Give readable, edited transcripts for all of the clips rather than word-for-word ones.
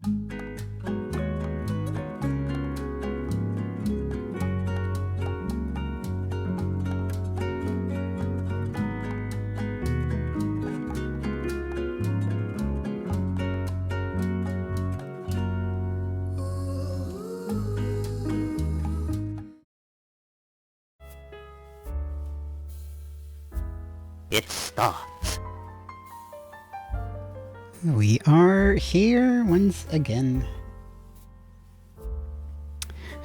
It starts. We are here once again.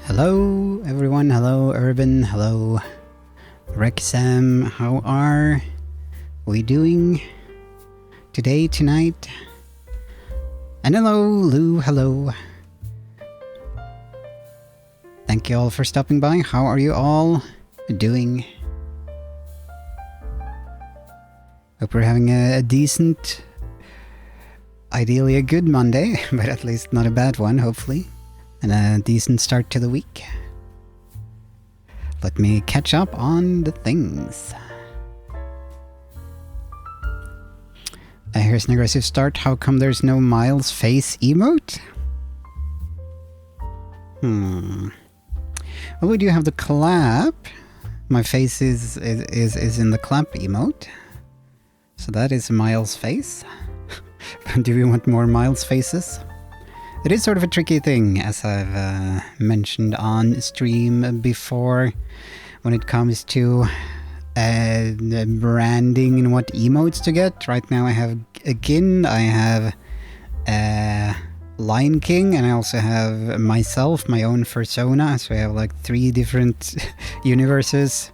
Hello everyone, hello Urban, hello Rexam, how are we doing today, tonight? And hello Lou, hello. Thank you all for stopping by. How are you all doing? Hope we're having a decent, ideally a good Monday, but at least not a bad one, hopefully. And a decent start to the week. Let me catch up on the things. Here's an aggressive start. How come there's no Miles face emote? Well, we do have the clap. My face is in the clap emote. So that is Miles' face. Do we want more Miles faces? It is sort of a tricky thing, as I've mentioned on stream before, when it comes to branding and what emotes to get. Right now I have a Gin, I have Lion King, and I also have myself, my own persona. So I have like 3 different universes.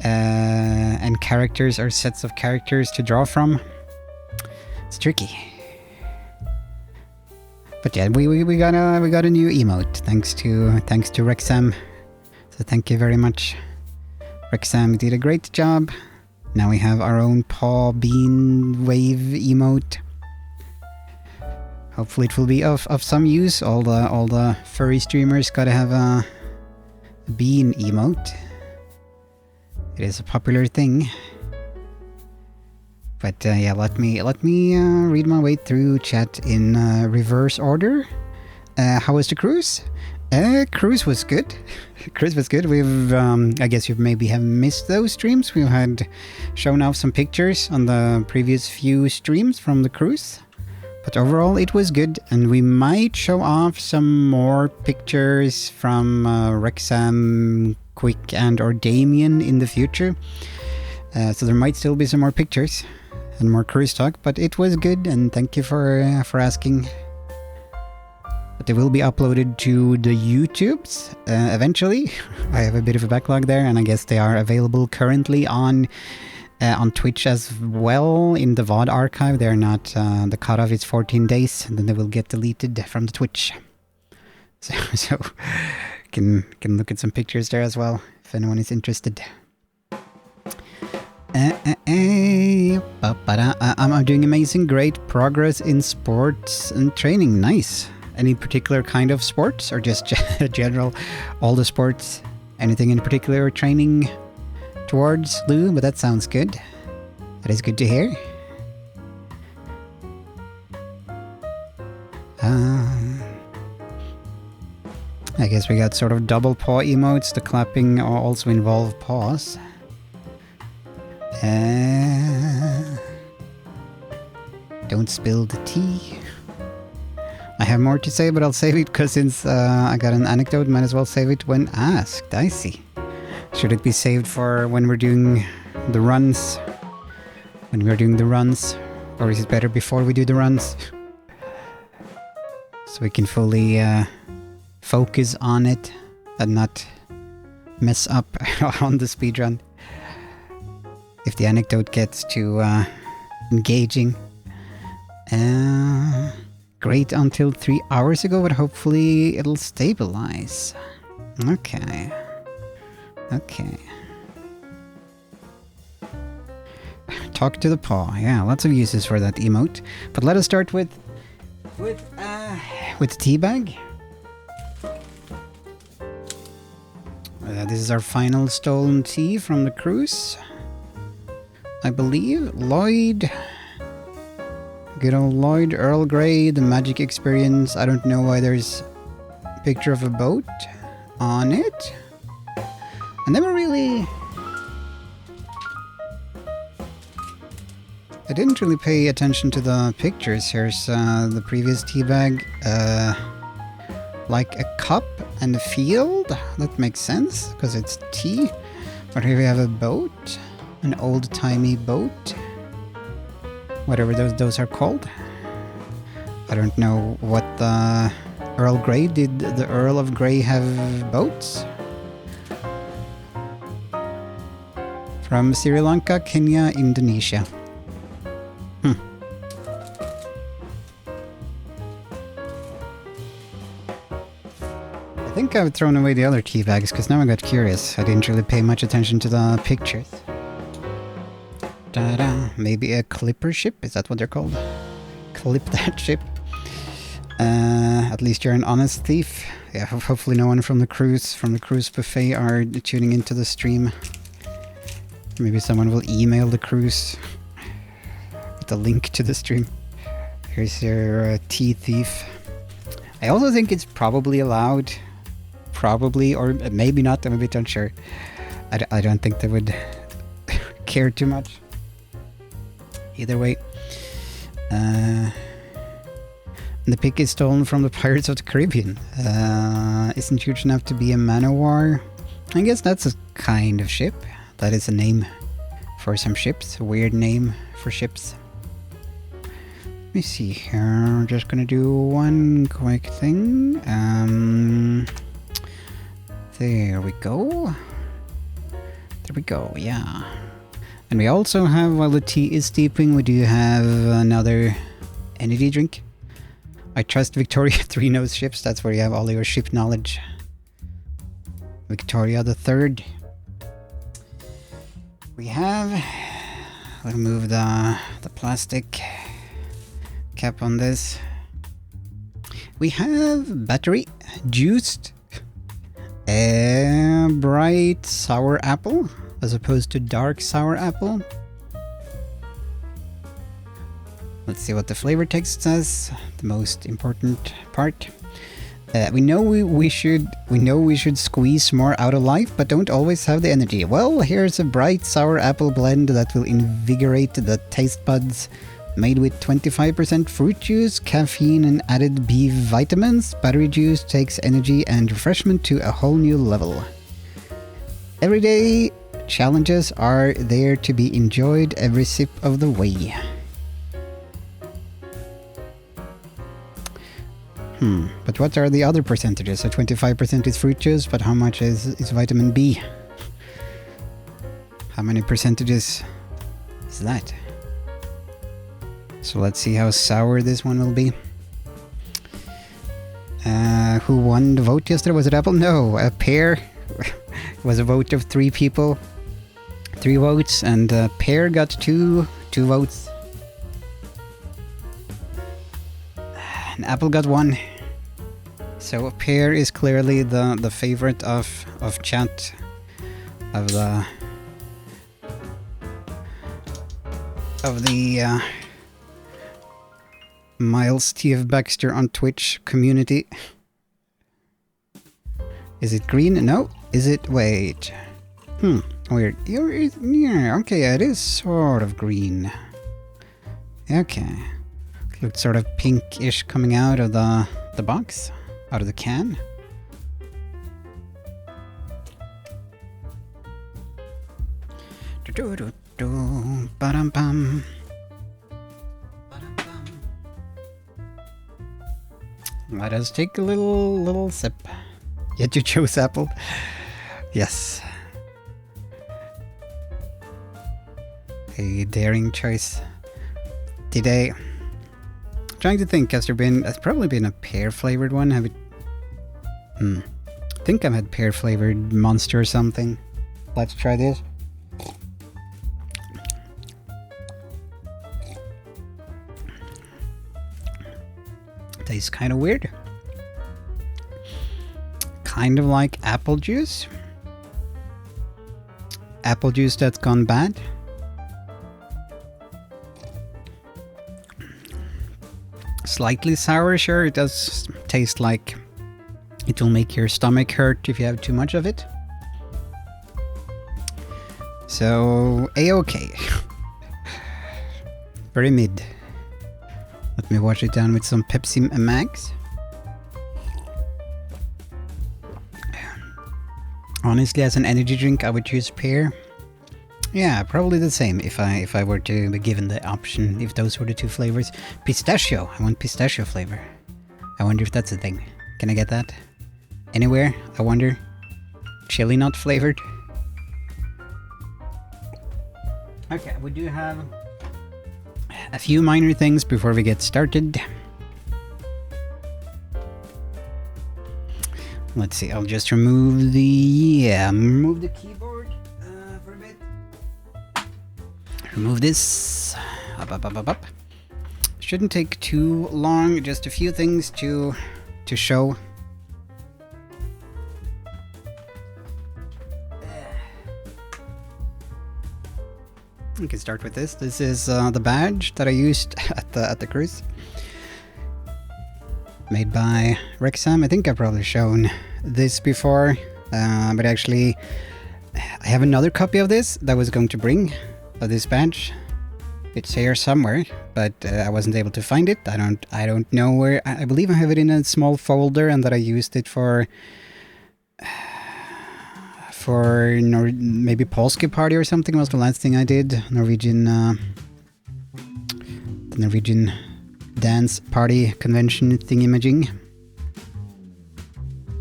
And characters are sets of characters to draw from. It's tricky, but yeah, we got a new emote thanks to Rexam. So thank you very much, Rexam. Did a great job. Now we have our own paw bean wave emote. Hopefully it will be of some use. All the furry streamers gotta have a bean emote. It is a popular thing. But yeah, let me read my way through chat in reverse order. How was the cruise? Cruise was good. Cruise was good. We've I guess you maybe have missed those streams. We had shown off some pictures on the previous few streams from the cruise. But overall it was good, and we might show off some more pictures from Rexam, Quick, and or Damien in the future. So there might still be some more pictures and more cruise talk, but it was good, and thank you for asking. But they will be uploaded to the YouTubes eventually. I have a bit of a backlog there, and I guess they are available currently on Twitch as well in the VOD archive. They're not, the cutoff is 14 days, and then they will get deleted from the Twitch. So can look at some pictures there as well if anyone is interested. I'm doing amazing, great progress in sports and training. Nice. Any particular kind of sports, or just general, all the sports? Anything in particular training towards, Lou? But that sounds good. That is good to hear. I guess we got sort of double paw emotes. The clapping also involve paws. Don't spill the tea. I have more to say, but I'll save it, because since I got an anecdote, might as well save it when asked. I see. Should it be saved for when we're doing the runs? When we're doing the runs? Or is it better before we do the runs? So we can fully focus on it and not mess up on the speedrun. If the anecdote gets too engaging. Great until 3 hours ago, but hopefully it'll stabilize. Okay. Okay. Talk to the paw. Yeah, lots of uses for that emote. But let us start with teabag. This is our final stolen tea from the cruise, I believe. Lloyd Good old Lloyd, Earl Grey, the magic experience. I don't know why there's a picture of a boat on it. I never really... I didn't really pay attention to the pictures. Here's the previous tea bag. Like a cup and a field. That makes sense, because it's tea. But here we have a boat. An old-timey boat. Whatever those are called. I don't know what the Earl Grey... Did the Earl of Grey have boats? From Sri Lanka, Kenya, Indonesia. I think I've thrown away the other tea bags because now I got curious. I didn't really pay much attention to the pictures. Ta-da! Maybe a clipper ship? Is that what they're called? Clip that ship. At least you're an honest thief. Yeah, hopefully no one from the cruise buffet are tuning into the stream. Maybe someone will email the cruise with a link to the stream. Here's your tea thief. I also think it's probably allowed. Probably, or maybe not, I'm a bit unsure. I don't think they would care too much. Either way. And the pick is stolen from the Pirates of the Caribbean. Isn't huge enough to be a man o' war. I guess that's a kind of ship. That is a name for some ships. A weird name for ships. Let me see here. I'm just gonna do one quick thing. There we go. There we go, yeah. And we also have, while the tea is steeping, we do have another energy drink. I trust Victoria 3 knows ships. That's where you have all your ship knowledge. Victoria the Third. We have... I'll move the plastic cap on this. We have battery, juiced, a bright sour apple, as opposed to dark sour apple. Let's see what the flavor text says. The most important part. We know we should squeeze more out of life, but don't always have the energy. Well, here's a bright sour apple blend that will invigorate the taste buds. Made with 25% fruit juice, caffeine and added B vitamins, battery juice takes energy and refreshment to a whole new level. Everyday challenges are there to be enjoyed every sip of the way. But what are the other percentages? So 25% is fruit juice, but how much is vitamin B? How many percentages is that? So let's see how sour this one will be. Who won the vote yesterday? Was it Apple? No, a pear. It was a vote of 3 people. 3 votes, and pear got two votes. And Apple got 1. So pear is clearly the favorite of chat, of the Miles T.F. Baxter on Twitch community. Is it green? No. Is it? Wait. Weird. Yeah, okay, it is sort of green. Okay. It looked sort of pinkish coming out of the box. Out of the can. Ba-dum-bum. Let us take a little sip. Yet you chose apple? Yes. A daring choice. Today, trying to think, has probably been a pear flavored one? Have it? I think I've had pear flavored Monster or something. Let's try this. Tastes kind of weird. Kind of like apple juice. Apple juice that's gone bad. Slightly sour, sure. It does taste like it will make your stomach hurt if you have too much of it. So, A-okay. Very mid. Let me wash it down with some Pepsi Max. Honestly, as an energy drink, I would choose pear. Yeah, probably the same if I were to be given the option, if those were the two flavors. Pistachio! I want pistachio flavor. I wonder if that's a thing. Can I get that? Anywhere? I wonder. Chili nut flavored? Okay, we do have a few minor things before we get started. Let's see, I'll just remove the keyboard for a bit. Remove this. Up. Shouldn't take too long, just a few things to show. We can start with this. This is the badge that I used at the cruise. Made by Rexam. I think I've probably shown this before, but actually I have another copy of this that I was going to bring, of this badge. It's here somewhere, but I wasn't able to find it. I don't know where. I believe I have it in a small folder, and that I used it for maybe Polski party or something was the last thing I did. The Norwegian dance party convention thingamajig.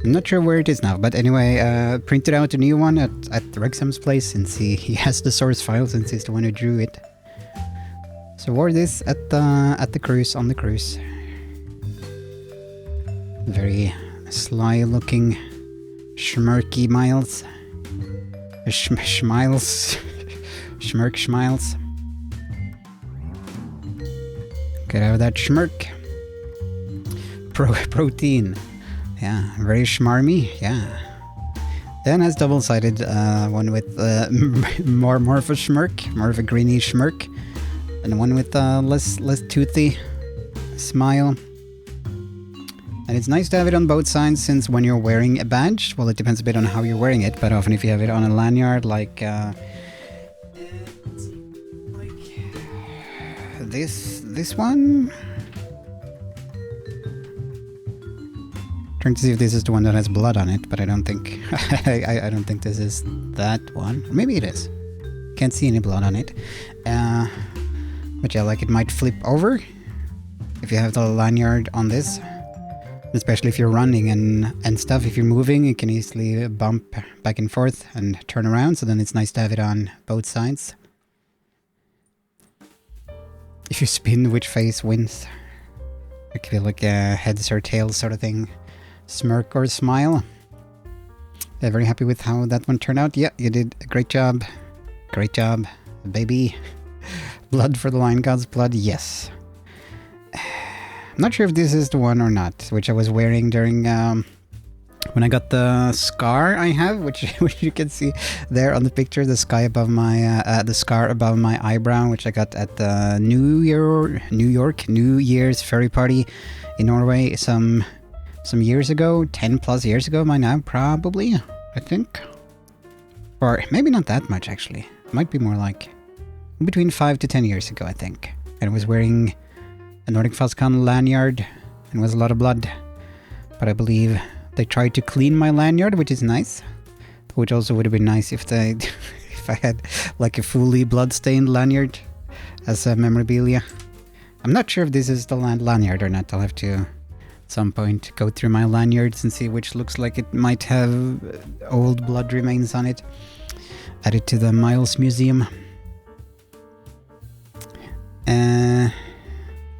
I'm not sure where it is now, but anyway, printed out a new one at Rexham's place, since he has the source file, since he's the one who drew it. So wore this at the cruise, on the cruise. Very sly looking schmirky miles. Schmiles. Schmirk schmiles. Get out of that schmirk. Protein. Yeah, very schmarmy. Yeah. Then has double-sided one with more of a schmirk, more of a greeny schmirk, and one with less toothy smile. And it's nice to have it on both sides, since when you're wearing a badge, well, it depends a bit on how you're wearing it, but often if you have it on a lanyard, like this one. Trying to see if this is the one that has blood on it, but I don't think I don't think this is that one. Maybe it is. Can't see any blood on it. But yeah, like it might flip over if you have the lanyard on this. Especially if you're running and stuff. If you're moving, you can easily bump back and forth and turn around, so then it's nice to have it on both sides. If you spin, which face wins? It could be like a heads or tails sort of thing. Smirk or smile. Yeah, very happy with how that one turned out. Yeah, you did a great job. Great job, baby. Blood for the Lion God's blood, yes. I'm not sure if this is the one or not, which I was wearing during when I got the scar I have, which you can see there on the picture, the scar above my eyebrow, which I got at the New Year's ferry party in Norway some years ago, 10 plus years ago by now, probably, I think. Or maybe not that much, actually. It might be more like between 5 to 10 years ago, I think. And I was wearing a Nordic Falcon lanyard, and was a lot of blood. But I believe they tried to clean my lanyard, which is nice. Which also would have been nice if I had like a fully blood-stained lanyard as a memorabilia. I'm not sure if this is the lanyard or not. I'll have to, at some point, go through my lanyards and see which looks like it might have old blood remains on it. Add it to the Miles Museum.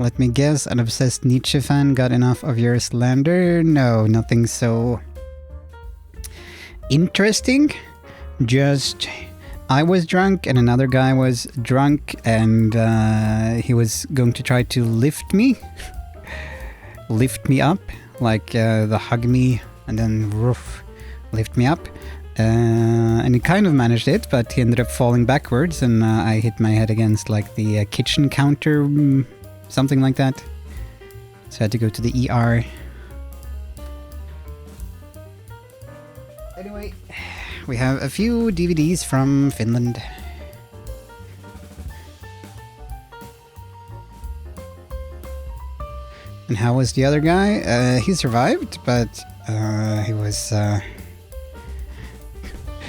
Let me guess, an obsessed Nietzsche fan got enough of your slander? No, nothing so interesting. Just, I was drunk and another guy was drunk, and he was going to try to lift me up, like the hug me and then woof, lift me up. And he kind of managed it, but he ended up falling backwards, and I hit my head against like the kitchen counter, something like that. So I had to go to the ER. Anyway, we have a few DVDs from Finland. And how was the other guy? He survived, but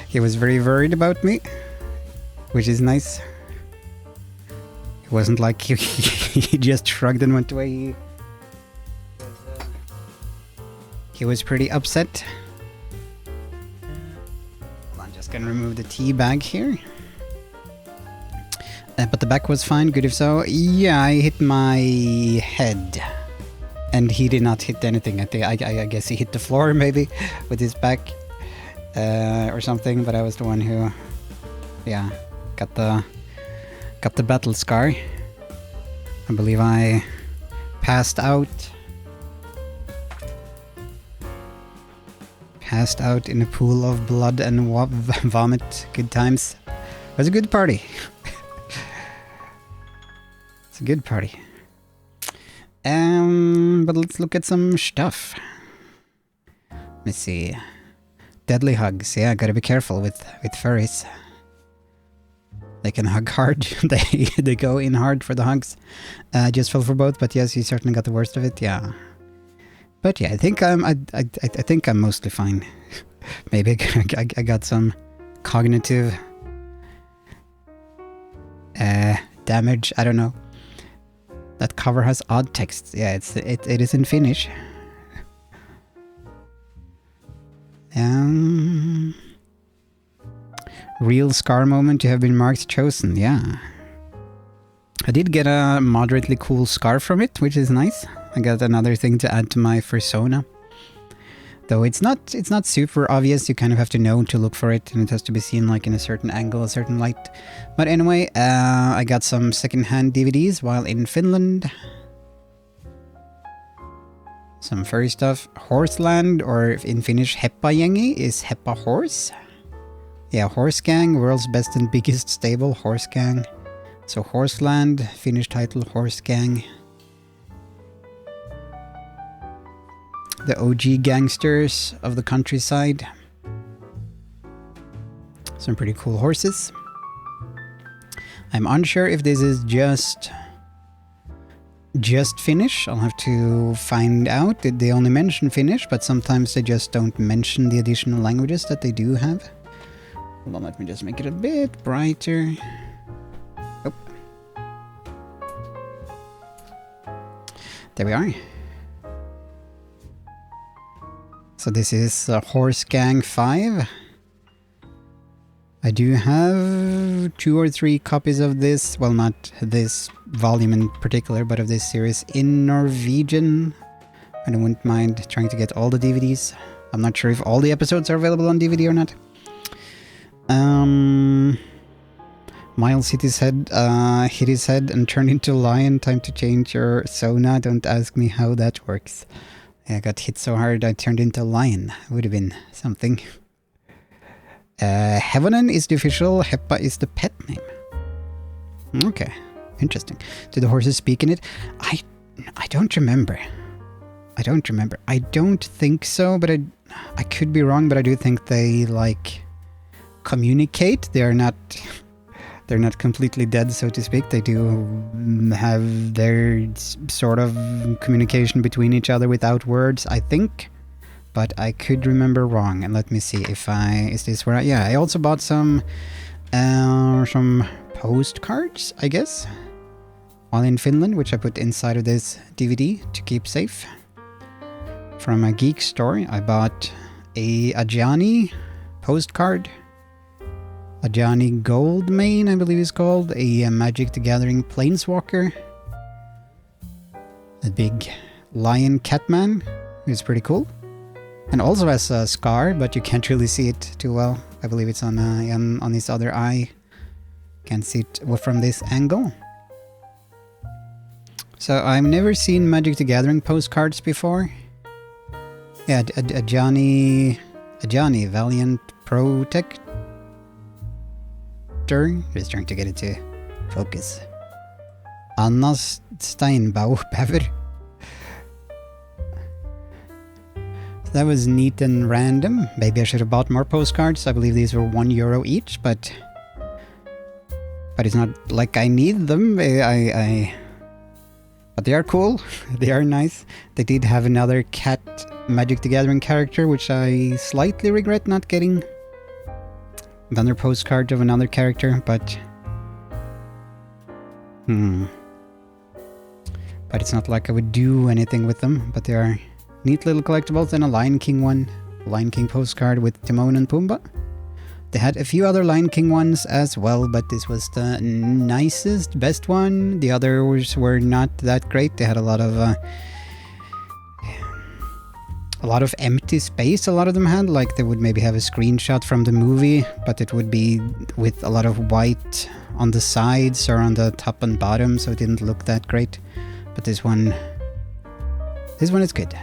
he was very worried about me, which is nice. It wasn't like he just shrugged and went away. He was pretty upset. I'm just gonna remove the tea bag here. But the back was fine, good if so. Yeah, I hit my head. And he did not hit anything. I guess he hit the floor maybe with his back or something. But I was the one who, yeah, got the battle scar. I believe I passed out. Passed out in a pool of blood and vomit. Good times. It was a good party. It's a good party. But let's look at some stuff. Let me see. Deadly hugs. Yeah, gotta be careful with furries. They can hug hard. they go in hard for the hugs. Just fell for both, but yes, you certainly got the worst of it. Yeah. But yeah, I think I'm mostly fine. Maybe I got some cognitive damage. I don't know. That cover has odd text. Yeah, it is in Finnish. Real scar moment. You have been marked chosen. Yeah. I did get a moderately cool scar from it, which is nice. I got another thing to add to my persona. Though it's not super obvious, you kind of have to know to look for it, and it has to be seen like in a certain angle, a certain light. But anyway, I got some secondhand DVDs while in Finland. Some furry stuff. Horseland, or in Finnish, Heppajengi, is Heppa Horse. Yeah, Horse Gang, world's best and biggest stable, Horse Gang. So Horseland, Finnish title, Horse Gang. The OG gangsters of the countryside. Some pretty cool horses. I'm unsure if this is just Finnish. I'll have to find out. They only mention Finnish, but sometimes they just don't mention the additional languages that they do have. Hold on, let me just make it a bit brighter. Oh. There we are. So this is Horse Gang 5. I do have 2 or 3 copies of this. Well, not this volume in particular, but of this series in Norwegian. And I wouldn't mind trying to get all the DVDs. I'm not sure if all the episodes are available on DVD or not. Miles hit his head and turned into a lion. Time to change your Sona. Don't ask me how that works. I got hit so hard I turned into a lion. Would have been something. Hevonen is the official, Heppa is the pet name. Okay, interesting. Do the horses speak in it? I don't remember. I don't think so, but I could be wrong, but I do think they like communicate. They're not completely dead, so to speak. They do have their sort of communication between each other without words, I think. But I could remember wrong. And let me see if is this where yeah, I also bought some postcards, I guess, while in Finland, which I put inside of this DVD to keep safe. From a geek store, I bought a Ajani postcard. Ajani Goldmane, I believe it's called. A Magic the Gathering Planeswalker. A big lion catman, who's pretty cool. And also has a scar, but you can't really see it too well. I believe it's on his other eye. Can't see it from this angle. So I've never seen Magic the Gathering postcards before. Yeah, Ajani Valiant Protect. Just trying to get it to focus. Anna Steinbauer. That was neat and random. Maybe I should have bought more postcards. I believe these were €1 each, but it's not like I need them. But they are cool. They are nice. They did have another cat Magic the Gathering character, which I slightly regret not getting. Another postcard of another character, but but it's not like I would do anything with them. But they are neat little collectibles, and a Lion King one. Lion King postcard with Timon and Pumbaa. They had a few other Lion King ones as well, but this was the nicest, best one. The others were not that great. They had a lot of empty space. A lot of them had, like they would maybe have a screenshot from the movie, but it would be with a lot of white on the sides or on the top and bottom, so it didn't look that great. But this one is good.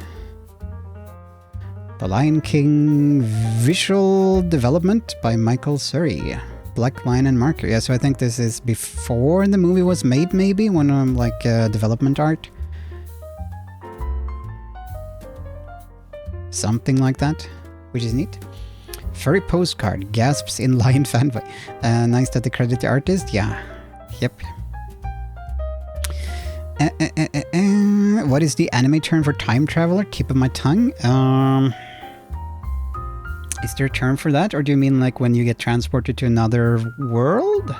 The Lion King Visual Development by Michael Surrey. Black Lion and Marker. Yeah, so I think this is before the movie was made, maybe, when like development art. Something like that, which is neat. Furry postcard, gasps in lion fanboy. Nice that they credit the artist. Yeah, yep. What is the anime term for time traveler? Tip of my tongue. Is there a term for that, or do you mean like when you get transported to another world?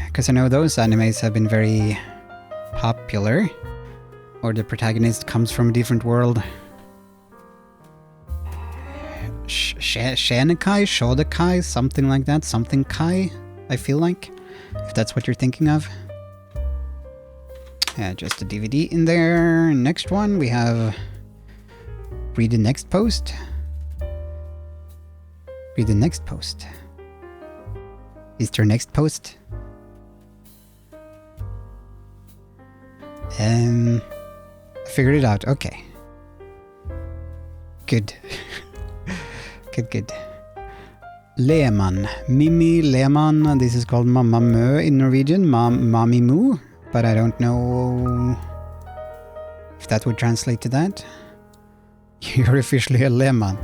Because I know those animes have been very popular, or the protagonist comes from a different world. Shanikai, Shodakai, something like that. Something Kai, I feel like, if that's what you're thinking of. Just a DVD in there. Next one, we have read the next post. Read the next post. Is there next post? I figured it out. Okay. Good. Good. Lehmann. Mimi Lehmann. This is called Mamma Mø in Norwegian. Mami Moo. But I don't know if that would translate to that. You're officially a Lehmann.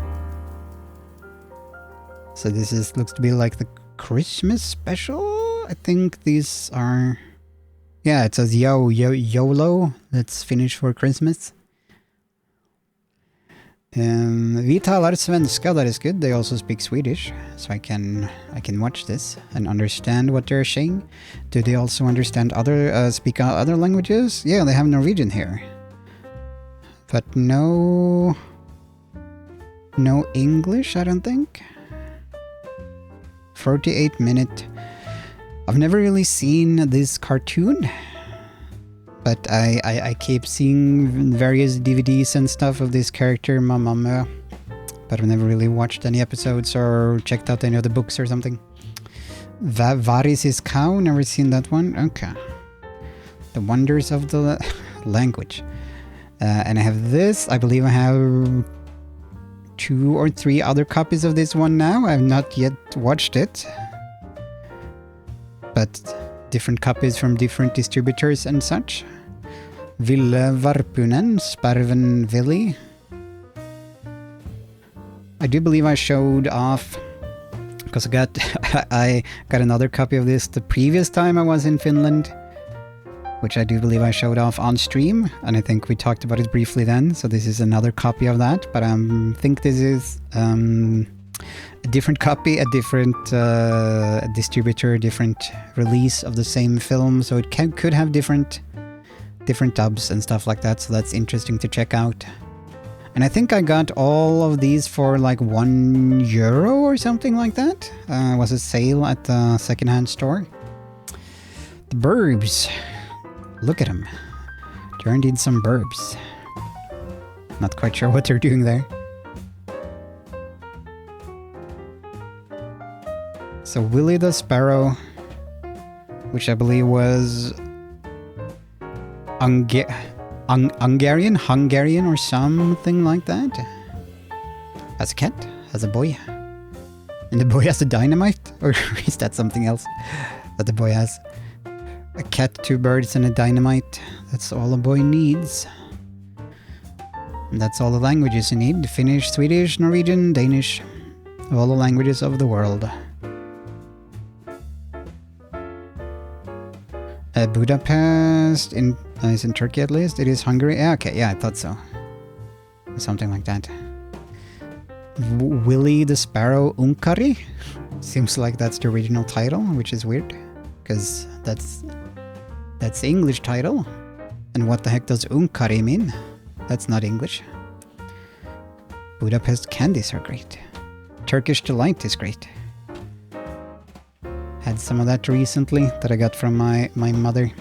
So this looks to be like the Christmas special. I think these are... Yeah, it says YOLO. That's Finnish for Christmas. Vi talar svenska, that is good. They also speak Swedish, so I can watch this and understand what they're saying. Do they also understand speak other languages? Yeah, they have Norwegian here, but no English, I don't think. 48-minute. I've never really seen this cartoon, but I keep seeing various DVDs and stuff of this character, Mamma Mø, but I've never really watched any episodes or checked out any of the books or something. Varis is cow, never seen that one. Okay. The Wonders of the Language. And I have this. I believe I have 2 or 3 other copies of this one now. I have not yet watched it, but different copies from different distributors and such. Ville Varpunen, Sparven Villi. I do believe I showed off, because I got another copy of this the previous time I was in Finland, which I do believe I showed off on stream, and I think we talked about it briefly then, so this is another copy of that, but I think this is a different copy, a different distributor, different release of the same film, so it could have different dubs and stuff like that, so that's interesting to check out. And I think I got all of these for like €1 or something like that. It was a sale at the secondhand store. The Burbs. Look at them. They're indeed some Burbs. Not quite sure what they're doing there. So Willie the Sparrow, which I believe was Hungarian or something like that. Has a cat, has a boy. And the boy has a dynamite? Or is that something else that the boy has? A cat, 2 birds, and a dynamite. That's all a boy needs. And that's all the languages you need. Finnish, Swedish, Norwegian, Danish. All the languages of the world. Budapest is in Turkey at least. It is Hungary. Yeah, okay, yeah, I thought so. Something like that. Willy the Sparrow Unkari? Seems like that's the original title, which is weird. Because that's the English title. And what the heck does Unkari mean? That's not English. Budapest candies are great. Turkish Delight is great. Had some of that recently that I got from my mother.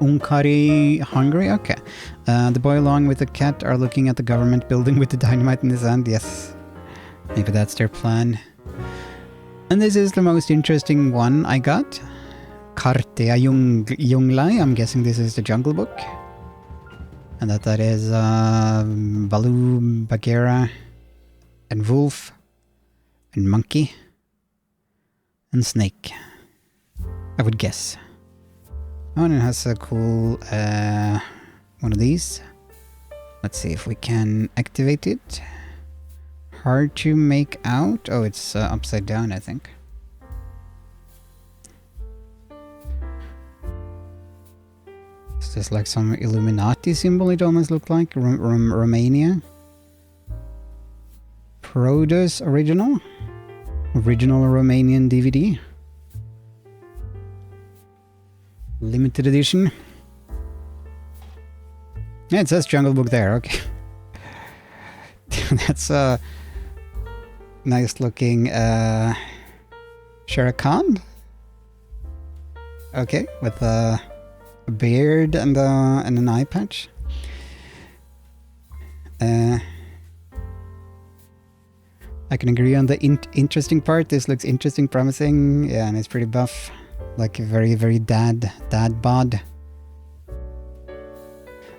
Unkari, Hungary? Okay. The boy along with the cat are looking at the government building with the dynamite in his hand. Yes. Maybe that's their plan. And this is the most interesting one I got. Kartea Junglai. I'm guessing this is the Jungle Book. And that is Baloo, Bagheera, and Wolf, and Monkey, and Snake. I would guess. Oh, and it has a cool one of these. Let's see if we can activate it. Hard to make out. Oh, it's upside down, I think. Is this like some Illuminati symbol? It almost looked like Romania. Produce original Romanian DVD. Limited edition. Yeah, it says Jungle Book there, okay. That's a nice looking Shere Khan. Okay, with a beard and an eye patch. I can agree on the interesting part. This looks interesting, promising. Yeah, and it's pretty buff. Like a very, very dad bod.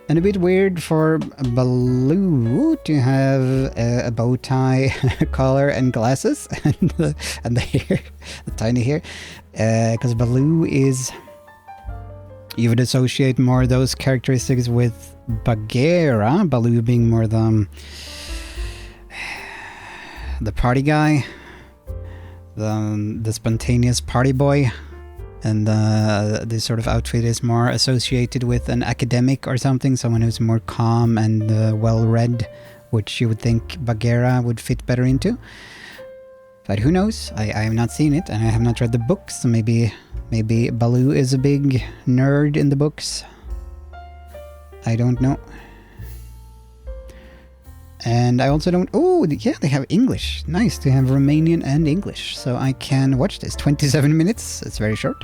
And a bit weird for Baloo to have a bow tie, collar, and glasses, and the hair, the tiny hair. Because Baloo is... You would associate more of those characteristics with Bagheera, Baloo being more the party guy, the spontaneous party boy, and this sort of outfit is more associated with an academic or something, someone who's more calm and well-read, which you would think Bagheera would fit better into. But who knows? I have not seen it, and I have not read the books, so maybe Baloo is a big nerd in the books. I don't know. And I also don't... Oh, yeah, they have English. Nice to have Romanian and English. So I can watch this. 27 minutes. It's very short.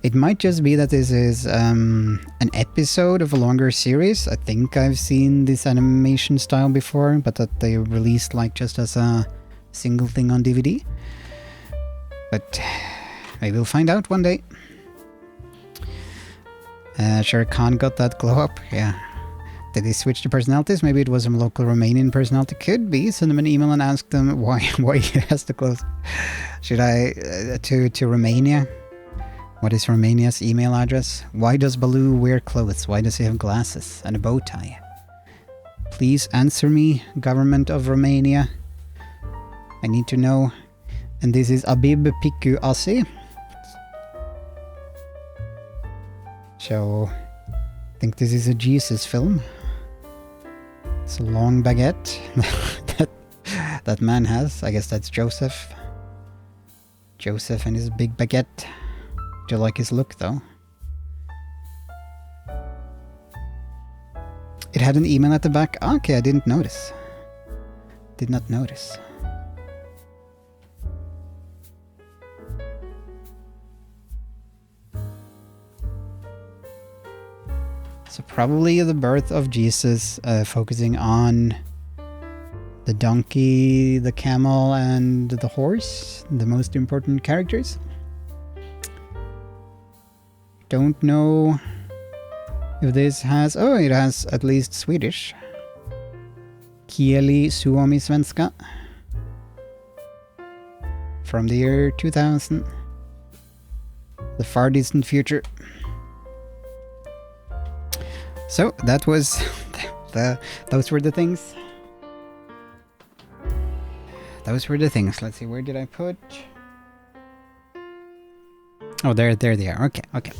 It might just be that this is an episode of a longer series. I think I've seen this animation style before, but that they released like just as a single thing on DVD. But maybe we'll find out one day. Shere Khan got that glow up. Yeah. Did they switch the personalities? Maybe it was a local Romanian personality. Could be. Send them an email and ask them why he has the clothes. Should I to Romania? What is Romania's email address? Why does Baloo wear clothes? Why does he have glasses and a bow tie? Please answer me, government of Romania. I need to know. And this is Abib Piku Asi. So, I think this is a Jesus film. It's a long baguette that man has. I guess that's Joseph. Joseph and his big baguette. Do you like his look though? It had an email at the back. Okay, I didn't notice. Did not notice. So probably the birth of Jesus, focusing on the donkey, the camel, and the horse, the most important characters. Don't know if this has... Oh, it has at least Swedish. Kieli Suomi Svenska. From the year 2000. The far distant future. So that was those were the things. Those were the things. Let's see, where did I put? Oh, there they are. Okay, okay.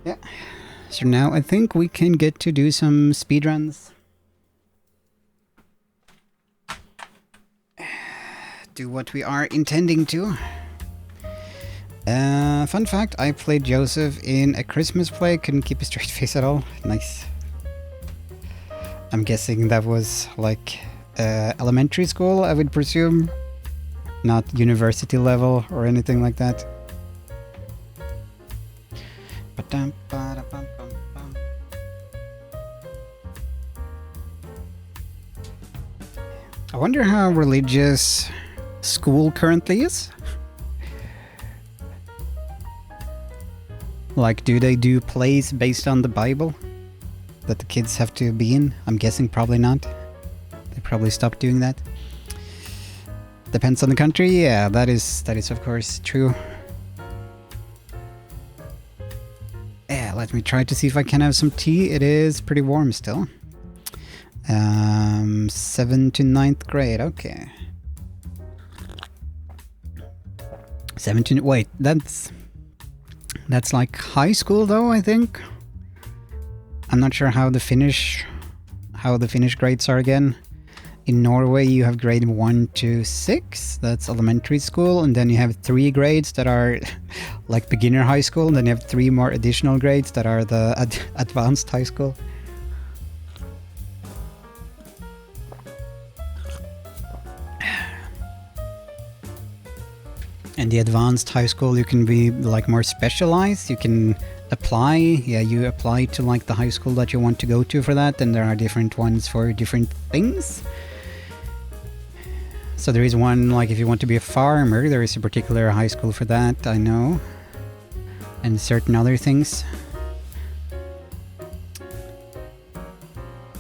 Yeah. So now I think we can get to do some speedruns. Do what we are intending to. Fun fact, I played Joseph in a Christmas play, couldn't keep a straight face at all. Nice. I'm guessing that was like elementary school, I would presume. Not university level or anything like that. I wonder how religious school currently is. Like, do they do plays based on the Bible that the kids have to be in? I'm guessing probably not. They probably stopped doing that. Depends on the country. Yeah, that is of course true. Yeah, let me try to see if I can have some tea. It is pretty warm still. 7th to 9th grade. Okay. 17. Wait, that's like high school though, I think. I'm not sure how the Finnish grades are again. In Norway you have grade 1 to 6, that's elementary school, and then you have 3 grades that are like beginner high school, and then you have 3 more additional grades that are the advanced high school. In the advanced high school you can be like more specialized, you can apply, you apply to like the high school that you want to go to for that, and there are different ones for different things. So there is one, like if you want to be a farmer, there is a particular high school for that, I know. And certain other things.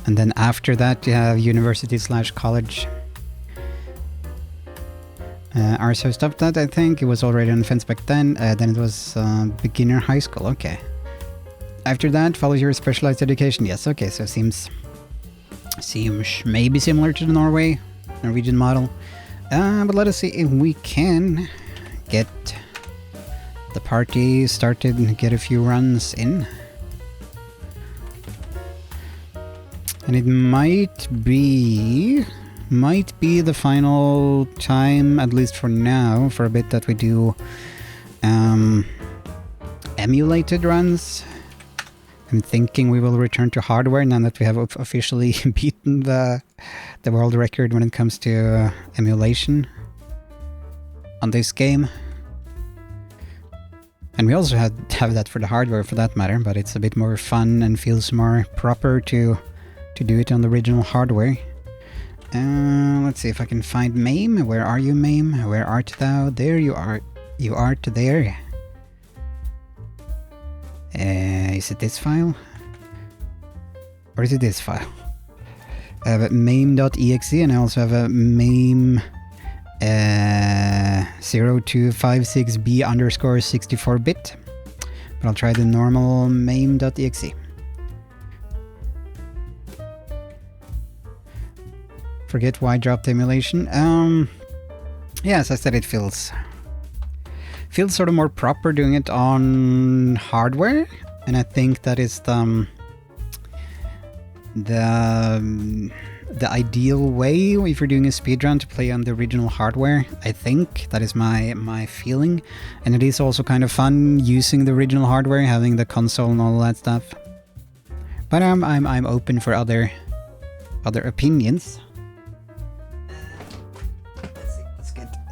And then after that you have university/college. Ours has stopped that, I think. It was already on the fence back then. Then it was beginner high school, okay. After that, follow your specialized education. Yes, okay, so seems maybe similar to the Norwegian model. But let us see if we can get the party started and get a few runs in. And it might be the final time, at least for now, for a bit, that we do emulated runs. I'm thinking we will return to hardware now that we have officially beaten the world record when it comes to emulation on this game. And we also have that for the hardware, for that matter, but it's a bit more fun and feels more proper to do it on the original hardware. Let's see if I can find MAME. Where are you, MAME? Where art thou? There you are. You art there. Is it this file? Or is it this file? I have a mame.exe, and I also have a mame 0256b underscore 64-bit. But I'll try the normal mame.exe. Forget why I dropped the emulation. Yeah, as I said, it feels sort of more proper doing it on hardware, and I think that is the ideal way if you're doing a speedrun to play on the original hardware. I think that is my feeling, and it is also kind of fun using the original hardware, having the console and all that stuff. But I'm open for other opinions.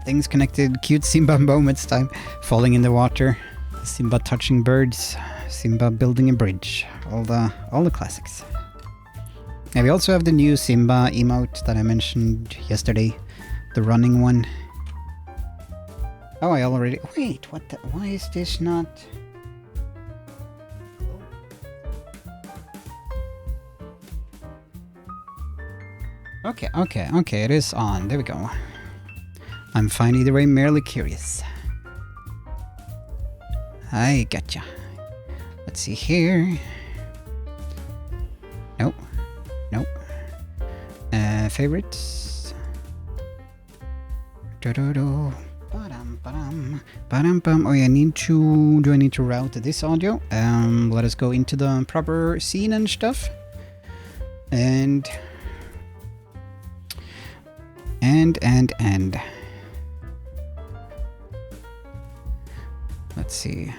Things connected, cute Simba moments time, falling in the water, Simba touching birds, Simba building a bridge, all the classics. And we also have the new Simba emote that I mentioned yesterday, the running one. Oh, I already... Wait, what the... Why is this not... Okay, it is on. There we go. I'm fine either way, merely curious. I gotcha. Let's see here. Nope. favorites. Do-do-do. Ba-dum, ba-dum. Ba-dum, bum. Oh, yeah, do I need to route this audio? Let us go into the proper scene and stuff. And. Let's see.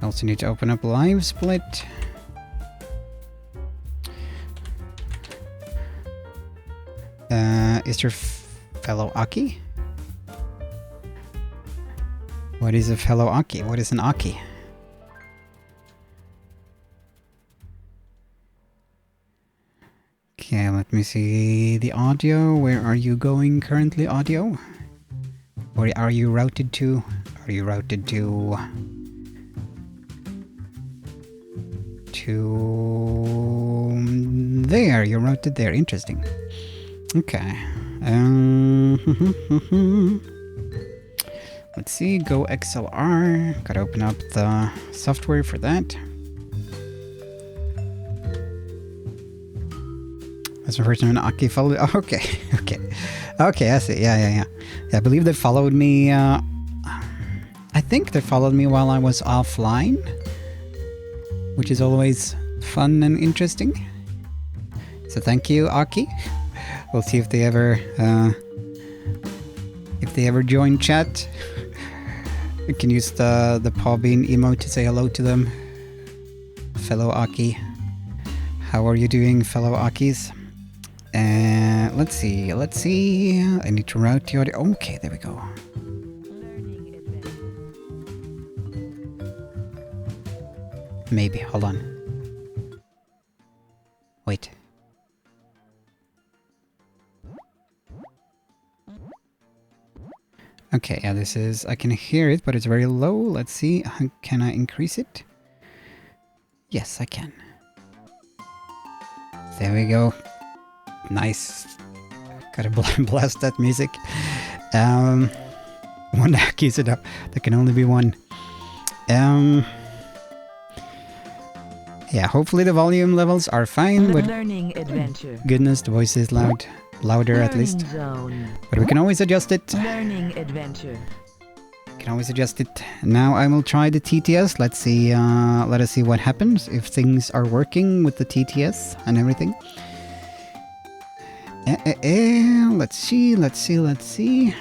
I also need to open up live split. Is there fellow Aki? What is a fellow Aki? What is an Aki? Okay, let me see the audio. Where are you going currently, audio? Where are you routed to? Are you routed to there? You're routed there. Interesting. Okay. Let's see. Go XLR. Gotta open up the software for that. That's my first time in Aki followed. Oh, okay. Okay, I see. Yeah. I believe they followed me. I think they followed me while I was offline, which is always fun and interesting. So thank you, Aki. We'll see if they ever join chat. You can use the paw bean emote to say hello to them. Fellow Aki. How are you doing, fellow Akis? Let's see. I need to route the audio. Okay, there we go. Maybe. Hold on. Wait. Okay, yeah, this is... I can hear it, but it's very low. Let's see. Can I increase it? Yes, I can. There we go. Nice. Gotta blast that music. One keys it up. There can only be one. Yeah, hopefully the volume levels are fine, but learning adventure. Goodness, the voice is louder learning at least. Zone. But we can always adjust it. Learning adventure. Can always adjust it. Now I will try the TTS. Let's see. Let us see what happens if things are working with the TTS and everything. Let's see. Let us see.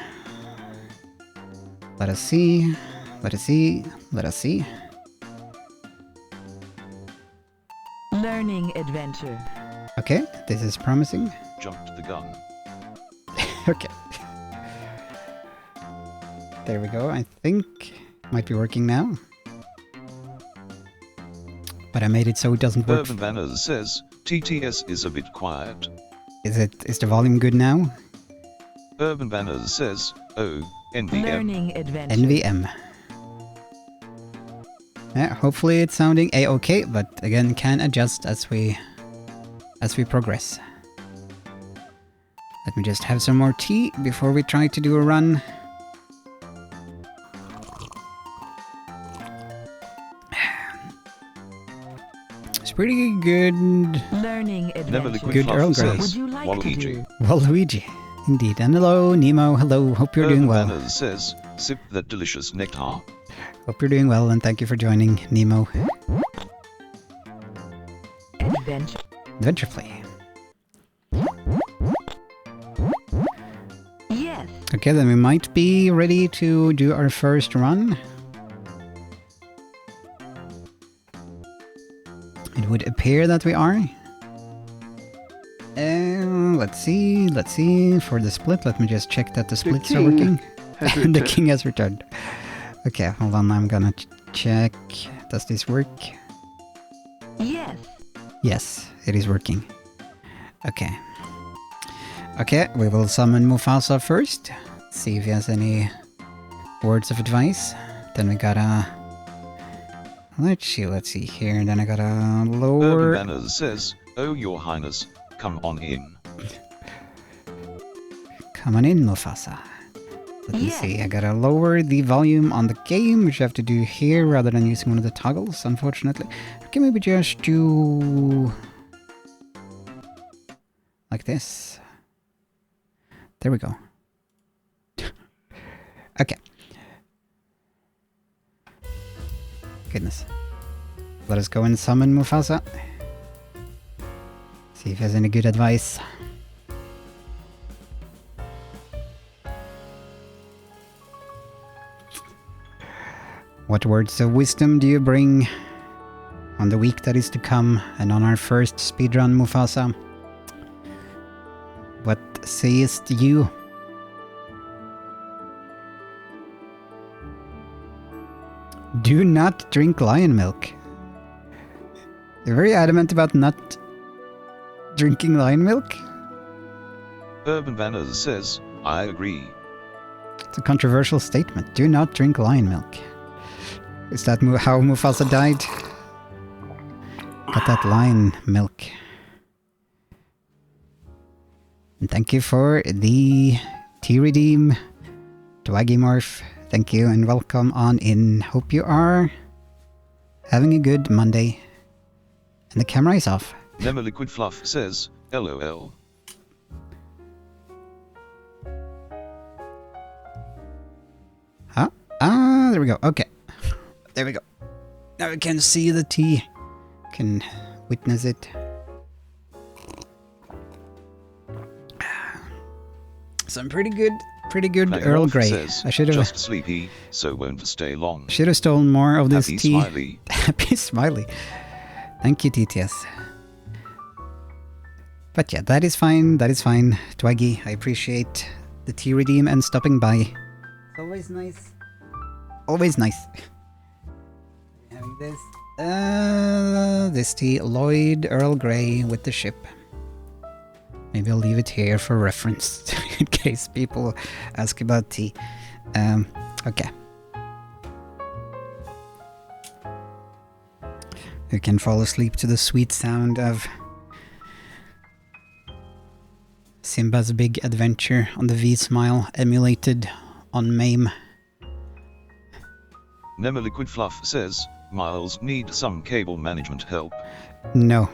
Learning adventure. Okay, this is promising. Jumped the gun. Okay. There we go. I think it might be working now. But I made it so it doesn't work. Urban Banners says TTS is a bit quiet. Is the volume good now? Urban Banners says, oh, NVM. Learning adventure. NVM. Yeah, hopefully it's sounding a-okay, but again, can adjust as we progress. Let me just have some more tea before we try to do a run. It's pretty good. Learning adventure. Good Earl Grey. Would you like to do? Waluigi. Indeed. And hello, Nemo. Hello. Hope you're doing well. Banners says, sip that delicious nectar. Hope you're doing well, and thank you for joining, Nemo. Adventure. Adventure play. Yes. Okay, then we might be ready to do our first run. It would appear that we are. Let's see. For the split, let me just check that the splits are working. The king has returned. Okay, hold on, I'm gonna check. Does this work? Yes. Yes, it is working. Okay. Okay, we will summon Mufasa first. See if he has any words of advice. Then we gotta... Let's see here. And then I gotta lower... Urban Banners says, oh your highness, come on in. Come on in, Mufasa. Let me see, I gotta lower the volume on the game, which I have to do here rather than using one of the toggles, unfortunately. Okay, maybe just do... like this. There we go. Okay. Goodness. Let us go and summon Mufasa. See if he has any good advice. What words of wisdom do you bring on the week that is to come and on our first speedrun, Mufasa? What sayest you? Do not drink lion milk. You're very adamant about not drinking lion milk? Urban Banners says, I agree. It's a controversial statement. Do not drink lion milk. Is that how Mufasa died? Got that lion milk. And thank you for the T-Redeem. Twaggy Morph, thank you and welcome on in. Hope you are having a good Monday. And the camera is off. Nema Liquid Fluff says, LOL. Huh? Ah, there we go. Okay. There we go. Now we can see the tea. Can witness it. Some pretty good Earl Grey. Says, I should have just sleepy, so won't stay long. Should have stolen more of this Happy tea. Smiley. Happy Smiley. Thank you, TTS. But yeah, that is fine. That is fine. Twaggy, I appreciate the tea redeem and stopping by. It's always nice. Always nice. Having this. This tea, Lloyd Earl Grey with the ship. Maybe I'll leave it here for reference in case people ask about tea. Okay. You can fall asleep to the sweet sound of Simba's big adventure on the V.Smile emulated on MAME. Nema Liquid Fluff says, Miles need some cable management help. No.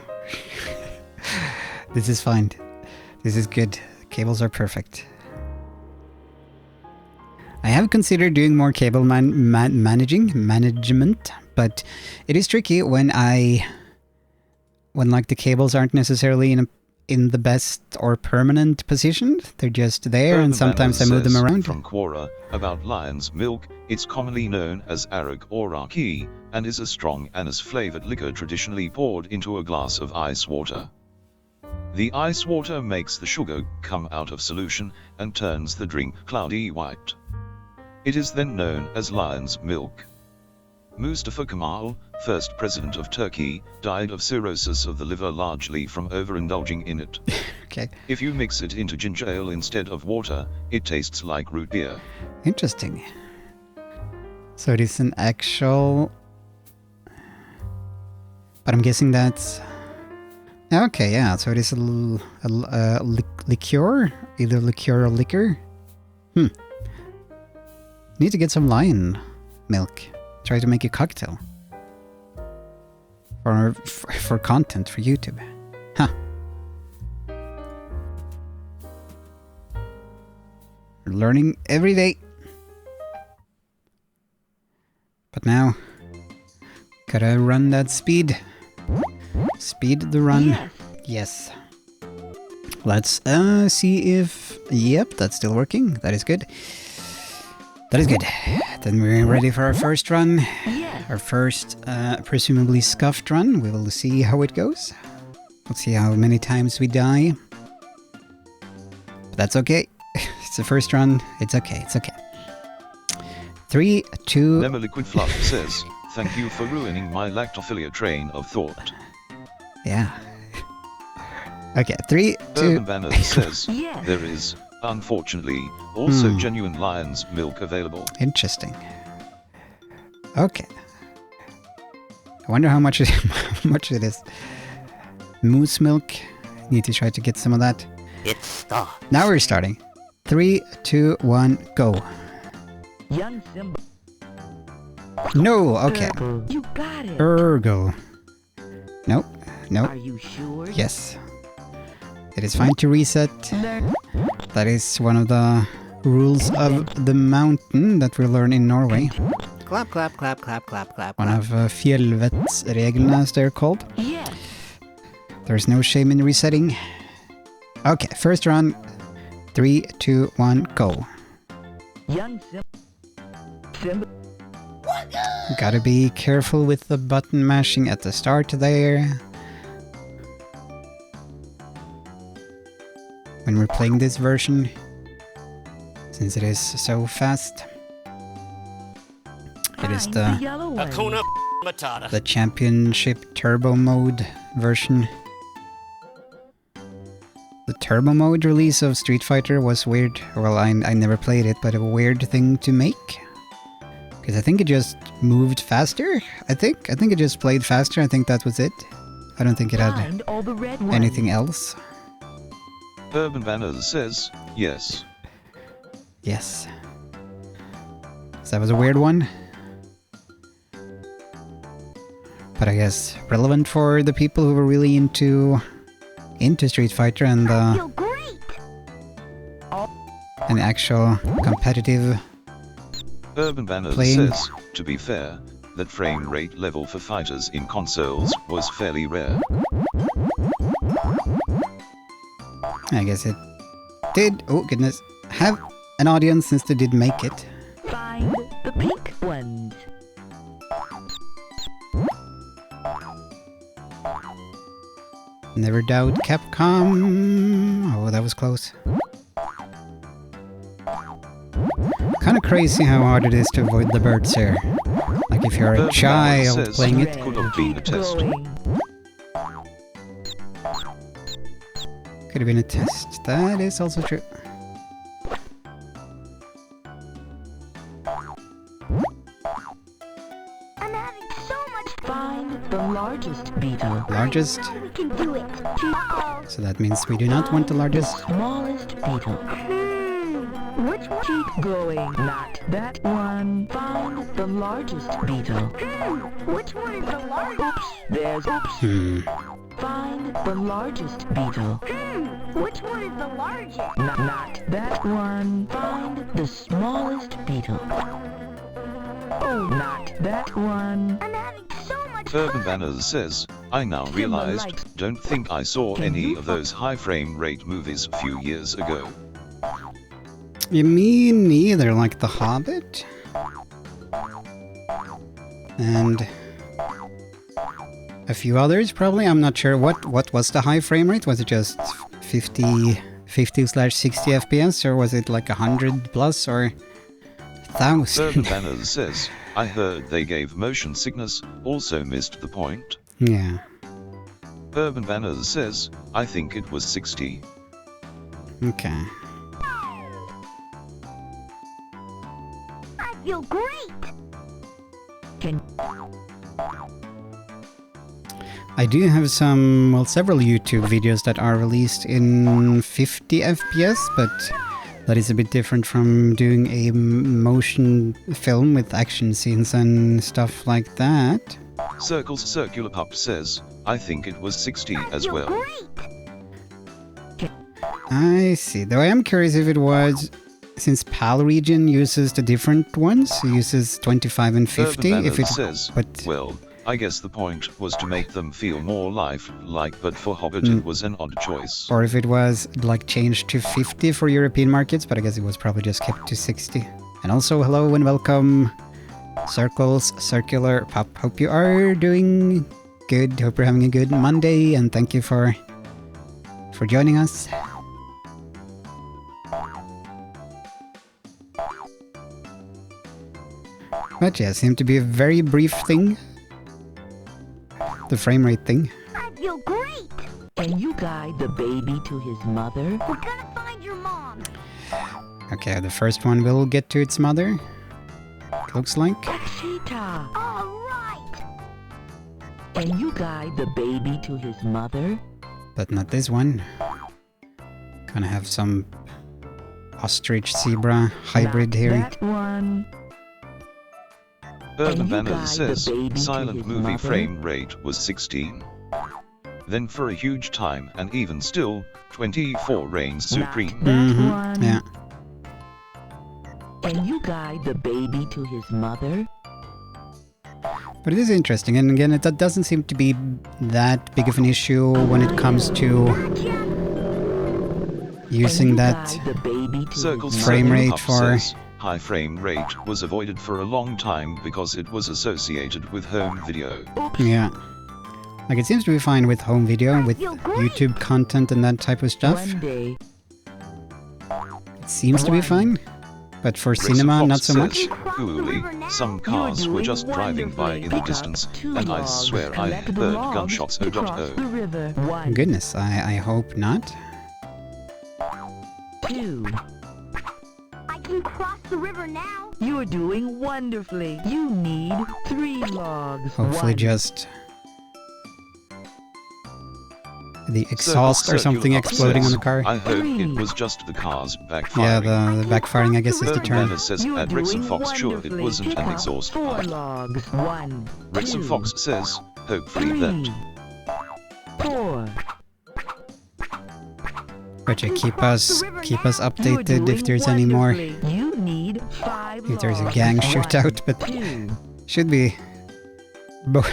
This is fine. This is good. Cables are perfect. I have considered doing more cable management, but it is tricky when like the cables aren't necessarily in the best or permanent position. They're just there, and sometimes I move them around. From Quora about lion's milk, it's commonly known as arag or raki, and is a strong anise-flavored liquor traditionally poured into a glass of ice water. The ice water makes the sugar come out of solution and turns the drink cloudy white. It is then known as lion's milk. Mustafa Kemal, first president of Turkey, died of cirrhosis of the liver largely from overindulging in it. Okay. If you mix it into ginger ale instead of water, it tastes like root beer. Interesting. So it is an actual... But I'm guessing that's... Okay, yeah, so it is a liqueur? Either liqueur or liquor? Need to get some lion milk. Try to make a cocktail. For content, for YouTube. Huh. We're learning every day. But now, gotta run that speed. Speed the run. Yes. Let's see if... Yep, that's still working. That is good. That is good. Then we're ready for our first run. Our first, presumably scuffed run. We will see how it goes. We'll see how many times we die. But that's okay. It's the first run. It's okay. It's okay. 3, 2... Nema Liquid Fluff says, thank you for ruining my lactophilia train of thought. Yeah. Okay, 3, 2... Urban Banner says, there is, unfortunately, also genuine lion's milk available. Interesting. Okay. I wonder how much it, how much it is. Moose milk. Need to try to get some of that. It starts. Now we're starting. 3, 2, 1, go. Young Simba. No, okay. You got it. Ergo. Nope. Nope. Are you sure? Yes. It is fine to reset. That is one of the rules of the mountain that we learn in Norway. Clap, clap, clap, clap, clap, clap. One of fjellvettsreglene, as they're called. Yes. There's no shame in resetting. Okay, first run. 3, 2, 1, go. Young Simba. Gotta be careful with the button mashing at the start there. When we're playing this version, since it is so fast. It is Find the yellow one. Hakuna Matata. the championship turbo mode version. The turbo mode release of Street Fighter was weird. Well, I never played it, but a weird thing to make. Because I think it just moved faster, I think it just played faster, I think that was it. I don't think it had Find all the red ones. anything else. Urban Banners says, yes. Yes. So that was a weird one. But I guess relevant for the people who were really into Street Fighter and Feel great. an actual competitive. Urban Banners Playing. says, to be fair, that frame rate level for fighters in consoles was fairly rare. I guess it did, oh goodness, have an audience since they did make it. Find the pink ones. Never doubt Capcom. Oh, that was close. Kind of crazy how hard it is to avoid the birds here. Like if you're a Urban child Banners says, playing it. could have been a test. Going. Could have been a test. That is also true. I'm having so much Find the largest beetle. Largest. I know we can do it. Uh-oh. So that means we do not want the largest. Smallest beetle. Which one? Keep going. Not that one. Find the largest beetle. Which one is the largest? There's Find the largest beetle. Which one is the largest? Not that one. Find the smallest beetle. Oh, not that one. I'm having so much Urban fun. Banners says, I now realized, don't think I saw any of those high frame rate movies a few years ago. You mean neither, like The Hobbit? And a few others, probably. I'm not sure. What was the high frame rate? Was it just 50/60 FPS, or was it like 100 plus, or 1,000? Urban Banners says, I heard they gave motion sickness, also missed the point. Yeah. Urban Banners says, I think it was 60. Okay. I feel great. Can I do have several YouTube videos that are released in 50 FPS, but that is a bit different from doing a motion film with action scenes and stuff like that. Circles Circular Pup says, I think it was 60 I as feel well. great. I see. Though I am curious if it was, since PAL region uses the different ones, it uses 25 and 50. Urban If it, Banners says, but well, I guess the point was to make them feel more lifelike, but for Hobbit it was an odd choice. or if it was like changed to 50 for European markets, but I guess it was probably just kept to 60. And also hello and welcome, Circles Circular Pup. Hope you are doing good. Hope you're having a good Monday, and thank you for joining us. But yeah, seemed to be a very brief thing. The frame rate thing. I feel great. Can you guide the baby to his mother? We're gonna find your mom. Okay, the first one will get to its mother. It looks like. Cheetah. All right. Can you guide the baby to his mother? But not this one. Gonna have some ostrich zebra hybrid Not here. That one. Urban you Banners guide the says, baby to silent his movie mother? frame rate was 16. then for a huge time, and even still, 24 reigns supreme. That one. Yeah. And you guide the baby to his mother? But it is interesting, and again, it doesn't seem to be that big of an issue when it comes to using And you that guide the baby to Circles his frame mother? rate Up for... says, high frame rate was avoided for a long time because it was associated with home video. Yeah. Like, it seems to be fine with home video, with YouTube content and that type of stuff. One day, It seems to be fine. But for cinema, Fox not so says, much. Coolly, some cars were just driving by in the distance, and I swear I heard gunshots. The river. One, Goodness, I hope not. 2. I can cross the river now. You're doing wonderfully. You need 3 logs. Hopefully One, just... the exhaust or something exploding on the car. I hope it was just the car's backfiring. Yeah, the backfiring, I guess, is the Urban term. Banner says You're at Rex and doing Fox, sure it wonderfully. wasn't Pick an up exhaust 4 pipe. logs. 1, Rex and 2, Fox says, hopefully 3, that. 4. But yeah, keep us You're updated if doing there's any more. wonderfully. You need 5 If there's a logs. gang 1, shootout, but 2, should be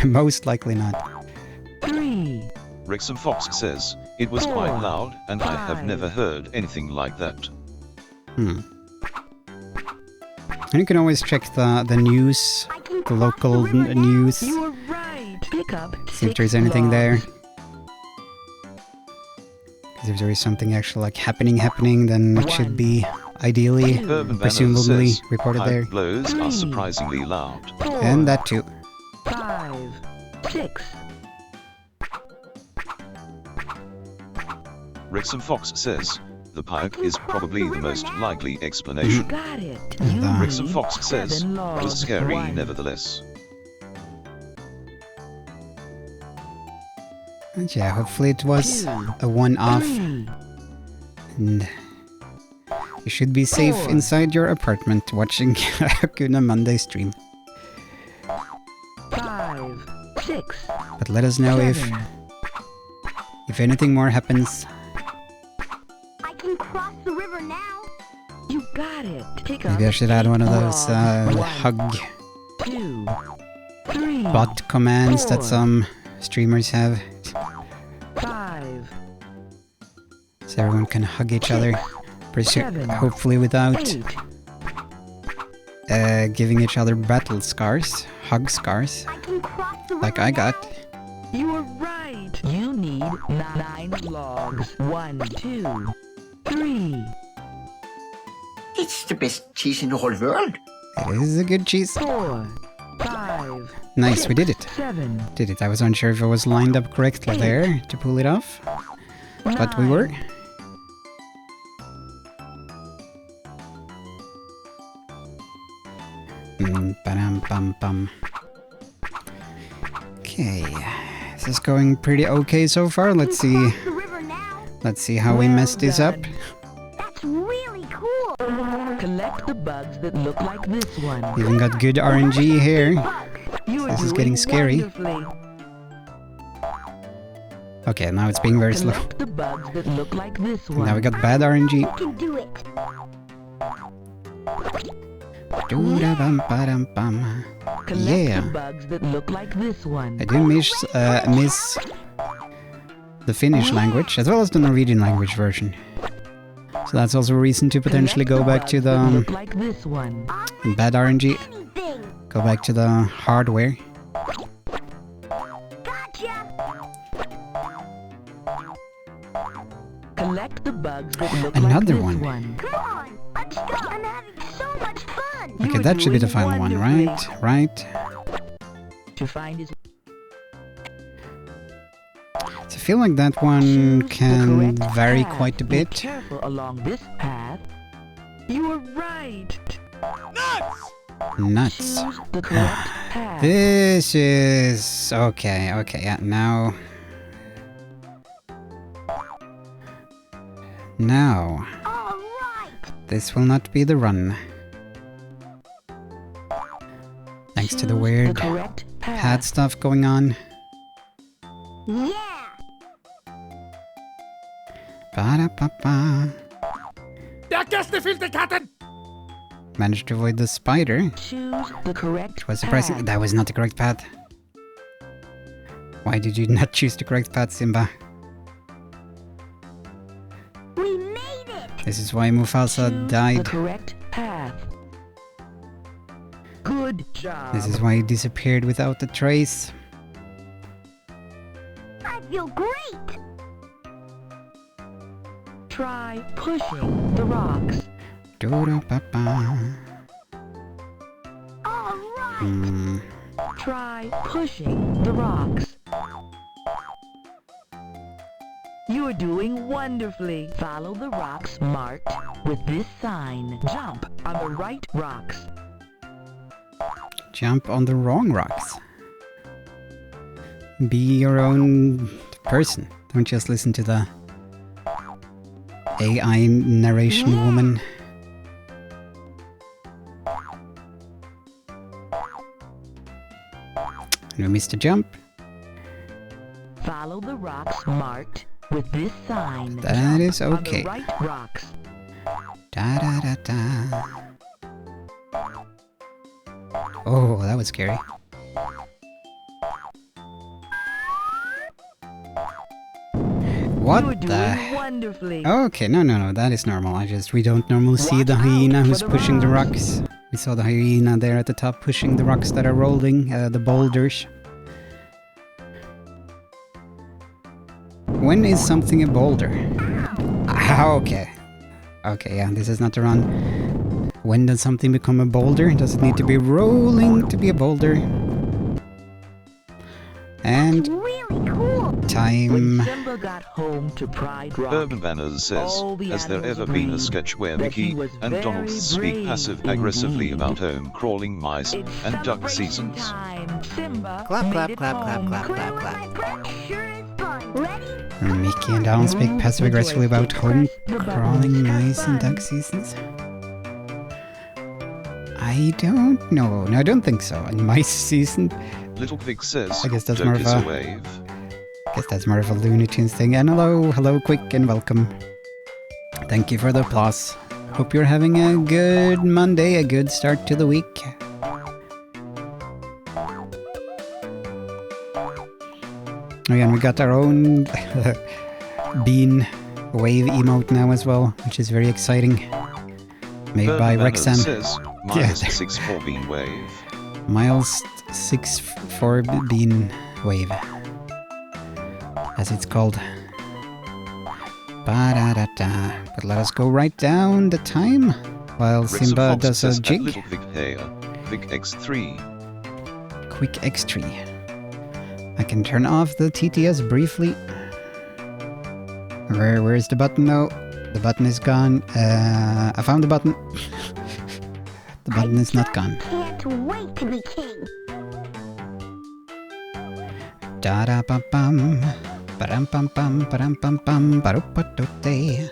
most likely not. 3. Rex and Fox says, it was quite loud, and I have never heard anything like that. And you can always check the news, I can the cross local the river now. news, You were right. Pick up see if 6 there's anything there. logs. 'Cause if there is something actually like happening, then it should be ideally, Urban Banner presumably says, reported pipe there. blows are 3, surprisingly loud. 4, And that too. 5, 6. Rex and Fox says, the pipe is probably the most likely You explanation. got it. And, You Rex and need Fox says, 7 it logs. was scary 1, nevertheless. And yeah, hopefully it was 2, a one-off, 3, and you should be safe 4. inside your apartment watching Hakuna Monday stream. 5, 6, But let us know 7. if anything more happens. I can cross the river now. You got it. Pick Maybe I up should add one of 8 those logs. 1, hug 2, 3, bot commands that 4. some streamers have, 5, so everyone can hug each other. 7, Hopefully without 8. giving each other battle scars, hug scars, I can cross the river like I got. You were right. You need 9 logs. 1, 2, 3, It's the best cheese in the whole world. It is a good cheese. 4, 5, Nice, we did it. 7, Did it. I was unsure if it was lined up correctly there to pull it off, but we 9. were. Ba-dum-bum-bum. Okay, this is going pretty okay so far. Let's see. Cross the river now. Let's see how we Well messed this up. done. That's really cool. Collect the bugs that look like this one. Even got good RNG here. You are This is doing getting scary. wonderfully. Okay, now it's being very slow. Collect the bugs that look like this one. Now we got bad RNG. I can do it. Doo-da-bum-ba-dum-bum. Collect Yeah. the bugs that look like this one. I do miss the Finnish language, as well as the Norwegian language version. So that's also a reason to potentially Collect go back to bugs that the look like this one. bad RNG, Anything. go back to the hardware. Gotcha. Collect the bugs that look Another like this one. Come on. Let's go. I'm having so much fun. You Okay, are that should be the doing final one, wonderfully. right? Right. To find his So I feel like that one Choose the can correct vary path. quite a Be bit. careful along this path. You are right. Nuts. Choose the correct path. This is... okay, yeah, now... Now, All right. this will not be the run. Thanks to the Choose weird correct pad path. stuff going on. Yeah. Ba-da-ba-ba. Managed to avoid the spider. Choose the correct Was surprising. path. That was not the correct path. Why did you not choose the correct path, Simba? We made it! This is why Mufasa Choose the died. correct path. Good job. This is why he disappeared without a trace. I feel great! Try pushing the rocks. Do-do-ba-ba. Alright! Hmm. Try pushing the rocks. You're doing wonderfully. Follow the rocks marked with this sign. Jump on the right rocks. Jump on the wrong rocks. Be your own person. Don't just listen to the AI narration woman. And we missed a jump. Follow the rocks marked with this sign. That Jump is on the okay. right rocks. Da da da da. Oh, that was scary. What You're the? doing wonderfully. Okay, no, that is normal. We don't normally see the Watch hyena out who's for the pushing the rocks. rocks. We saw the hyena there at the top pushing the rocks that are rolling, the boulders. When is something a boulder? Ah, okay. Okay, yeah, this is not the run. When does something become a boulder? Does it need to be rolling to be a boulder? And Really cool! When time. Simba got home to Pride Rock, Urban Banners says, all the has there animals ever been a agreed sketch where that he Mickey was and Donald very speak brave passive-aggressively indeed. about home-crawling mice it's and duck celebration seasons? time. Simba Clap, made clap, it clap, clap, home. clap, Play clap, with clap. my friends sure is fun. Ready? Mickey and Donald speak Move passive aggressively the about joystick, home press the button, crawling have mice and fun. duck seasons. I don't know. No, I don't think so. In mice season, Little Vic says, I guess that's "Don't more of kiss a- a wave." guess that's more of a Looney Tunes thing. And hello, quick and welcome. Thank you for the applause. Hope you're having a good Monday, a good start to the week. Oh yeah, and we got our own bean wave emote now as well, which is very exciting. Made by Urban Banners Rexam. says, minus 6-4 bean wave. Miles 6-4 bean wave, as it's called. Ba-da-da-da. But let us go right down the time while Rexam Simba Fox does a says, at jig. Little Vic here, Vic X3. Quick X3. I can turn off the TTS briefly. Where's the button though? The button is gone. I found the button. The button is not gone. Can't wait to be king. Da da bum bum, ba-dum bum bum, ba-dum bum bum, ba-do-ba-do-day.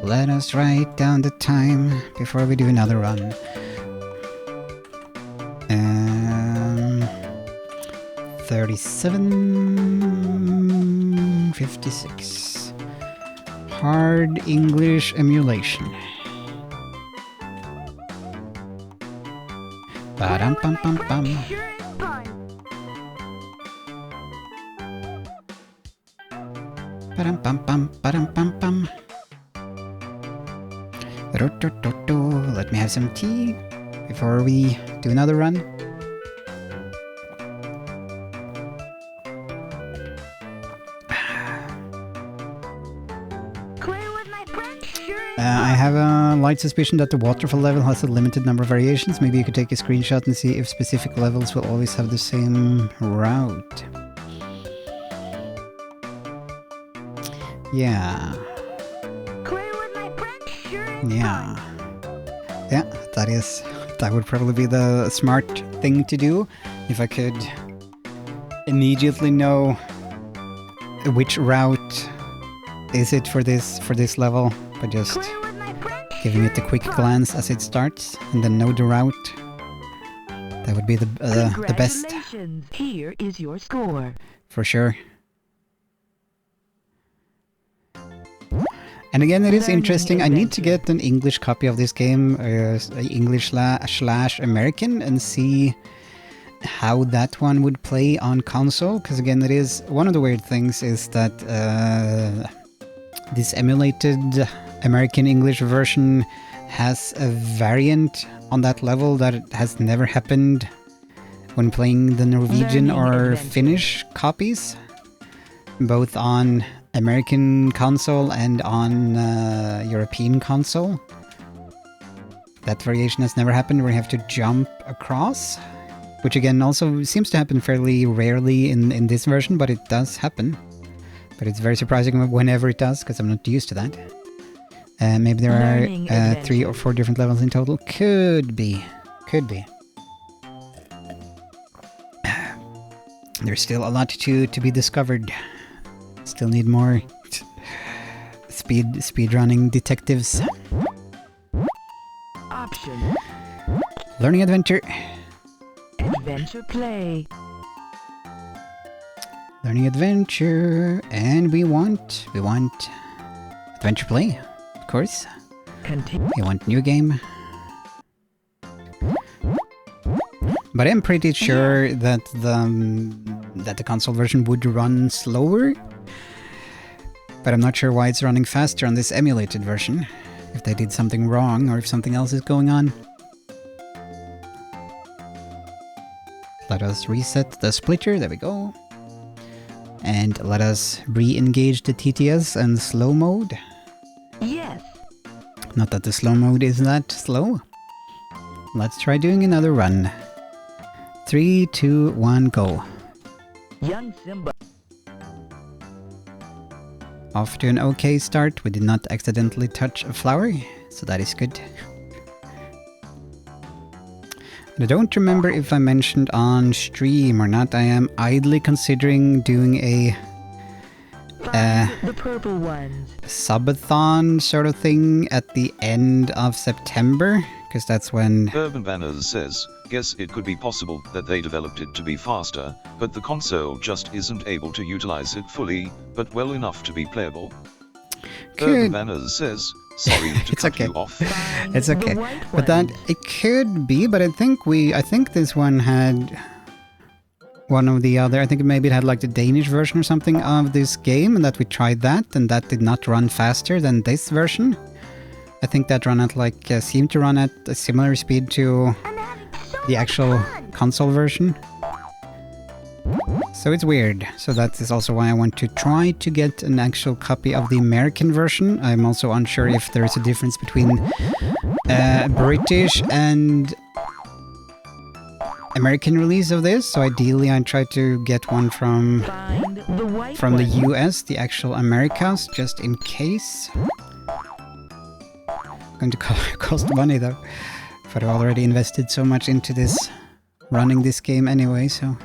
Let us write down the time before we do another run. 37:56. Hard English emulation. Ba-dum bum bum bum. Sure is fun. Ba-dum bum bum, ba-dum bum bum. Ro-do-do-do. Let me have some tea before we do another run. Play with my friends sure is I have a light suspicion that the waterfall level has a limited number of variations. Maybe you could take a screenshot and see if specific levels will always have the same route. Yeah. Play with my friends sure is Yeah. Yeah, that would probably be the smart thing to do if I could immediately know which route is it for this level by just Play with my friends giving it a quick glance as it starts and then know the route. That would be the best Congratulations. Here is your score. for sure. And again, it is Learning interesting. I need to adventure. get an English copy of this game, English slash American, and see how that one would play on console. Because again, it is one of the weird things is that this emulated American English version has a variant on that level that has never happened when playing the Norwegian Learning or adventure. Finnish copies, both on American console and on European console. That variation has never happened where you have to jump across, which again also seems to happen fairly rarely in this version, but it does happen. But it's very surprising whenever it does, because I'm not used to that. Maybe there Learning are 3 or adventure. 4 different levels in total. Could be. Could be. There's still a lot to be discovered. Still need more speedrunning detectives. Option. Learning adventure. Adventure play. Learning adventure. And we want adventure play, of course. Continue. We want new game. But I'm pretty sure that the console version would run slower. But I'm not sure why it's running faster on this emulated version. If they did something wrong or if something else is going on. Let us reset the splitter, there we go. And let us re-engage the TTS and slow mode. Yes. Not that the slow mode is that slow. Let's try doing another run. 3, 2, 1, go. Young Simba. Off to an okay start. We did not accidentally touch a flower, so that is good. And I don't remember if I mentioned on stream or not. I am idly considering doing a Find the purple ones. subathon sort of thing at the end of September, because that's when Urban Banners says, guess it could be possible that they developed it to be faster, but the console just isn't able to utilize it fully, but well enough to be playable. Urban could Banners says, sorry to It's cut okay. you off. Find It's okay. the white But that ones. it could be, but I think this one had one of the other. I think maybe it had like the Danish version or something of this game, and that we tried that, and that did not run faster than this version. I think that ran at like seemed to run at a similar speed to I'm having so the much actual fun. console version. So it's weird. So that is also why I want to try to get an actual copy of the American version. I'm also unsure if there is a difference between British and American release of this. So ideally I try to get one from Find the white the ones. US, the actual Americas, just in case. Going to cost money though. But I've already invested so much into this, running this game anyway, so...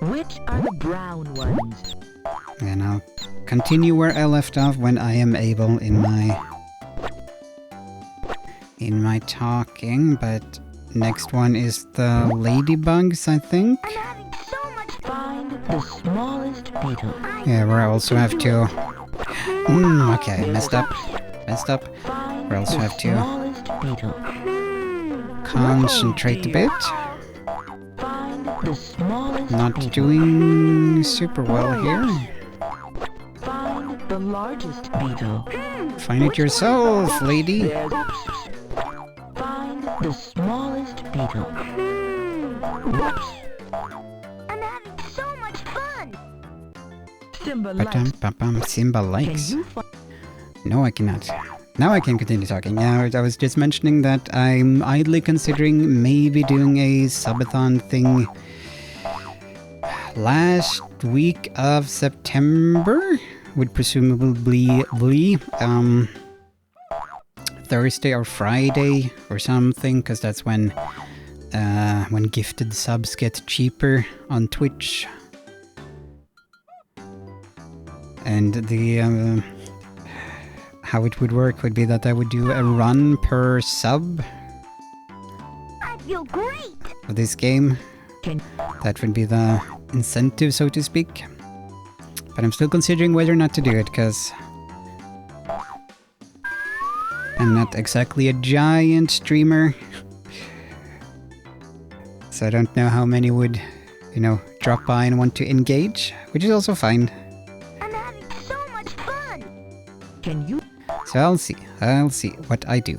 Which are the brown ones? And I'll continue where I left off when I am able in my talking, but next one is the ladybugs, I think. I'm having so much fun. Find the smallest beetle. Yeah, where I also have to... okay, messed up. Find We also the have to smallest beetle. concentrate a bit. Find the smallest Not beetle. doing super well here. Find the largest beetle. Find it yourself, lady. There's Find the smallest beetle. Whoops. I'm having so much fun. Simba likes. Simba Can likes. you find No, I cannot. Now I can continue talking. Yeah, I was just mentioning that I'm idly considering maybe doing a subathon thing last week of September. Would presumably be Thursday or Friday or something, because that's when gifted subs get cheaper on Twitch. And the how it would work would be that I would do a run per sub I feel great. of this game, That would be the incentive, so to speak. But I'm still considering whether or not to do it, because I'm not exactly a giant streamer. So I don't know how many would, you know, drop by and want to engage, which is also fine. I'm having so much fun. Can you? So I'll see what I do.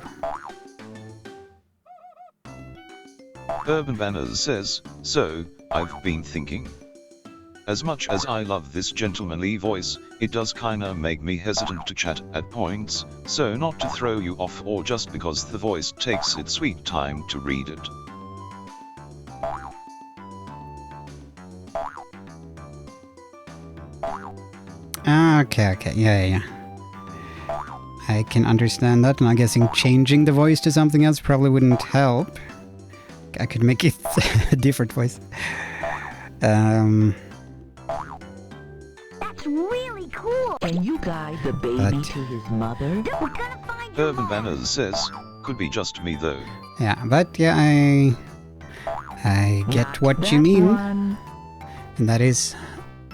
Urban Banners says, so, I've been thinking. As much as I love this gentlemanly voice, it does kinda make me hesitant to chat at points, so not to throw you off or just because the voice takes its sweet time to read it. Okay, yeah. I can understand that, and I'm guessing changing the voice to something else probably wouldn't help. I could make it a different voice. That's really cool. Can you guide the baby to his mother? We're gonna find Urban your mom. Banners says, could be just me though. Yeah, but yeah, I get Not what you that mean, one. and that is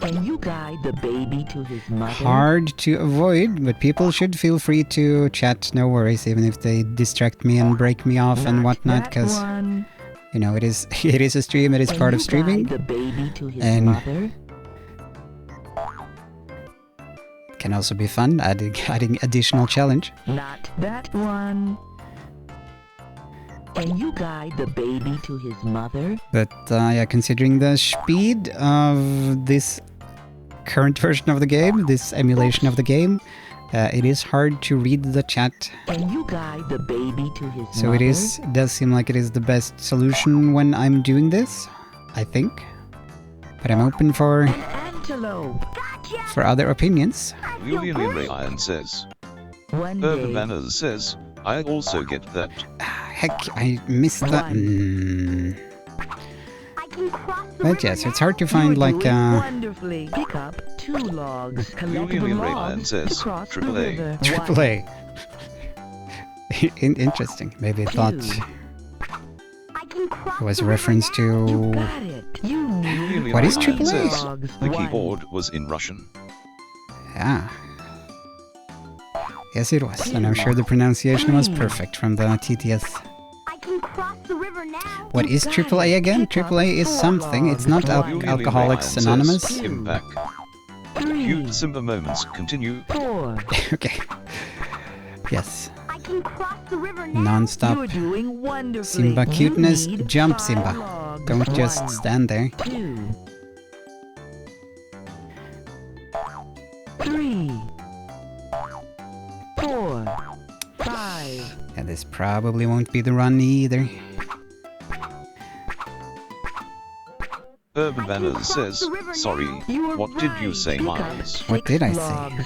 Can you guide the baby to his mother? hard to avoid, but people should feel free to chat, no worries, even if they distract me and break me off and Not whatnot, that because, one. you know, it is a stream, it is Can part you of streaming. guide the baby to his And- mother? Can also be fun, adding additional challenge. Not that one. Can you guide the baby to his mother? But yeah, considering the speed of this current version of the game, this emulation of the game, it is hard to read the chat. Can you guide the baby to his So mother? it does seem like it is the best solution when I'm doing this, I think. But I'm open for An antelope. other opinions. Julian Ryan says, One Urban day. Banners says, I also get that. Heck, I missed that. I can cross the But river yes, it's now. hard to find like Wonderfully. Pick up 2 logs. Collect the Julian Ryan logs says, to cross the AAA. river. AAA. Interesting. Maybe I thought I can cross it was the a river reference now. You to. got it. You need Julian What is Ryan AAA? says, logs. the One. keyboard was in Russian. Yeah. Yes, it was, and I'm sure the pronunciation was perfect from the TTS. I can cross the river now. What is AAA again? AAA is something. It's not Julian Alcoholics Ryan Anonymous. says, Impact. 3, Cute Simba moments continue. 4. Okay. Yes. I can cross the river now. Non-stop You're doing wonderfully. Simba You cuteness. need Jump, 5 Simba. logs. Don't just 1, stand there. 2, 3, 4, 5. Yeah, this probably won't be the run either. Urban Banners says, sorry, You were what did you right. say, Pick up Miles? What 6 did I say? logs.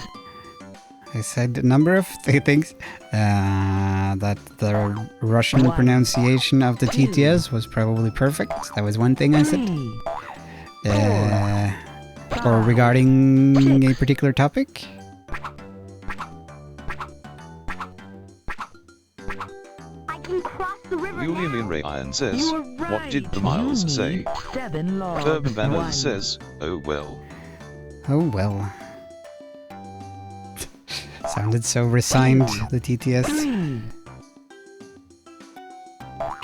I said a number of things. That the Russian 1, pronunciation of the 2, TTS was probably perfect. That was one thing I said. 3, Or 5. regarding a particular topic. I can cross the river Julian now. Ryan says, You were right. what did the Miles You say? need 7 logs. Urban Banners 1, says, oh well. Oh well. Sounded so resigned, the TTS. 3,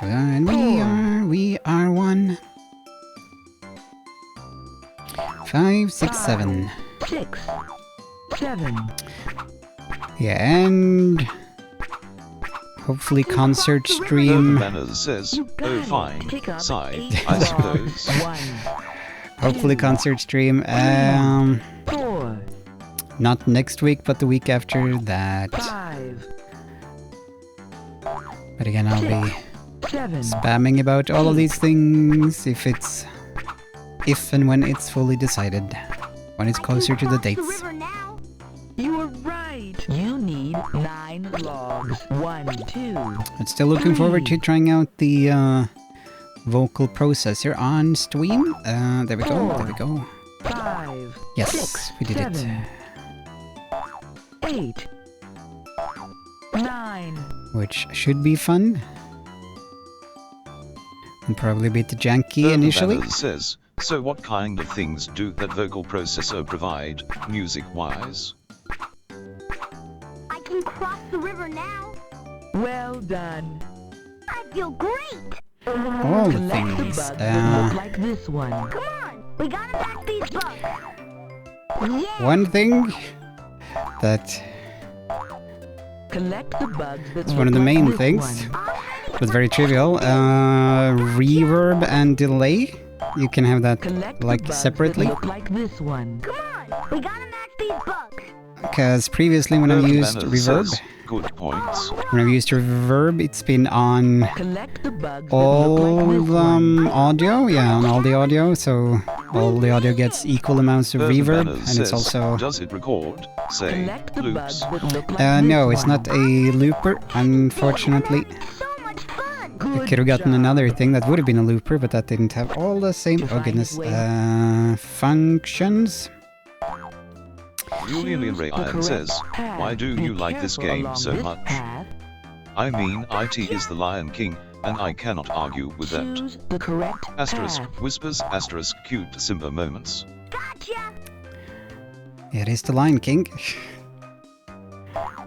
And we are 1. 5, 6, 7. 6, 7. Yeah, and hopefully concert Urban stream. Banners says, You got oh it. fine, Pick up sigh, 8 I logs. suppose. 1, Hopefully concert stream. 4, Not next week, but the week after that. 5, But again, I'll be 7. spamming about all of these things if and when it's fully decided. When it's I can closer to the cross dates. river now. You were right. You need 9 logs. 1, 2. But still looking forward to trying out the vocal processor on Stream. There we go, there we go. 5, Yes, 6, we did it. 7, 8, 9. Which should be fun. and probably a bit janky Urban initially. Banners says, so what kind of things do that vocal processor provide, music-wise? I can cross the river now. Well done. I feel great. All the Collect the things. bugs that look like this one. Come on, we gotta match these bugs. Yeah. One thing that Collect the bugs that is one of the look like main this things, one. but very trivial. Reverb and delay. You can have that Collect the like bugs separately. that look like this one. Come on, we gotta match these bugs. Because previously when I've Urban used Banners reverb, says, good points. when I've used reverb, it's been on Collect the bugs all that look like this one. audio, yeah, on all the audio, so all the audio gets equal amounts of Urban reverb, Banners and it's says, also... does it record, say, Collect the bugs loops? that look like this no, it's one. not a looper, unfortunately. So much fun. I Good could have gotten job. another thing that would have been a looper, but that didn't have all the same... To Oh find goodness. its way. Functions. Julian Choose the Rayan correct says, path. why do Be you like this careful game along so this much? path. I mean, IT is the Lion King, and I cannot argue with that. Choose the correct Asterisk, path. whispers, asterisk, cute Simba moments. Gotcha. It is the Lion King.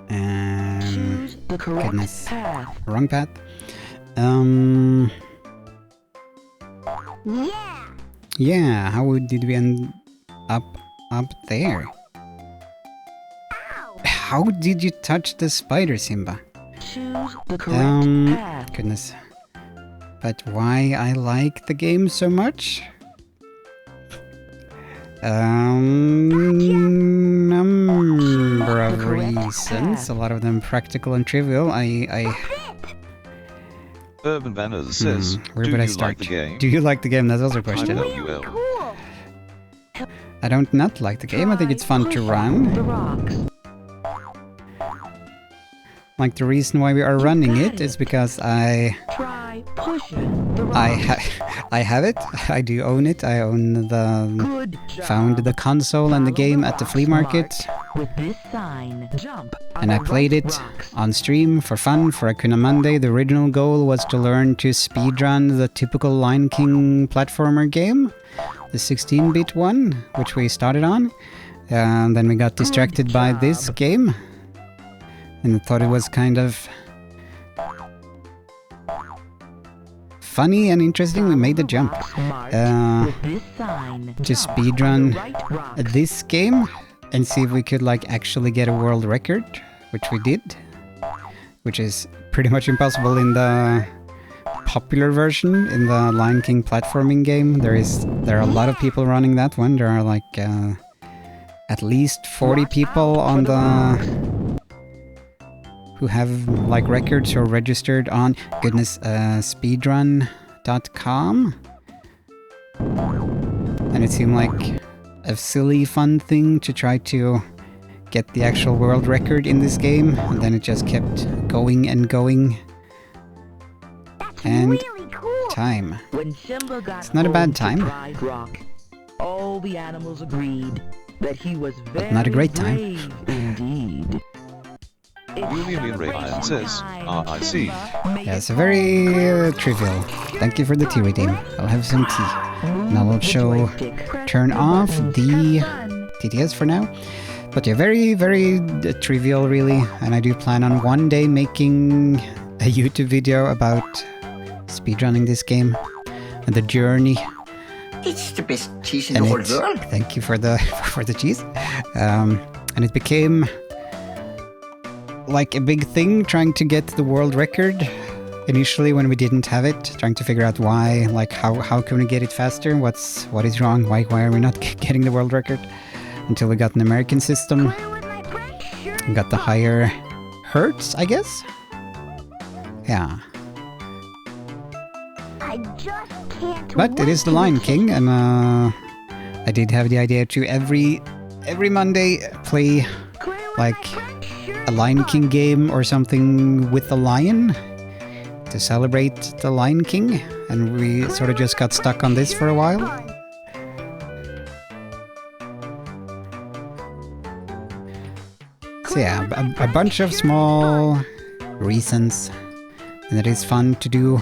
Choose the correct goodness. path. Wrong path. Yeah. Yeah, did we end up there? Ow. How did you touch the spider, Simba? Choose the correct path. Goodness. But why I like the game so much? Number of The correct reasons. path. A lot of them practical and trivial. Urban Banners says, Where do would I you start? like the game? Do you like the game? That's also a I question. know. Really LUL. cool. I don't not like the game. I think it's fun to Push run. the rocks. Like the reason why we are running got it is because I Try pushing the rocks. I have it. I do own it. I own the Good job. found the console and the Follow game the at the rocks flea market, marked with this sign. Jump on and I the played right it rocks. on stream for fun for Hakuna Monday. The original goal was to learn to speedrun the typical Lion King platformer game, the 16-bit one, which we started on. And then we got distracted by this job. game, and I thought it was kind of funny and interesting. We made the jump. Rocks marked Uh, with this sign. to Jump speedrun on the right rocks. this game and see if we could like actually get a world record, which we did, which is pretty much impossible in the popular version. In the Lion King platforming game, there are a lot of people running that one. There are like at least 40 Watch people out on for the who have like records or registered on speedrun.com, and it seemed like a silly fun thing to try to get the actual world record in this game, and then it just kept going and going. That's And really cool. time. When Simba got It's not a bad home to time. Pride Rock, all the animals agreed that he was very not a great time. brave indeed. Julian Rayan says, RIC. Yeah, it's a very trivial. Thank you for the tea redeem. I'll have some tea. And I will show turn off the TTS for now. But yeah, very, very trivial really. And I do plan on one day making a YouTube video about speedrunning this game and the journey. It's the best cheese in And the whole it, world. thank you for the for the cheese. And it became like a big thing trying to get the world record initially when we didn't have it, trying to figure out why, like how can we get it faster, what is wrong, why are we not getting the world record, until we got an American system Playing with my friend sure and got the higher hertz, I guess. Yeah, I just can't but it wait is the to Lion taste King, and I did have the idea to every Monday play Playing with like my friend sure a Lion King game or something with a lion to celebrate the Lion King, and we sort of just got stuck on this for a while. fun. So yeah, a bunch of small reasons, and it is fun to do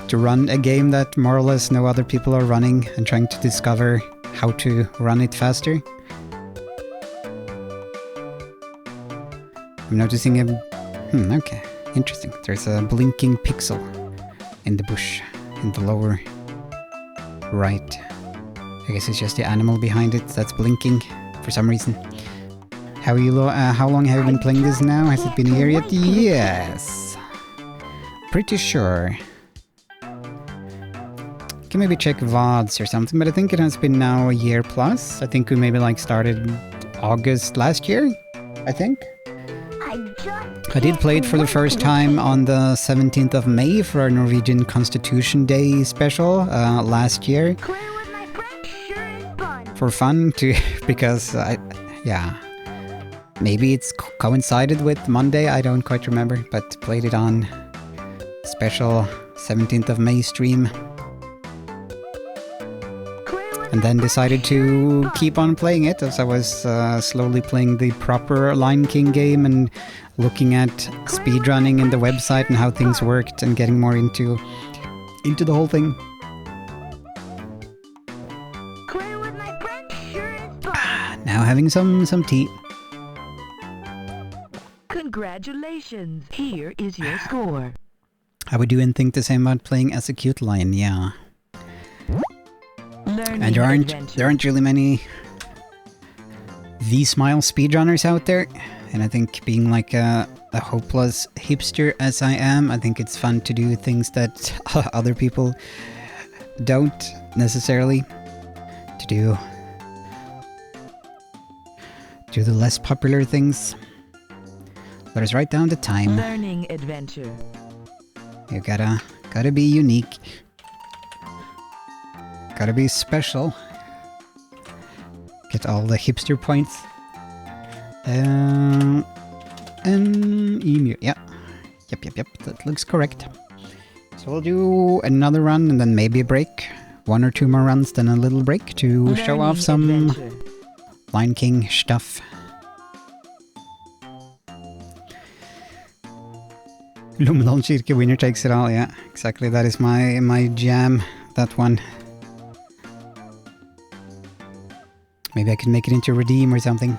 to run a game that more or less no other people are running and trying to discover how to run it faster. I'm noticing a... okay, interesting. There's a blinking pixel in the bush, in the lower right. I guess it's just the animal behind it that's blinking for some reason. How long have you been playing this now? Has it been a year yet? Yes. Pretty sure. Can maybe check VODs or something, but I think it has been now a year plus. I think we maybe like started August last year, I think. I did play it for the first time on the 17th of May for our Norwegian Constitution Day special last year. For fun, because maybe it's coincided with Monday, I don't quite remember, but played it on special 17th of May stream. And then decided to keep on playing it as I was slowly playing the proper Lion King game and looking at speedrunning in the website and how things worked and getting more into the whole thing. Now having some tea. Congratulations. Here is your score. I would do and think the same about playing as a cute lion, yeah. And there aren't really many V.Smile speedrunners out there, and I think being like a hopeless hipster as I am, I think it's fun to do things that other people don't necessarily. To do the less popular things. Let us write down the time. Learning adventure. You gotta be unique. Gotta be special. Get all the hipster points. And emu. Yeah. Yep. That looks correct. So we'll do another run and then maybe a break. 1 or 2 more runs, then a little break to show off some Lion King stuff. Lommedalen Kirke, winner takes it all. Yeah, exactly. That is my jam. That one. Maybe I can make it into Redeem or something.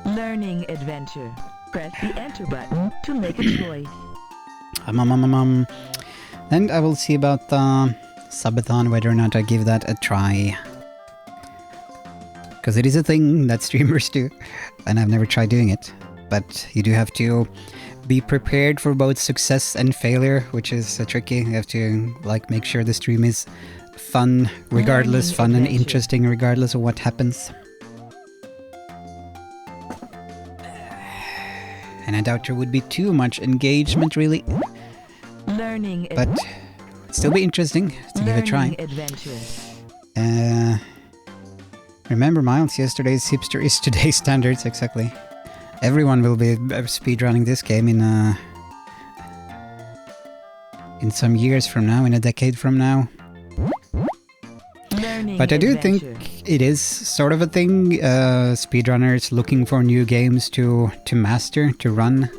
Learning adventure. Press the enter button to make a choice. And I will see about the subathon, whether or not I give that a try. Because it is a thing that streamers do, and I've never tried doing it. But you do have to be prepared for both success and failure, which is tricky. You have to make sure the stream is fun regardless, fun and interesting regardless of what happens. And I doubt there would be too much engagement, really. But it'd still be interesting to give it a try. Remember, Miles, yesterday's hipster is today's standards, exactly. Everyone will be speedrunning this game in some years from now, in a decade from now. But I do think it is sort of a thing, speedrunners looking for new games to master, to run.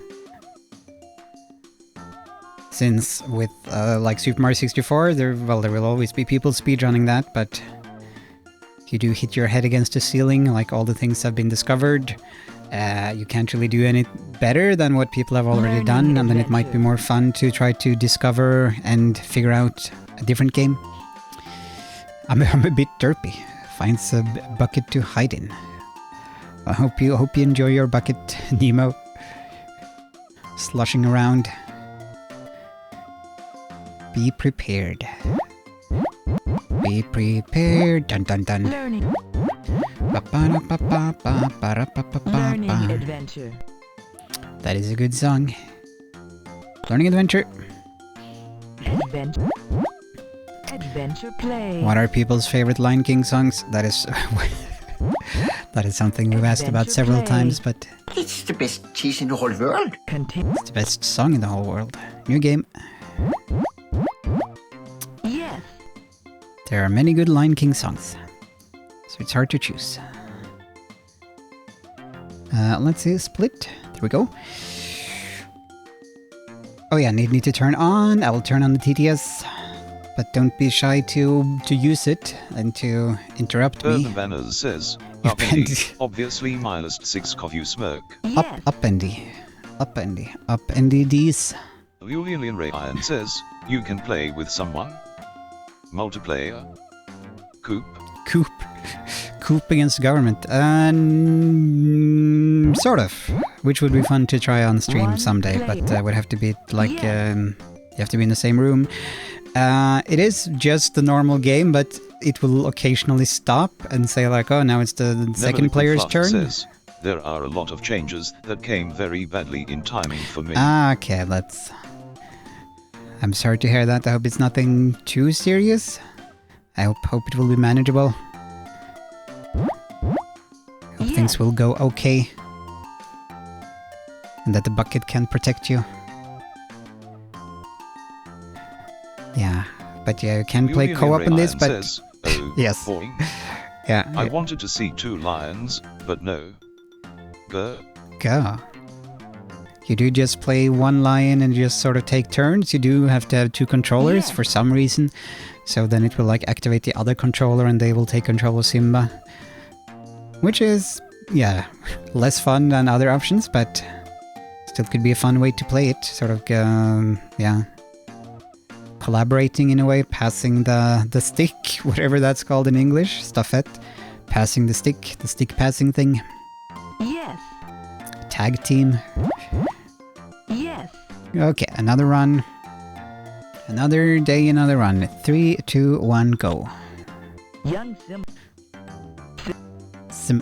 Since with like Super Mario 64, there will always be people speedrunning that, but you do hit your head against the ceiling, like all the things have been discovered. You can't really do any better than what people have already done, and then it might be more fun to try to discover and figure out a different game. I'm a bit derpy. Finds a bucket to hide in. I hope you enjoy your bucket, Nemo. Sloshing around. Be prepared. Be prepared. Dun dun dun. Learning adventure. That is a good song. Learning adventure. Adventure play. What are people's favorite Lion King songs? That is that is something we've asked about several times, but It's the best cheese in the whole world. it's the best song in the whole world. New game. Yes. There are many good Lion King songs, so it's hard to choose. Let's see, split. There we go. Oh yeah, need to turn on. I will turn on the TTS. But don't be shy to use it and to interrupt me. Urban Banners says, You've Uppendy, obviously -6 coffee smirk. Yes. Uppendy D's. Julian Ray Iron says, you can play with someone. Multiplayer. Coop against government. Sort of. Which would be fun to try on stream someday, but would have to be like, you have to be in the same room. It is just the normal game, but it will occasionally stop and say like, oh, now it's the second player's turn. Says, there are a lot of changes that came very badly in timing for me. Okay, I'm sorry to hear that. I hope it's nothing too serious. I hope it will be manageable. I hope things will go okay. And that the bucket can protect you. Yeah, but yeah, you can play co-op in this, but... Says, oh, yes. Boy. Yeah. I wanted to see 2 lions, but no. Go. You do just play one lion and just sort of take turns. You do have to have 2 controllers for some reason. So then it will like activate the other controller and they will take control of Simba. Which is, yeah, less fun than other options, but still could be a fun way to play it. Sort of, yeah, collaborating in a way, passing the stick, whatever that's called in English, stafette. Passing the stick passing thing. Yes. Tag team. Yes. Okay, another run. Another day, another run. 3, 2, 1, go. Young Sim.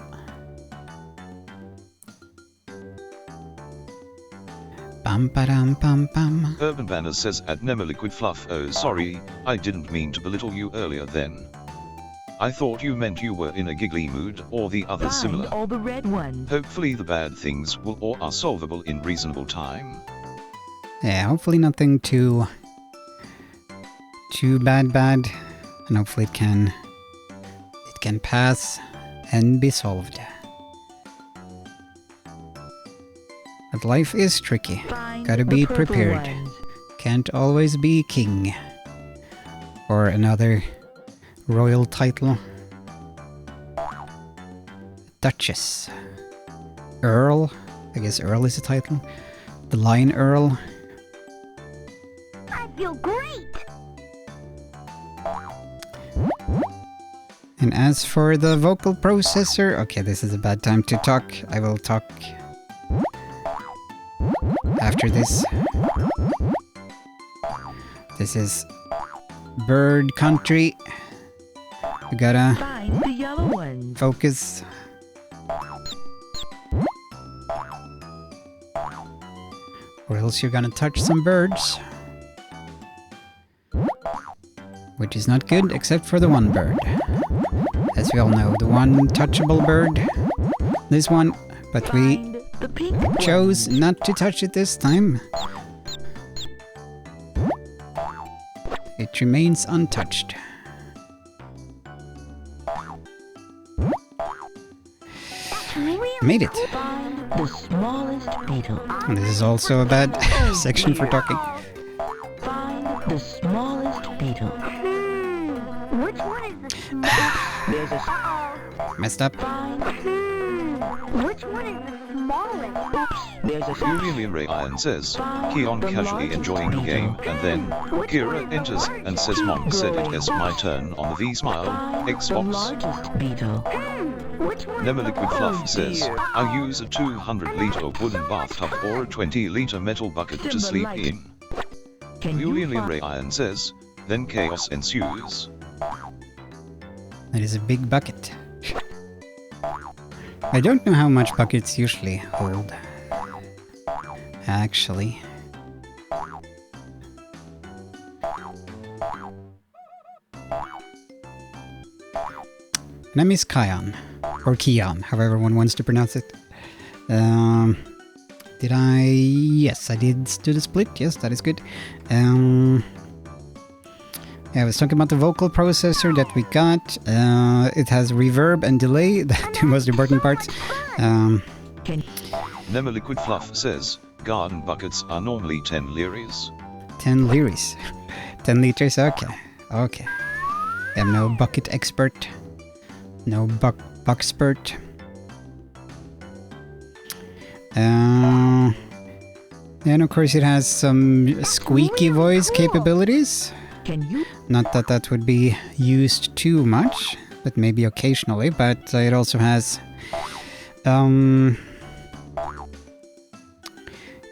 Bum ba-dum bum bum. Urban Banner says at Nema Liquid Fluff, oh sorry, I didn't mean to belittle you earlier then. I thought you meant you were in a giggly mood or the other similar. all the red ones. Hopefully the bad things will or are solvable in reasonable time. Yeah, hopefully nothing too bad, and hopefully it can pass and be solved. But life is tricky. Gotta be prepared. Can't always be king. Or another royal title. Duchess. Earl. I guess Earl is a title. The Lion Earl. I feel great. And as for the vocal processor... Okay, this is a bad time to talk. I will talk after this. This is bird country. You gotta Find the yellow ones. focus. Or else you're gonna touch some birds. Which is not good, except for the one bird. As we all know, the one touchable bird. This one. But we Find the pink chose not to touch it this time. It remains untouched. Made it. Find the smallest beetle. And this is also a bad section for talking. Find the smallest beetle. Which one is the smallest? There's a Messed up. Which one is the smallest? there's a Julian Ray Iron says, Keon casually enjoying the game, and then Kira enters and says Mom said it is my turn on the V.Smile, the Xbox. largest beetle. Which one? Nema Liquid Fluff says, I use a 200-liter wooden bathtub or a 20-liter metal bucket to sleep in. Can you Julian find Ray Iron says, then chaos ensues. That is a big bucket. I don't know how much buckets usually hold. Actually. Name is Kion. Or Kion, however one wants to pronounce it. Did I... Yes, I did do the split. Yes, that is good. Yeah, I was talking about the vocal processor that we got. It has reverb and delay, the two most important parts. Nema Liquid Fluff says, garden buckets are normally 10 liris. 10 liris. 10 liters, okay. Okay. I'm no bucket expert. No buckspert. And of course it has some squeaky voice capabilities. Can you? Not that that would be used too much, but maybe occasionally. But it also has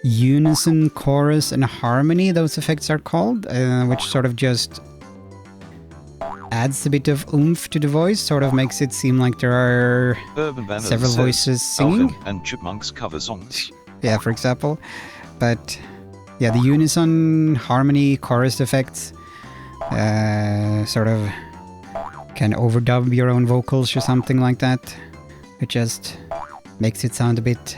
unison, chorus, and harmony, those effects are called, which sort of just adds a bit of oomph to the voice, sort of makes it seem like there are Urban Banner several says voices singing. Alvin and Chipmunks cover songs. Yeah, for example. But yeah, the unison, harmony, chorus effects sort of can overdub your own vocals or something like that. It just makes it sound a bit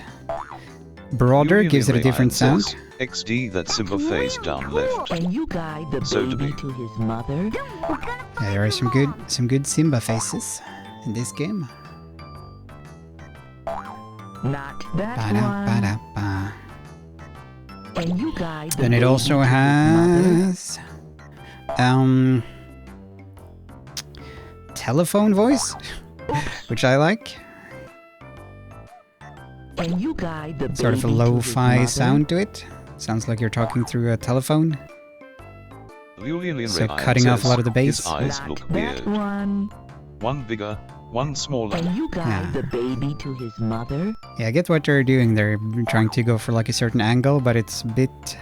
broader, Julian gives it a Ryan different sound. says, XD that Simba face down left. Can you guide the So do baby we. to his mother? Yeah, there are some good Simba faces in this game. Not that Ba-da, one. ba-da-ba. Can you guide the And it baby also to his mother? has telephone voice, which I like. Can you guide the Sort of a baby to his lo-fi mother? sound to it. Sounds like you're talking through a telephone. Julian So Ryan cutting off a says, lot of the bass. His eyes Not look that weird. one. One bigger, one smaller. Can you guide Yeah. the baby to his mother? Yeah, I get what they're doing. They're trying to go for like a certain angle, but it's a bit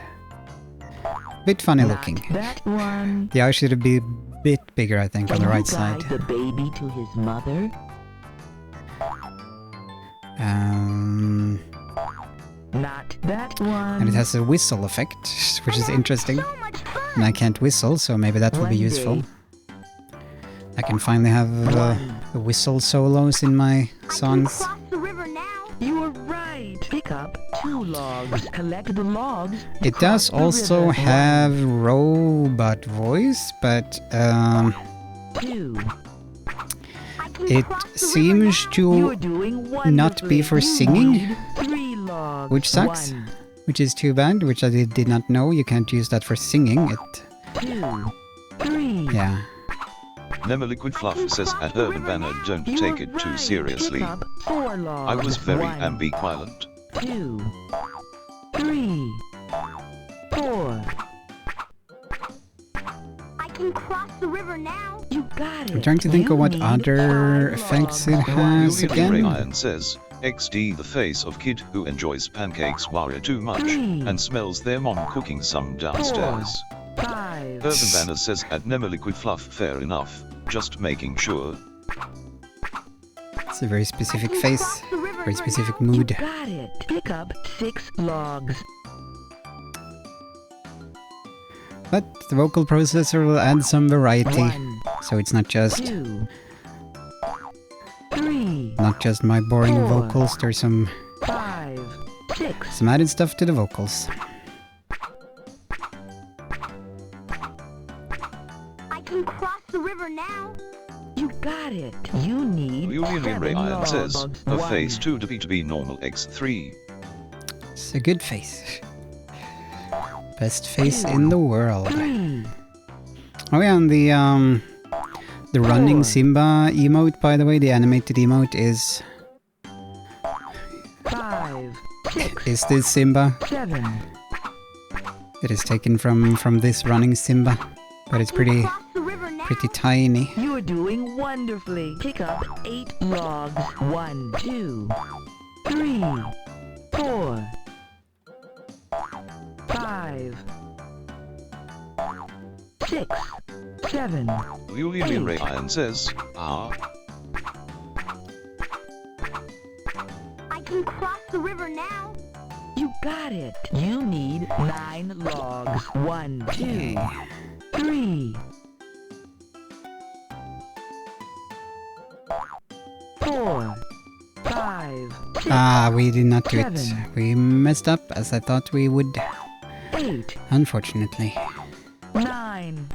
funny Not looking. that one. The eye should be a bit bigger, I think, on the Can right you guide side. the baby to his mother? Not that one. And it has a whistle effect, which is interesting. So much fun. And I can't whistle, so maybe that will be One useful. day. I can finally have the whistle solos in my I can songs. cross the river now. You were right. Pick up 2 logs. Collect the logs. It cross does the also river. have robot voice, but 2. I can it cross the river seems now. You're to doing not be wonderfully. for You singing, need 3 logs. which sucks. 1, which is too bad, which I did not know. You can't use that for singing. It, 2, 3. yeah. Nema Liquid Fluff says at Urban Banner don't You take were it too right. seriously. Pick up 4 logs. I was very 1, ambivalent. 2, 3, 4. I can cross the river now. You got it. I'm trying to think You of what need other 5 effects it logs. has Julian again. Ryan says, XD the face of kid who enjoys pancakes warrior too much 3, and smells their mom cooking some downstairs. 5. Urban Banner says at Nema Liquid Fluff fair enough, just making sure. It's a very specific I can face, cross the river very specific now. mood. Got it. Pick up 6 logs. But the vocal processor will add some variety, 1, so it's not just 2, 3, my boring 4. vocals. There's some 5, 6. added stuff to the vocals. I can cross the river now. You got it. You need Julian 7 Ryan logs. says, a 1, face 2 to be normal x3. It's a good face. Best face in the world. 3, Oh yeah, and the running 4. Simba emote, by the way, the animated emote is 5, 6, is this Simba. 7. It is taken from this running Simba, but it's I can pretty cross the river now. tiny. You're doing wonderfully. Pick up 8 logs. 1, 2, 3, 4, 5, 6, 7. Julian Ryan says, I can cross the river now. You got it. You need 9 logs. 1, 2, 3, 4, 5, 6, Ah, we did not do it. 7. We messed up as I thought we would, 8, unfortunately. 9.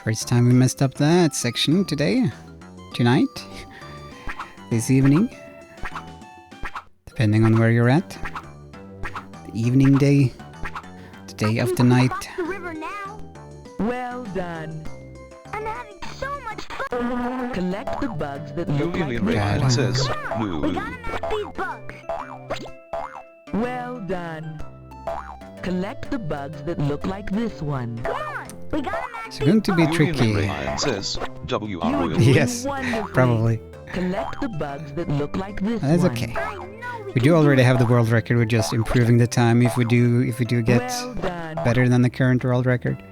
First time we messed up that section today, tonight, this evening, depending on where you're at. evening day, the day of the night. Cross the river now. Well done. I'm having so much fun. Collect the bugs that look like Julian this Ryan one. says, We Lulu. gotta match these bugs. Well done. Collect the bugs that look like this one. Come on. We gotta match It's going to be Julian tricky. Ryan says, W.R. You're Royal. doing Yes, wonderfully. probably. Collect the bugs that look like this That's one. okay. I know We can do already it. have the world record. We're just improving the time if we do get Well done. better than the current world record.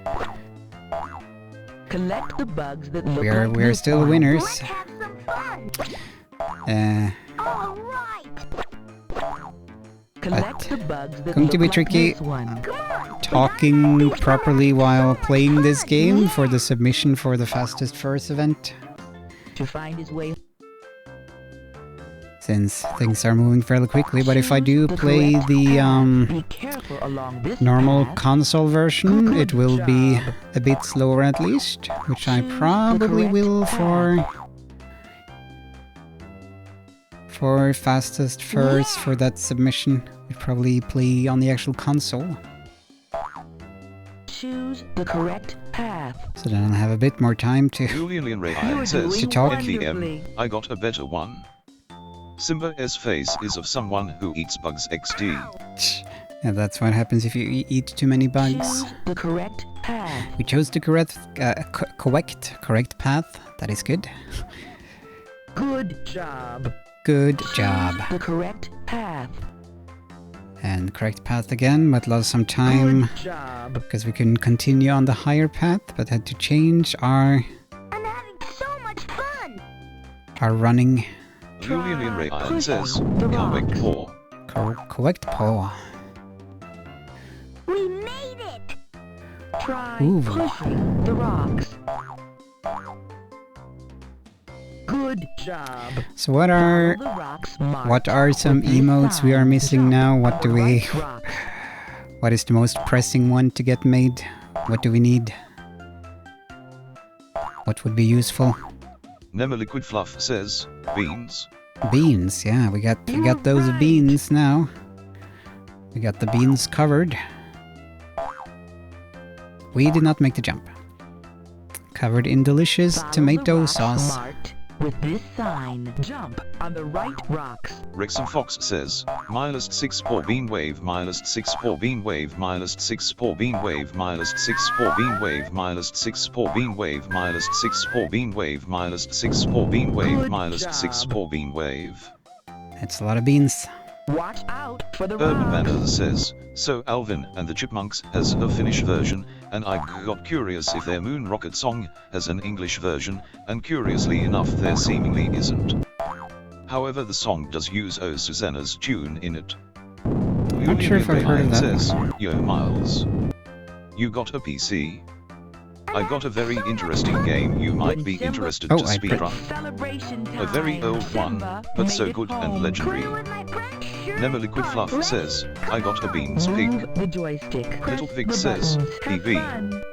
Collect the bugs that look We're like we're this still one. winners. Let's have some fun. Uh, All right. Collect the bugs that going look to be like tricky. this one. Come on. talking properly while playing this game for the submission for the fastest first event, To find his way. since things are moving fairly quickly. But if I do The play correct the path. Be careful along this normal path. console version, Good it will be job. a bit slower at least, which I Choose the probably correct will path. for fastest first for that submission. We'd probably play on the actual console, Choose the correct path. so then I'll have a bit more time to. Julian You're Ryan says, doing talk. wonderfully. NVM, I got a better one. Simba's face is of someone who eats bugs XD. And that's what happens if you eat too many bugs. Choose the correct path. We chose the correct path. That is good. Good job. Good job. Choose the correct path. And correct path again, but lost some time Good job. because we couldn't continue on the higher path, but had to change our I'm having so much fun. running. Julian Ryan pushing says, the correct rocks. paw. Correct paw. We made it. Try Ooh. pushing the rocks. Good job. So what are Follow the rocks marked what are some with this emotes we are sign. missing Jump now? on What the do we? right rock. What is the most pressing one to get made? What do we need? What would be useful? Nema Liquid Fluff says, beans. Beans, yeah, we got those right. beans now. We got the beans covered. We did not make the jump. Covered in delicious Follow tomato the rocks sauce. marked with this sign. Jump on the right rocks. Wrexham Fox says, milest 6 4 bean wave, milest 6 4 bean wave, milest 6 4 bean wave, milest 6 4 bean wave, milest 6 4 bean wave, milest 6 4 bean wave, milest 6 4 bean wave, Good milest 6 job. 4 bean wave. That's a lot of beans. Watch out for the Urban rocks. Banner says, so Alvin and the Chipmunks has a Finnish version, and I got curious if their Moon Rocket song has an English version, and curiously enough there seemingly isn't. However, the song does use O Susanna's tune in it. Not sure if I've heard of that. Says, yo Miles, you got a PC? I got a very interesting game you might be interested to Oh, I speedrun. Celebration time. A very old one, Simba but made so it good and home. legendary. With my friend, sure Nema Liquid fun. Fluff says, I got a beans pig. Move the joystick. Little Press Pig the says, buttons. Have PV. fun.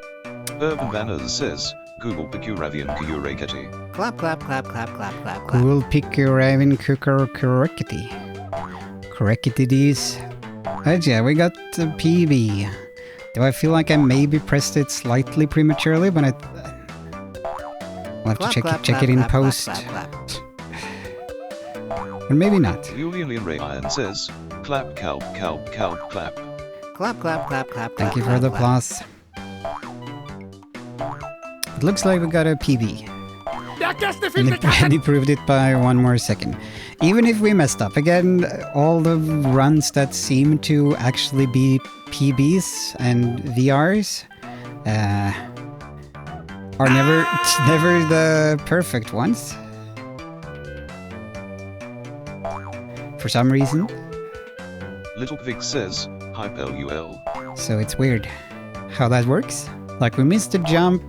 Urban Banners says, Google Picuravian Kureketi. Clap, clap, clap, clap, clap, clap, clap. Cool pick your raven cooker correctity. Corrected these. But yeah, we got the PB. Do I feel like I maybe pressed it slightly prematurely, but I'll have to Clap, check clap, it, check clap, it in clap, clap, post. clap, clap. Or maybe not. Julian Ryan says, clap, calp, calp, calp, clap. Clap, clap, clap, clap, Thank clap, you for clap, the clap. applause. It looks like we got a PB. And it proved it by one more second. Even if we messed up, again, all the runs that seem to actually be PBs and VRs are never the perfect ones. For some reason. Little Vic says, hype LUL. So it's weird how that works. Like we missed a jump,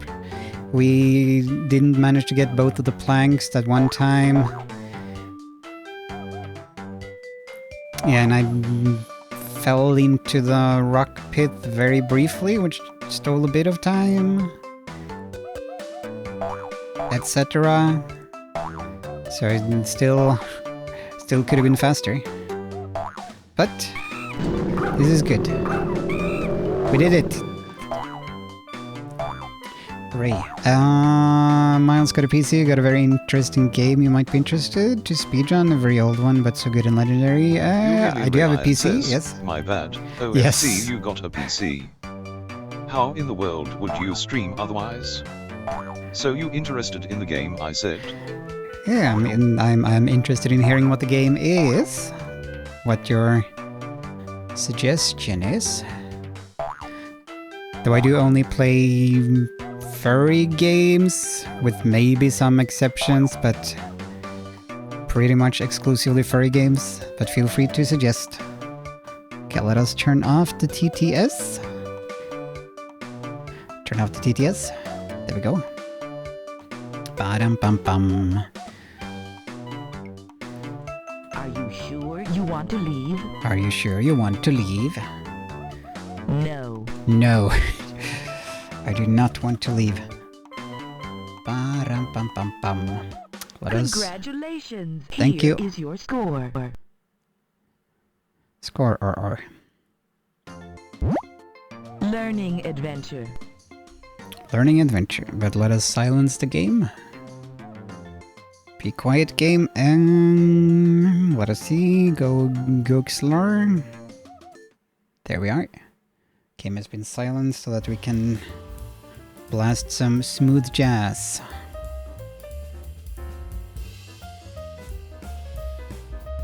we didn't manage to get both of the planks at one time. Yeah, and I fell into the rock pit very briefly, which stole a bit of time, etc. So it still could have been faster. But This is good. We did it. Hooray. Miles got a PC, got a very interesting game. You might be interested to speedrun, a very old one, but so good and legendary. You really I do have a realize PC, this? yes. My bad. OMC, Yes. you got a PC. How in the world would you stream otherwise? So you interested in the game, I said? Yeah, I mean, I'm interested in hearing what the game is. What your suggestion is. Though I do only play furry games, with maybe some exceptions, but pretty much exclusively furry games. But feel free to suggest. Okay, let us turn off the TTS. Turn off the TTS. There we go. Ba-dum-bum-bum. Are you sure you want to leave? Are you sure you want to leave? No. No. I do not want to leave. Ba-dum-bum-bum-bum. Let us... Congratulations. Thank Here you. is your score. Score or. Learning adventure. Learning adventure, but let us silence the game. Be quiet game and let us see. Go Gookslar. There we are. Game has been silenced so that we can blast some smooth jazz.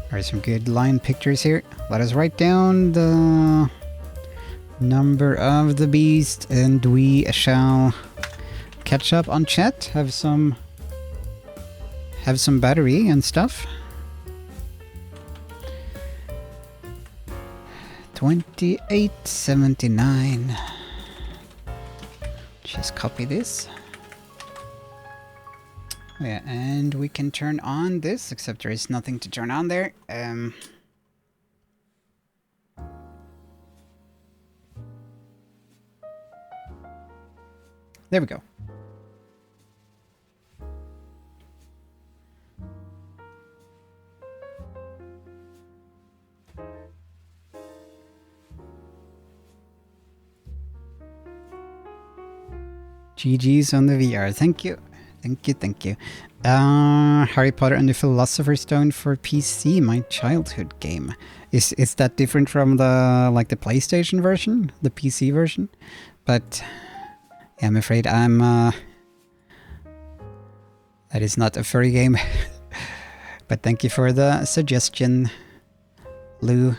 There are some good line pictures here. Let us write down the number of the beast and we shall catch up on chat. Have some battery and stuff. 2879. Just copy this. Yeah, and we can turn on this, except there is nothing to turn on there. There we go. GG's on the VR. Thank you. Thank you, thank you. Harry Potter and the Philosopher's Stone for PC, my childhood game. Is that different from the the PlayStation version, the PC version? But yeah, I'm afraid that is not a furry game. But thank you for the suggestion, Lou.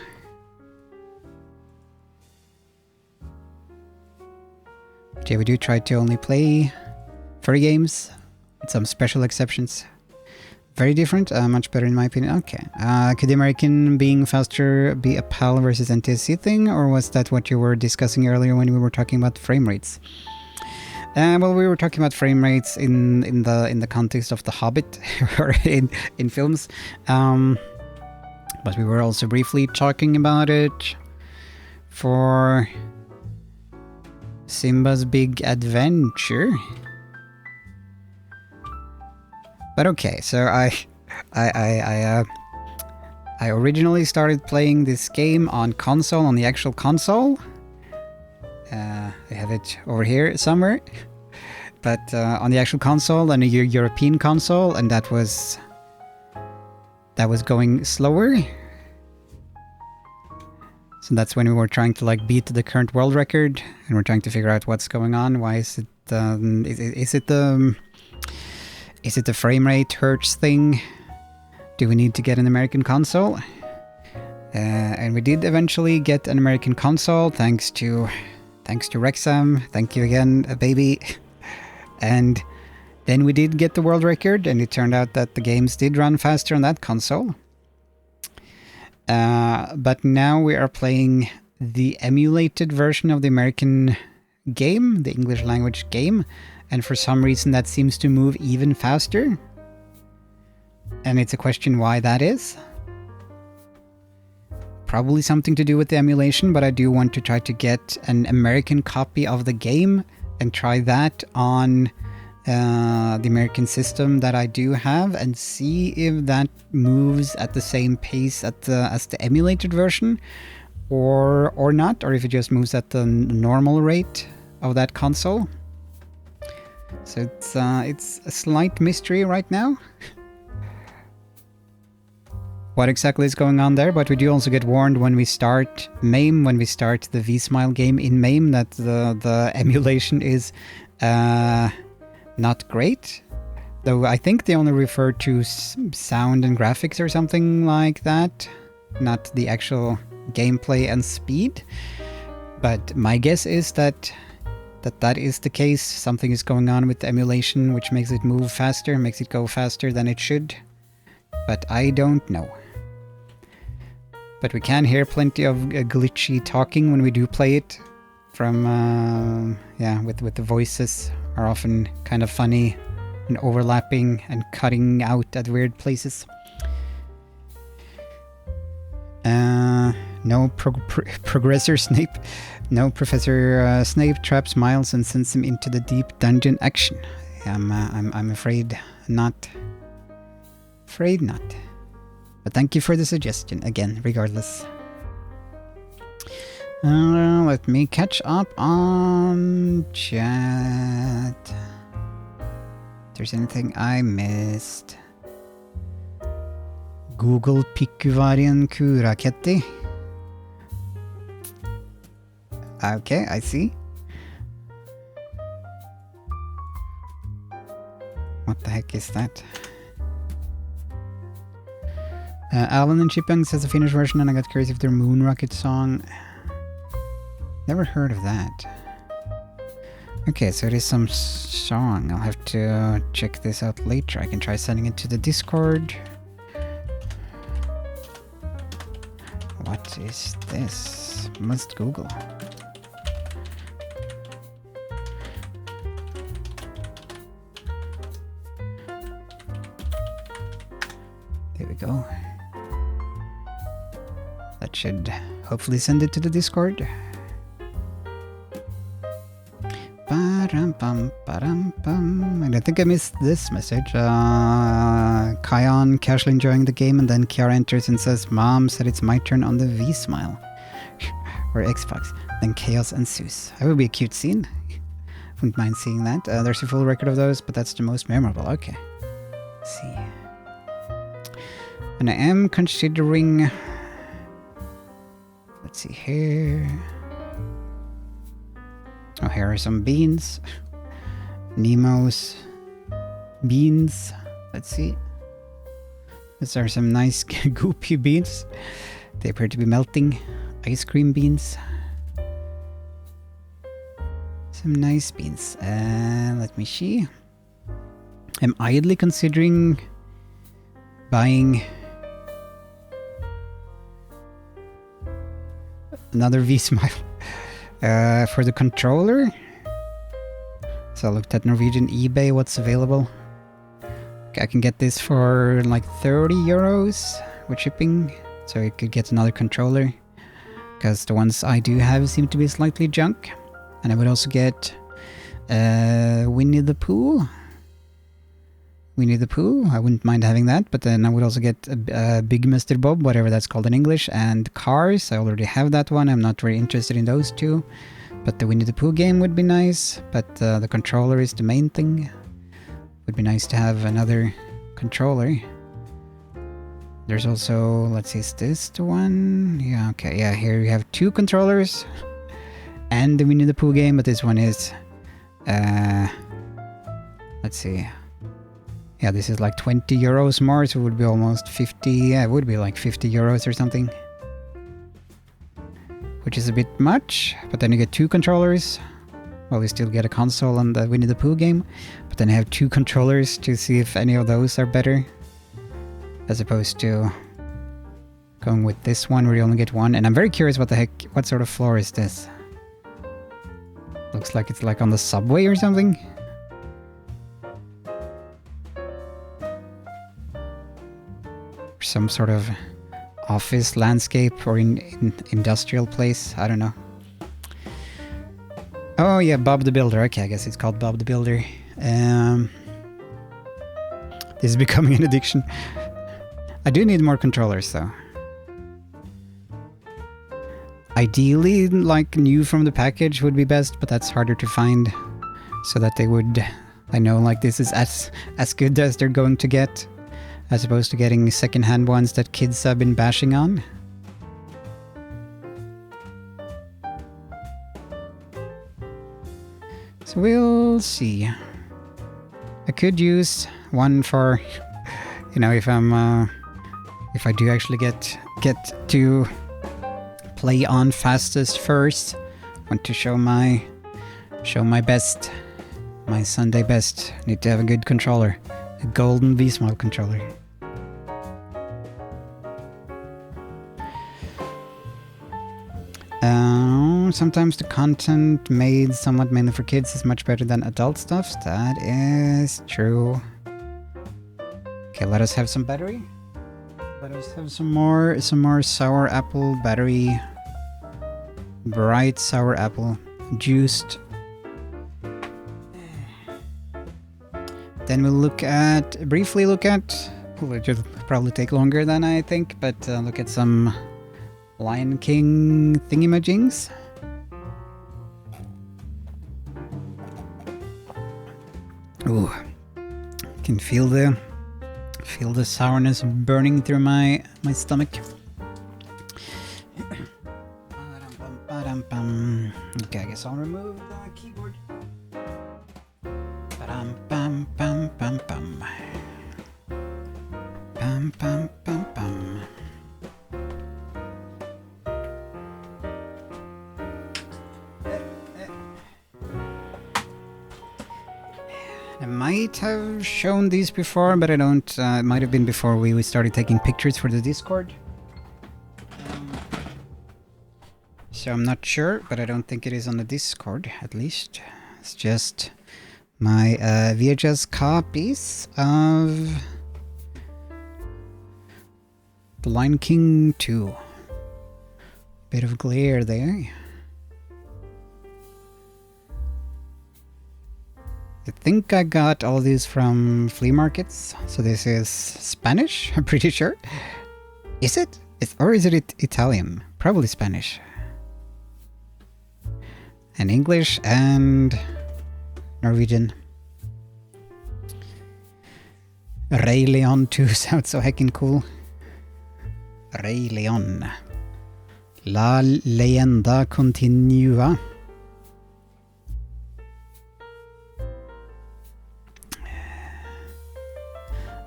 Yeah, we do try to only play furry games, with some special exceptions. Very different, much better in my opinion. Okay. Could the American being faster be a PAL versus NTSC thing, or was that what you were discussing earlier when we were talking about frame rates? Well, we were talking about frame rates in the context of The Hobbit, or in films. But we were also briefly talking about it for Simba's Big Adventure. But okay, so I originally started playing this game on console, on the actual console. I have it over here somewhere. But on the actual console, on a European console, and that was going slower. So that's when we were trying to beat the current world record, and we're trying to figure out what's going on. Why is it? Is it the frame rate hertz thing? Do we need to get an American console? And we did eventually get an American console, thanks to Rexham. Thank you again, baby. And then we did get the world record, and it turned out that the games did run faster on that console. But now we are playing the emulated version of the American game, the English language game, and for some reason that seems to move even faster. And it's a question why that is. Probably something to do with the emulation, but I do want to try to get an American copy of the game and try that on the American system that I do have, and see if that moves at the same pace as the emulated version, or not, or if it just moves at the normal rate of that console. So it's a slight mystery right now. What exactly is going on there, but we do also get warned when we start MAME, when we start the V.Smile game in MAME, that the emulation is not great. Though I think they only refer to sound and graphics or something like that, not the actual gameplay and speed. But my guess is that is the case. Something is going on with the emulation which makes it move faster, makes it go faster than it should. But I don't know. But we can hear plenty of glitchy talking when we do play it. From, yeah, with the voices are often kind of funny and overlapping and cutting out at weird places. No Progressor Snape. No, Professor Snape traps Miles and sends him into the deep dungeon action. I'm afraid not. Afraid not. But thank you for the suggestion, again, regardless. Let me catch up on chat. If there's anything I missed. Google Pikkuvarien Kuraketti. Okay, I see. What the heck is that? Alan and Chipmunks has a Finnish version, and I got curious if their Moon Rocket song. Never heard of that. Okay, so it is some song. I'll have to check this out later. I can try sending it to the Discord. What is this? Must Google. There we go. That should hopefully send it to the Discord. And I think I missed this message. Kion casually enjoying the game, and then Kiara enters and says, "Mom said it's my turn on the V.Smile." Or Xbox. Then chaos ensues. That would be a cute scene. Wouldn't mind seeing that. There's a full record of those, but that's the most memorable. Okay. Let's see. And I am considering... Let's see here... Oh, here are some beans. Nemo's beans. Let's see. These are some nice goopy beans. They appear to be melting. Ice cream beans. Some nice beans. Let me see. I'm idly considering buying another V.Smile. For the controller. So I looked at Norwegian eBay, what's available. Okay, I can get this for like 30 euros with shipping. So I could get another controller. Because the ones I do have seem to be slightly junk. And I would also get Winnie the Pooh. Winnie the Pooh, I wouldn't mind having that. But then I would also get Big Mr. Bob, whatever that's called in English. And Cars, I already have that one. I'm not very interested in those two. But the Winnie the Pooh game would be nice. But the controller is the main thing. Would be nice to have another controller. There's also, let's see, is this the one? Yeah, okay, yeah, here you have two controllers. And the Winnie the Pooh game, but this one is... let's see... Yeah, this is like 20 euros more, so it would be almost 50... Yeah, it would be like 50 euros or something. Which is a bit much, but then you get two controllers. Well, you still get a console and the Winnie the Pooh game. But then you have two controllers to see if any of those are better. As opposed to going with this one where you only get one. And I'm very curious what the heck... What sort of floor is this? Looks like it's like on the subway or something. Some sort of office landscape or in industrial place. I don't know. Oh yeah, Bob the Builder. Okay, I guess it's called Bob the Builder. This is becoming an addiction. I do need more controllers though. Ideally, like new from the package would be best, but that's harder to find. So that they would, I know, like this is as good as they're going to get, as opposed to getting secondhand ones that kids have been bashing on. So we'll see. I could use one for, you know, if I'm, if I do actually get to play on fastest first. Want to show my best, my Sunday best. Need to have a good controller, a golden V.Smile controller. Sometimes the content made somewhat mainly for kids is much better than adult stuff. That is true. Okay, let us have some battery. Let us have some more sour apple battery. Bright sour apple, juiced. Then we'll briefly look at, which will probably take longer than I think, but look at some Lion King thingamajings. Ooh, can feel the sourness burning through my stomach. Okay, I guess I'll remove the keyboard. Pam pam pam pam pam. Pam pam pam pam. I might have shown these before, but I don't. It might have been before we started taking pictures for the Discord. So I'm not sure, but I don't think it is on the Discord, at least. It's just my VHS copies of The Lion King 2. Bit of glare there. I think I got all these from flea markets. So this is Spanish, I'm pretty sure. Is it? Or is it Italian? Probably Spanish. And English and Norwegian. Rey Leon 2 sounds so heckin' cool. Rey Leon. La leyenda continua.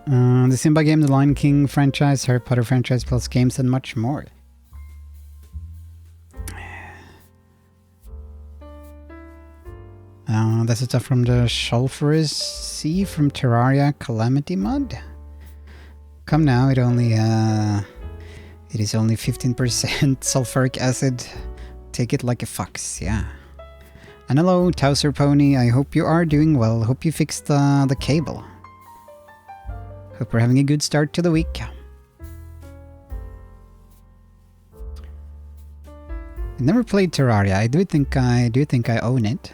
The Simba game, the Lion King franchise, Harry Potter franchise plus games and much more. That's the stuff from the Sulphurous Sea from Terraria Calamity mod. Come now, it is only 15% sulfuric acid. Take it like a fox, yeah. And hello, Towser Pony, I hope you are doing well. Hope you fixed the cable. Hope we're having a good start to the week. I never played Terraria. I do think I own it.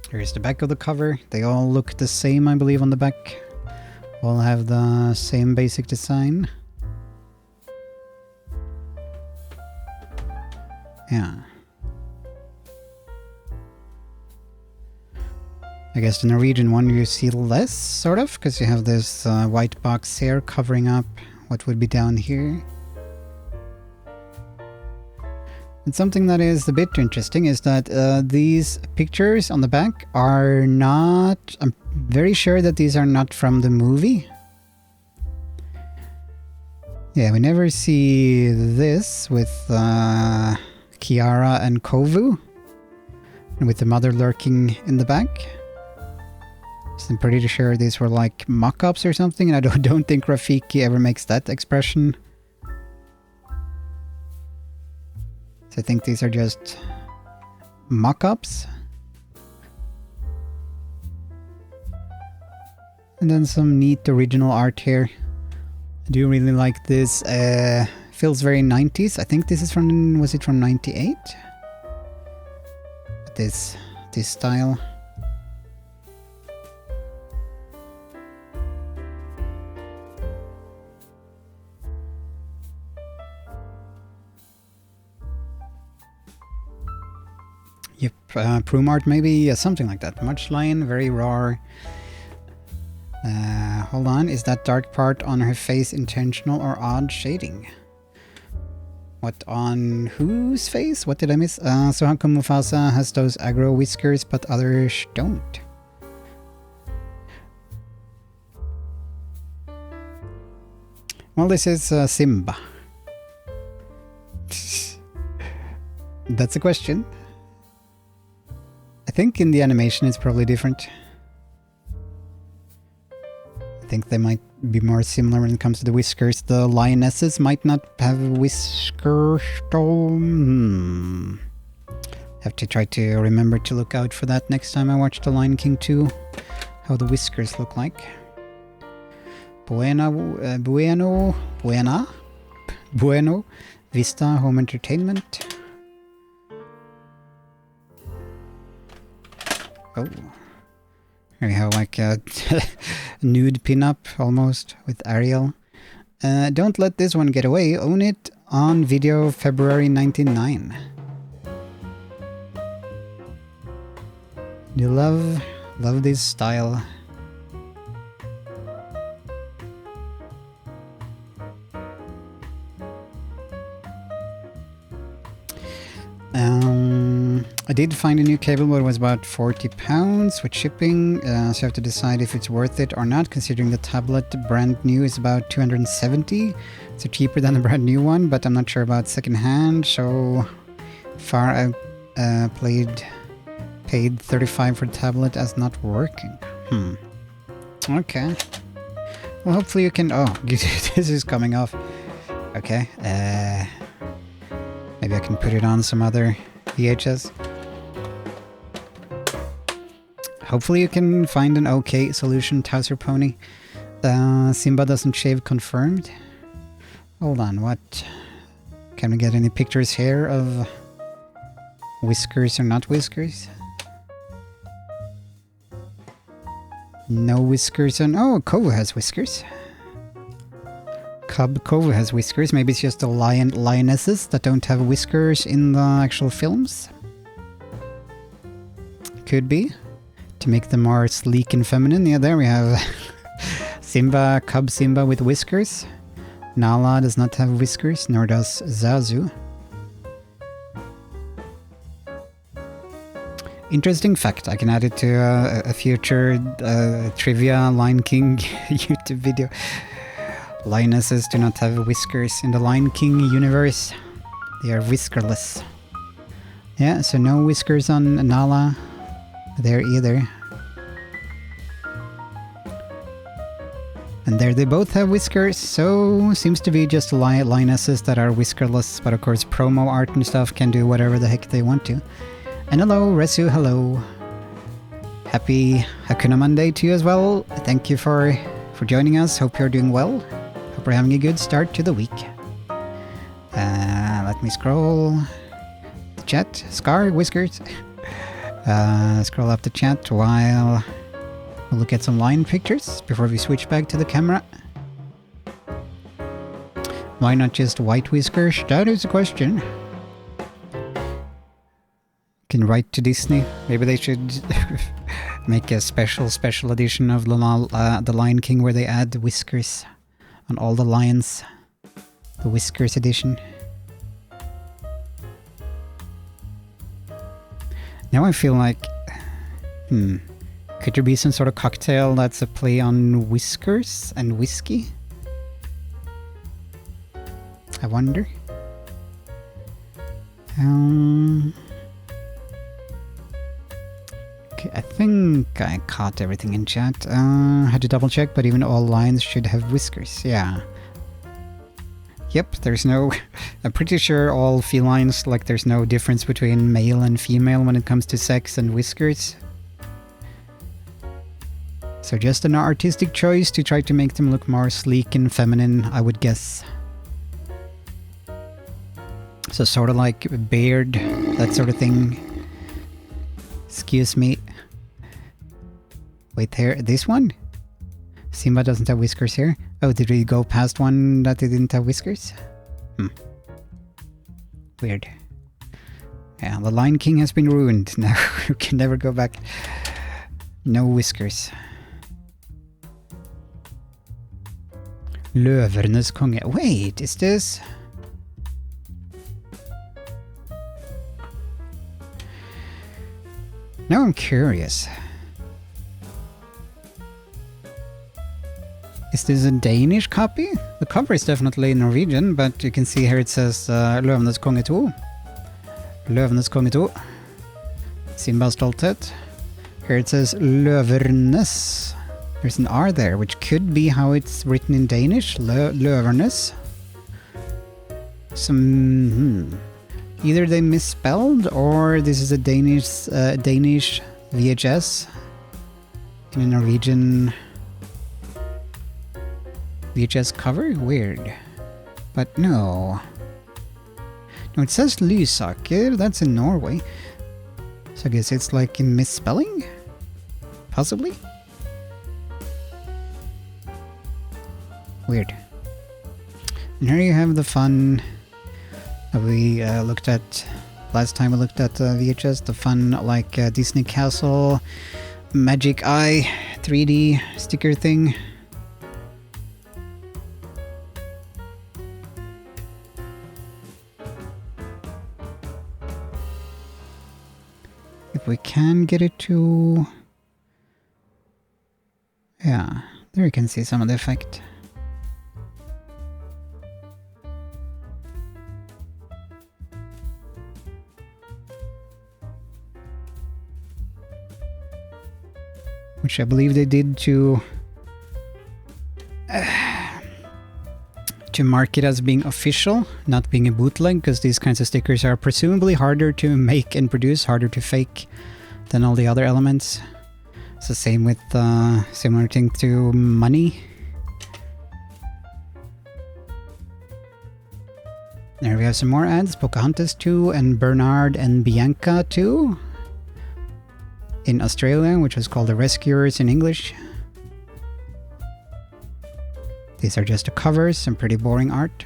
Here's the back of the cover. They all look the same, I believe, on the back. All have the same basic design. Yeah. I guess the Norwegian one you see less, sort of, because you have this white box here covering up what would be down here. And something that is a bit interesting is that these pictures on the back are not... I'm very sure that these are not from the movie. Yeah, we never see this with Kiara and Kovu. And with the mother lurking in the back. So I'm pretty sure these were like mock-ups or something, and I don't think Rafiki ever makes that expression. So I think these are just mock-ups. And then some neat original art here. I do really like this. Feels very 90s. I think this is from... was it from 98? This style. Yep, Prumart maybe, something like that. Much lion, very raw. Hold on, is that dark part on her face intentional or odd shading? What, on whose face? What did I miss? So how come Mufasa has those aggro whiskers but others don't? Well, this is Simba. That's a question. I think in the animation it's probably different. I think they might be more similar when it comes to the whiskers. The lionesses might not have whiskers though. Have to try to remember to look out for that next time I watch The Lion King 2. How the whiskers look like. Bueno Vista Home Entertainment. Oh. Here we have like a nude pinup almost with Ariel. Don't let this one get away. Own it on video February 99. You love this style. I did find a new cable, but it was about £40 with shipping, so you have to decide if it's worth it or not, considering the tablet brand new is about 270, so cheaper than the brand new one, but I'm not sure about second hand. So far I paid 35 for the tablet as not working. Okay. Well, hopefully you can... Oh, this is coming off. Okay. Maybe I can put it on some other VHS. Hopefully you can find an okay solution, Towser Pony. Simba doesn't shave confirmed. Hold on, what? Can we get any pictures here of whiskers or not whiskers? No whiskers on... Oh, Kovu has whiskers. Cub Kovu has whiskers. Maybe it's just the lionesses that don't have whiskers in the actual films. Could be. To make them more sleek and feminine. Yeah, there we have Simba, Cub Simba with whiskers. Nala does not have whiskers, nor does Zazu. Interesting fact. I can add it to a future trivia Lion King YouTube video. Lionesses do not have whiskers in the Lion King universe. They are whiskerless. Yeah, so no whiskers on Nala there either. And there they both have whiskers, so seems to be just lionesses that are whiskerless, but of course promo art and stuff can do whatever the heck they want to. And hello, Resu, hello. Happy Hakuna Monday to you as well. Thank you for joining us. Hope you're doing well. Hope we're having a good start to the week. Let me scroll the chat. Scar, whiskers. Scroll up the chat while we look at some lion pictures before we switch back to the camera. Why not just white whiskers? That is a question. Can write to Disney. Maybe they should make a special edition of the Lion King where they add whiskers on all the lions. The Whiskers edition. Now I feel like... Could there be some sort of cocktail that's a play on whiskers and whiskey? I wonder. Okay, I think I caught everything in chat. Had to double check, but even all lions should have whiskers. Yeah. Yep, there's no... I'm pretty sure all felines, like there's no difference between male and female when it comes to sex and whiskers. So just an artistic choice to try to make them look more sleek and feminine, I would guess. So sort of like a beard, that sort of thing. Excuse me. Wait, here, this one? Simba doesn't have whiskers here. Oh, did we go past one that didn't have whiskers? Weird. Yeah, the Lion King has been ruined. Now you can never go back. No whiskers. Løvernes konge. Wait, is this... Now I'm curious. Is this a Danish copy? The cover is definitely Norwegian, but you can see here it says Løvenes konge 2. Løvenes konge 2. Simba stolthet. Here it says Løvernes. There's an R there, which could be how it's written in Danish. Løvernes. Either they misspelled, or this is a Danish VHS in a Norwegian VHS cover? Weird. But no. No, it says Lysaker, that's in Norway. So I guess it's like in misspelling? Possibly? Weird. And here you have the fun that we looked at last time we looked at VHS, the fun like Disney Castle, Magic Eye 3D sticker thing. If we can get it to... Yeah, there you can see some of the effect. Which I believe they did to mark it as being official, not being a bootleg, because these kinds of stickers are presumably harder to make and produce, harder to fake than all the other elements. It's the same with similar thing to money. There we have some more ads, Pocahontas 2 and Bernard and Bianca 2 in Australia, which was called The Rescuers in English. These are just the covers, some pretty boring art.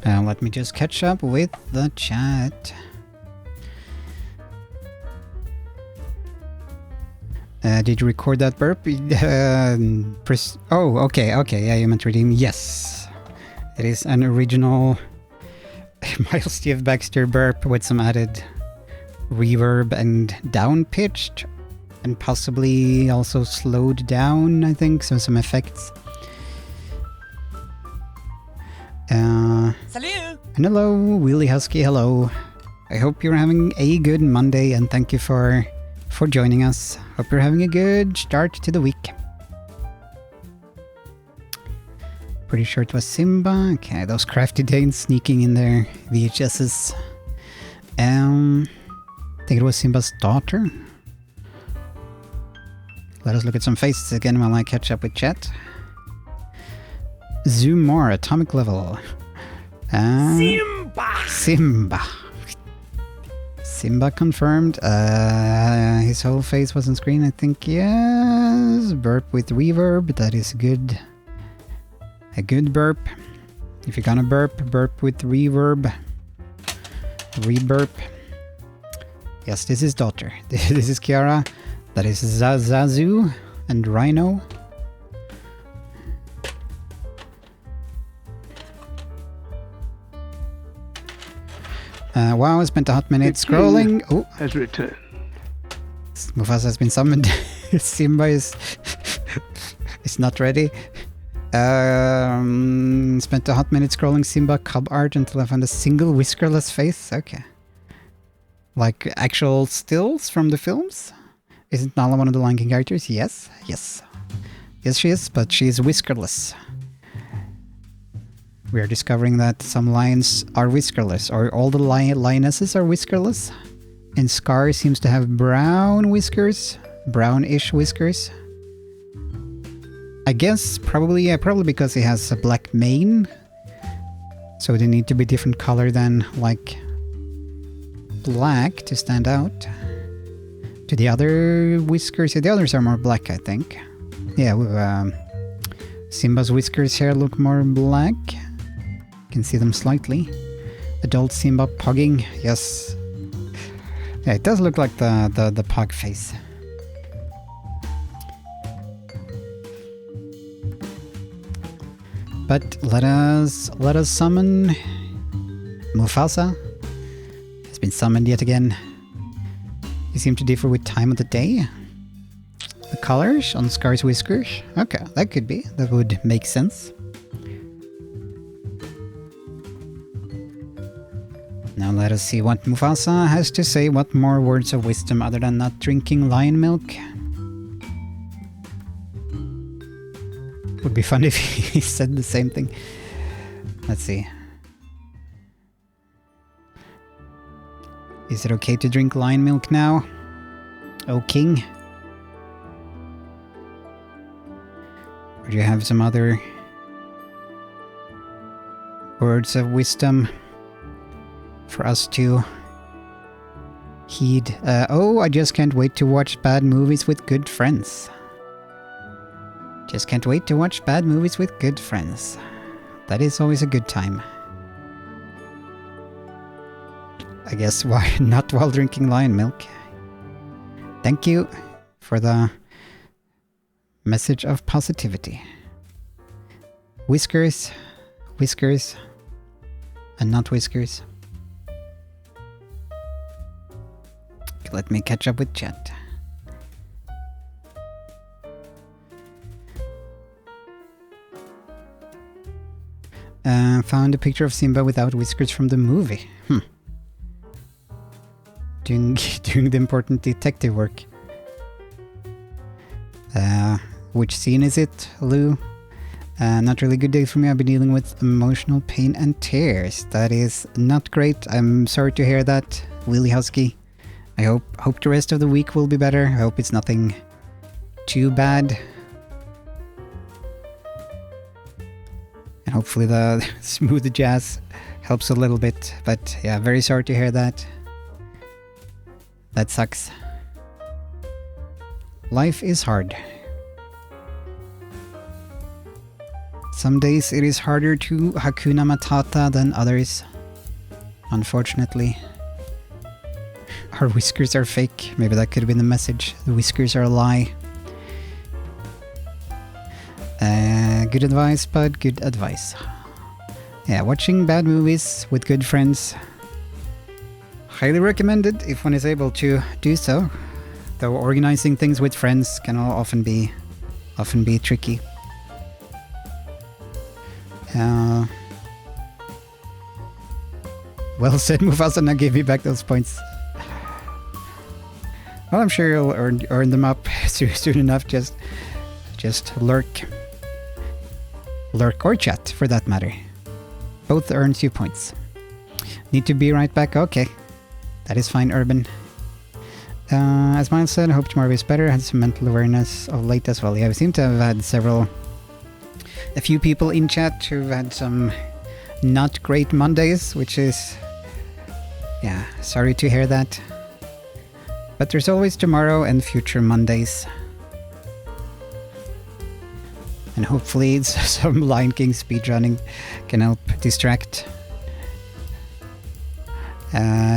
Let me just catch up with the chat. Did you record that burp? Oh, okay, yeah, you meant redeem. Yes, it is an original Miles Steve Baxter burp with some added reverb and down-pitched, and possibly also slowed down, I think, so some effects. Salut! And hello, Willy Husky, hello. I hope you're having a good Monday, and thank you for joining us. Hope you're having a good start to the week. Pretty sure it was Simba. Okay, those crafty Danes sneaking in their VHSs. I think it was Simba's daughter. Let us look at some faces again while I catch up with chat. Zoom more, atomic level. Simba! Simba confirmed. His whole face was on screen, I think. Yes. Burp with reverb. That is good. A good burp. If you're gonna burp, burp with reverb. Reburp. Yes, this is daughter. This is Kiara. That is Zazu and Rhino. Wow, I spent a hot minute scrolling. Oh, has returned. Mufasa has been summoned. Simba is not ready. Spent a hot minute scrolling Simba cub art until I found a single whiskerless face. Okay. Like actual stills from the films? Isn't Nala one of the Lion King characters? Yes. Yes, she is, but she is whiskerless. We are discovering that some lions are whiskerless, or all the lionesses are whiskerless. And Scar seems to have brown whiskers, brownish whiskers. I guess probably because he has a black mane. So they need to be different color than like black to stand out. To the other whiskers, the others are more black, I think. Yeah, Simba's whiskers here look more black. Can see them slightly. Adult Simba pugging, yes. Yeah, it does look like the pug face. But let us summon Mufasa. Has been summoned yet again. You seem to differ with time of the day. The colors on Scar's whiskers. Okay, that could be. That would make sense. Now let us see what Mufasa has to say. What more words of wisdom other than not drinking lion milk? Would be fun if he said the same thing. Let's see. Is it okay to drink lion milk now? O King? Or do you have some other words of wisdom for us to heed? Oh, I just can't wait to watch bad movies with good friends. Just can't wait to watch bad movies with good friends. That is always a good time. I guess why not while drinking lion milk? Thank you for the message of positivity. Whiskers, whiskers, and not whiskers. Let me catch up with chat. Found a picture of Simba without whiskers from the movie. Doing the important detective work. Which scene is it, Lou? Not really good day for me. I've been dealing with emotional pain and tears. That is not great. I'm sorry to hear that, Willie Husky. I hope the rest of the week will be better. I hope it's nothing too bad. And hopefully the smooth jazz helps a little bit. But yeah, very sorry to hear that. That sucks. Life is hard. Some days it is harder to Hakuna Matata than others. Unfortunately. Our whiskers are fake. Maybe that could have been the message. The whiskers are a lie. Good advice, bud. Good advice. Yeah, watching bad movies with good friends. Highly recommended if one is able to do so. Though organizing things with friends can often be tricky. Well said, Mufasa. Now give me back those points. Well, I'm sure you'll earn them up soon enough. Just lurk or chat, for that matter. Both earns you points. Need to be right back. Okay, that is fine, Urban. As Miles said, I hope tomorrow is better. Had some mental awareness of late as well. Yeah, we seem to have had a few people in chat who've had some not great Mondays, which is, yeah, sorry to hear that. But there's always tomorrow and future Mondays. And hopefully some Lion King speedrunning can help distract.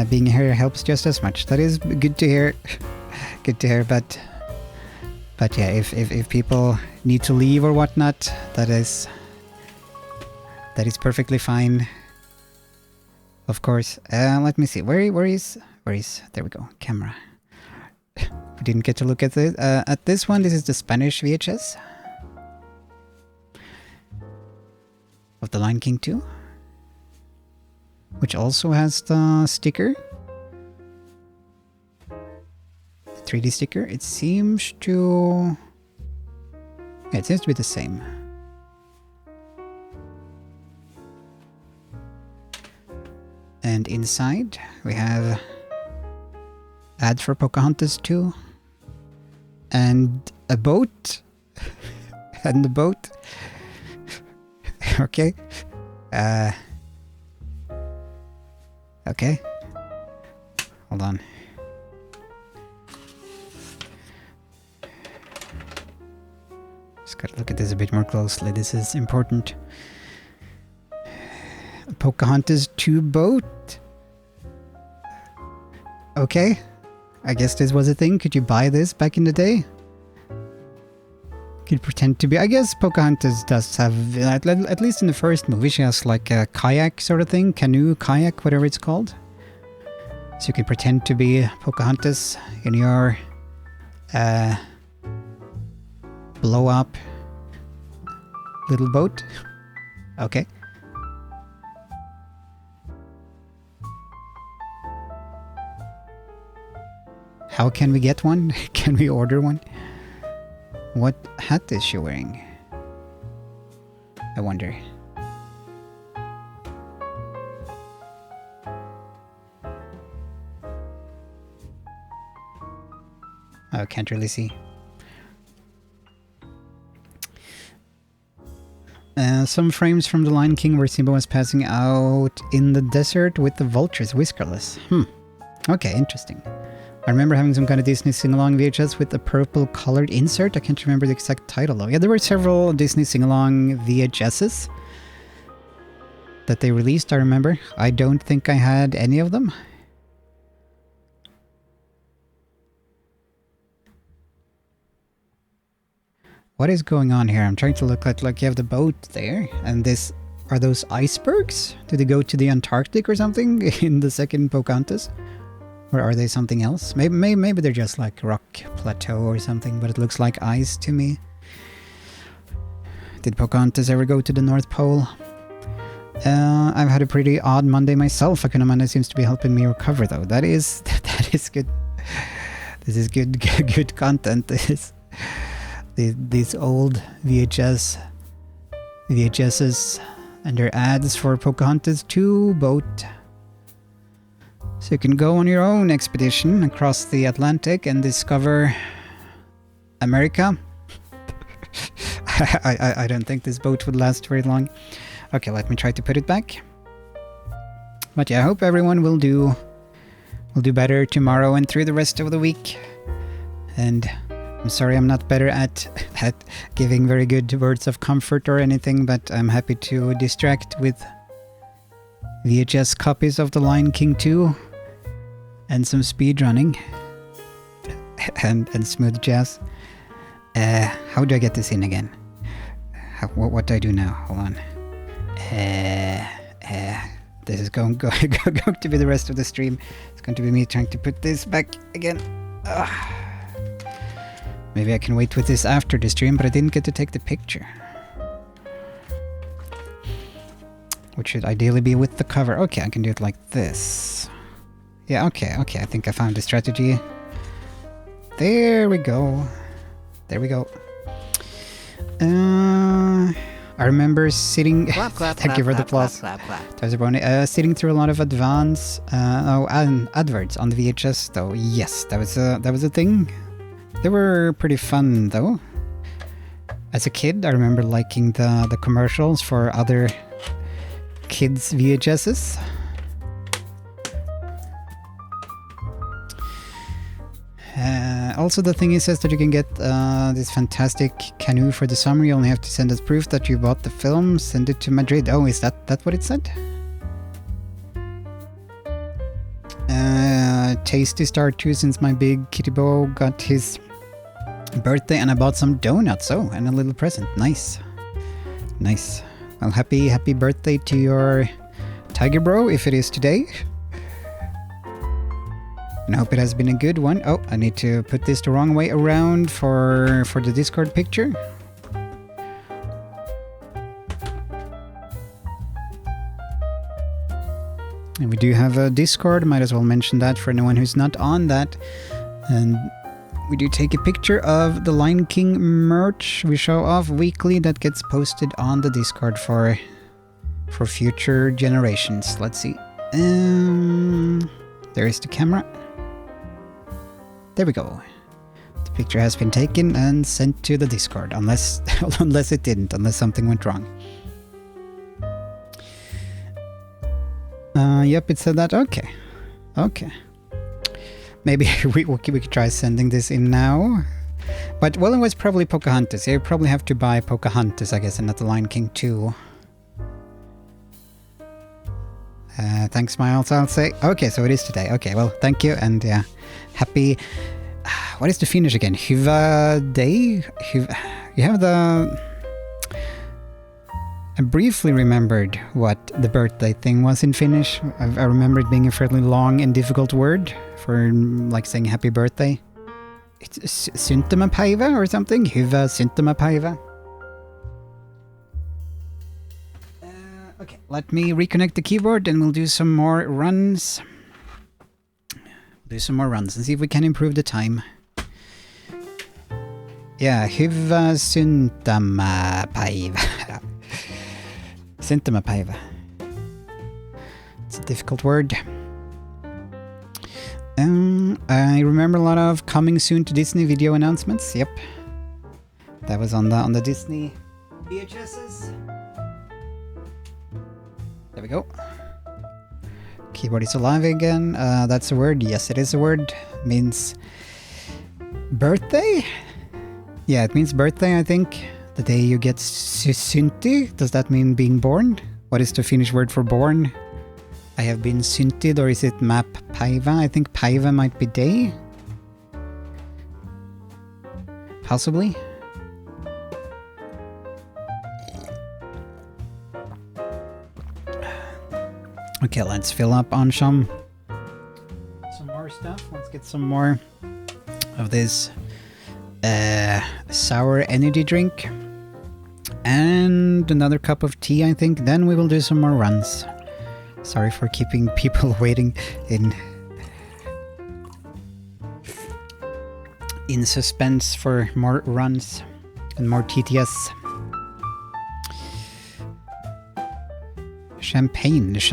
Being here helps just as much. That is good to hear. Good to hear, but yeah, if people need to leave or whatnot, that is perfectly fine. Of course. Let me see. Where is there we go. Camera. We didn't get to look at this. At this one, this is the Spanish VHS of The Lion King 2, which also has the sticker, the 3D sticker. It seems to, yeah, it seems to be the same. And inside we have ad for Pocahontas 2 and a boat and the boat. Okay. Okay. Hold on. Just gotta look at this a bit more closely. This is important. Pocahontas 2 boat. Okay. I guess this was a thing. Could you buy this back in the day? Could pretend to be... I guess Pocahontas does have... At least in the first movie, she has like a kayak sort of thing. Canoe, kayak, whatever it's called. So you can pretend to be Pocahontas in your... blow up... little boat. Okay. How can we get one? Can we order one? What hat is she wearing? I wonder. I can't really see. Some frames from The Lion King where Simba was passing out in the desert with the vultures whiskerless. Okay, interesting. I remember having some kind of Disney sing-along VHS with a purple colored insert. I can't remember the exact title though. Yeah, there were several Disney sing-along VHSs that they released, I remember. I don't think I had any of them. What is going on here? I'm trying to look like you have the boat there, and this... Are those icebergs? Did they go to the Antarctic or something in the second Pocahontas? Or are they something else? Maybe they're just like rock plateau or something, but it looks like ice to me. Did Pocahontas ever go to the North Pole? I've had a pretty odd Monday myself. Hakuna Monday seems to be helping me recover though. That is good. This is good content. These old VHSs and their ads for Pocahontas 2 boat. So you can go on your own expedition across the Atlantic and discover America. I don't think this boat would last very long. Okay, let me try to put it back. But yeah, I hope everyone will do better tomorrow and through the rest of the week. And I'm sorry I'm not better at giving very good words of comfort or anything, but I'm happy to distract with VHS copies of The Lion King 2 and some speedrunning and smooth jazz. How do I get this in again? What do I do now? Hold on. This is going to be the rest of the stream. It's going to be me trying to put this back again. Maybe I can wait with this after the stream, but I didn't get to take the picture. Which should ideally be with the cover. Okay, I can do it like this. Yeah, okay, I think I found the strategy. There we go. There we go. I remember sitting... Thank you for the applause. That was a brony. Sitting through a lot of advance... adverts on the VHS, though. Yes, that was a thing. They were pretty fun, though. As a kid, I remember liking the commercials for other kids' VHSs. Also, the thing is says that you can get this fantastic canoe for the summer. You only have to send us proof that you bought the film. Send it to Madrid. Oh, is that what it said? Tasty start too, since my big kitty boy got his birthday and I bought some donuts. Oh, and a little present. Nice. Nice. Well, happy birthday to your tiger bro, if it is today. And I hope it has been a good one. Oh, I need to put this the wrong way around for the Discord picture. And we do have a Discord, might as well mention that for anyone who's not on that. And we do take a picture of the Lion King merch we show off weekly that gets posted on the Discord for future generations. Let's see. There is the camera. There we go. The picture has been taken and sent to the Discord, unless it didn't, unless something went wrong. Yep, it said that. Okay. Maybe we could try sending this in now. But, well, it was probably Pocahontas. You probably have to buy Pocahontas, I guess, and not the Lion King 2. Thanks, Miles, I'll say. Okay, so it is today. Okay, well, thank you, and yeah, happy... What is the Finnish again? Hyvä day? You have the... I briefly remembered what the birthday thing was in Finnish. I remember it being a fairly long and difficult word for, like, saying happy birthday. It's syntymäpäivä or something? Hyvä syntymäpäivä. Okay, let me reconnect the keyboard and we'll do some more runs. Do some more runs and see if we can improve the time. Yeah, hyvä syntymäpäivä. Syntymäpäivä. It's a difficult word. I remember a lot of coming soon to Disney video announcements. Yep, that was on the Disney VHSs. There we go. Keyboard is alive again. That's a word. Yes, it is a word. Means birthday. Yeah, it means birthday. I think the day you get synty. Does that mean being born? What is the Finnish word for born? I have been synted, or is it map päivä? I think päivä might be day. Possibly. Okay, let's fill up on some more stuff. Let's get some more of this sour energy drink. And another cup of tea, I think. Then we will do some more runs. Sorry for keeping people waiting in suspense for more runs and more TTS. Champagne. Let's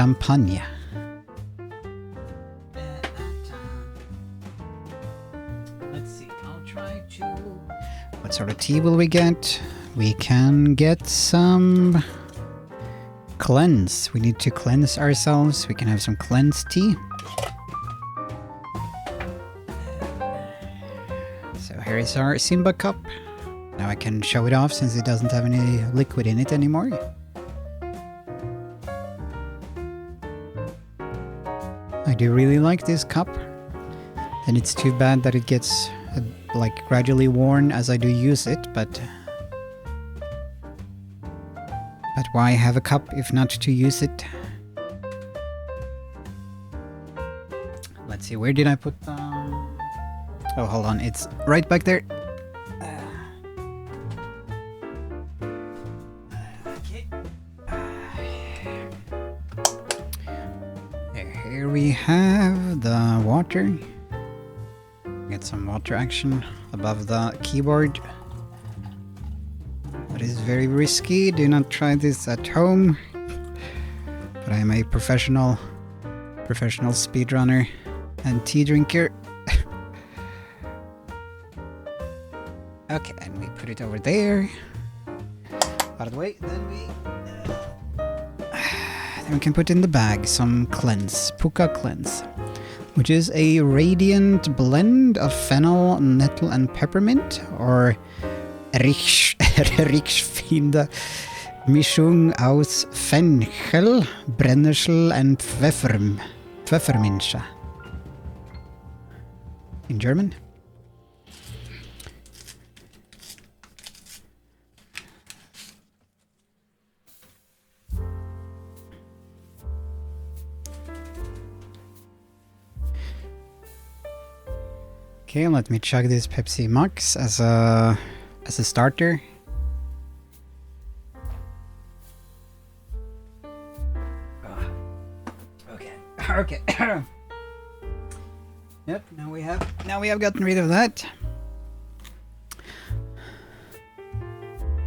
see, I'll try to... What sort of tea will we get? We can get some... Cleanse. We need to cleanse ourselves. We can have some cleanse tea. So here is our Simba cup. Now I can show it off since it doesn't have any liquid in it anymore. I do really like this cup. And it's too bad that it gets like gradually worn as I do use it, but why have a cup if not to use it? Let's see, where did I put them? Oh, hold on, it's right back there. Okay. Here we have the water. Get some water action above the keyboard. It is very risky. Do not try this at home. But I am a professional speedrunner and tea drinker. Okay, and we put it over there. Out of the way. Then we can put in the bag some cleanse, Puka cleanse, which is a radiant blend of fennel, nettle, and peppermint, or Riksfinde Mischung aus Fenchel, Brennnessel and Pfefferminze. In German. Okay, let me chug this Pepsi Max as a starter. Okay. Yep, now we have gotten rid of that.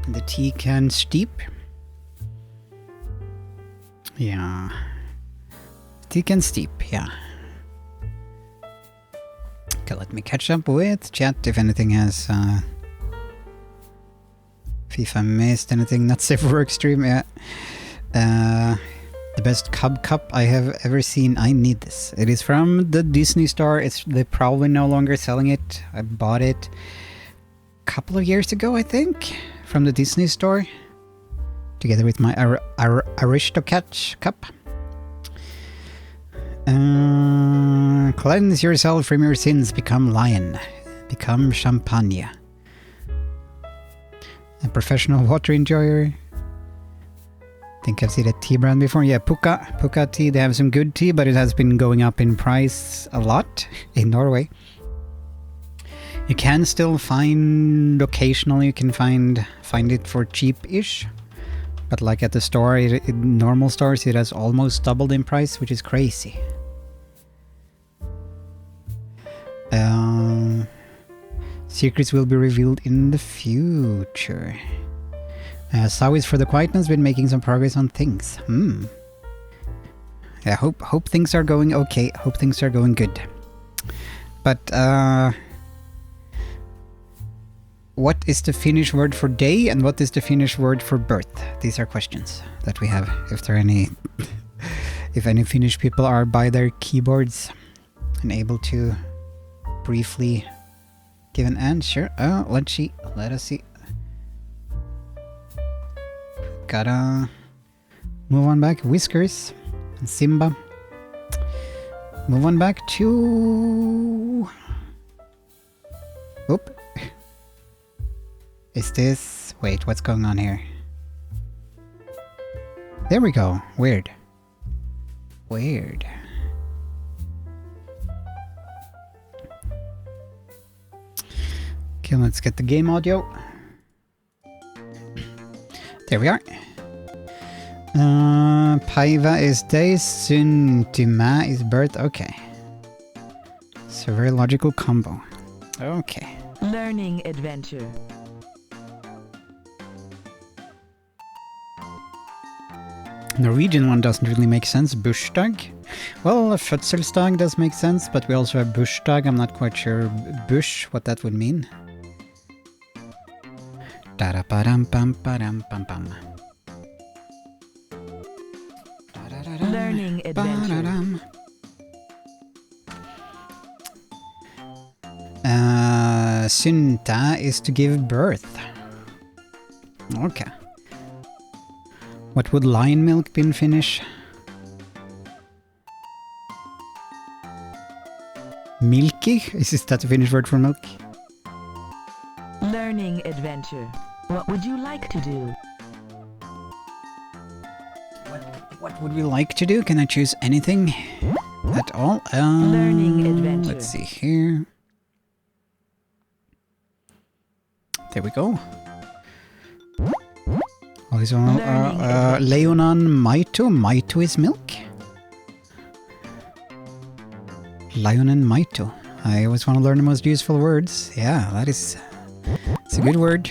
The tea can steep. Yeah. Tea can steep, yeah. Okay, let me catch up with chat if anything has if I missed anything not safe for work stream. Yeah. The best Cub cup I have ever seen. I need this. It is from the Disney store. They're probably no longer selling it. I bought it a couple of years ago, I think, from the Disney store, together with my Aristocatch cup. Cleanse yourself from your sins, become lion. Become champagne. A professional water enjoyer. Think I've seen a tea brand before. Yeah, Pukka tea. They have some good tea, but it has been going up in price a lot in Norway. You can still find, occasionally you can find it for cheap-ish. But like at the store, in normal stores, it has almost doubled in price, which is crazy. Secrets will be revealed in the future. Sao is for the quietness, been making some progress on things. Yeah, hope things are going okay. Hope things are going good. But what is the Finnish word for day, and what is the Finnish word for birth? These are questions that we have. If there are any, if any Finnish people are by their keyboards and able to briefly give an answer. Let us see. Gotta move on back. Whiskers and Simba. Move on back to... Oop. Is this... Wait, what's going on here? There we go. Weird. Weird. Okay, let's get the game audio. There we are. Paiva is day, Suntima is birth. Okay. So very logical combo. Okay. Learning adventure. Norwegian one doesn't really make sense. Bursdag. Well, a Fødselsdag does make sense, but we also have Bursdag. I'm not quite sure bush, what that would mean. Learning adventure. Synta is to give birth. Okay. What would lion milk be in Finnish? Milky? Is that the Finnish word for milk? Learning adventure. What would you like to do? What would we like to do? Can I choose anything at all? Learning adventure. Let's see here. There we go. Oh, this one. Leonan Maito. Maito is milk. Leonan Maito. I always want to learn the most useful words. Yeah, that is... It's a good word.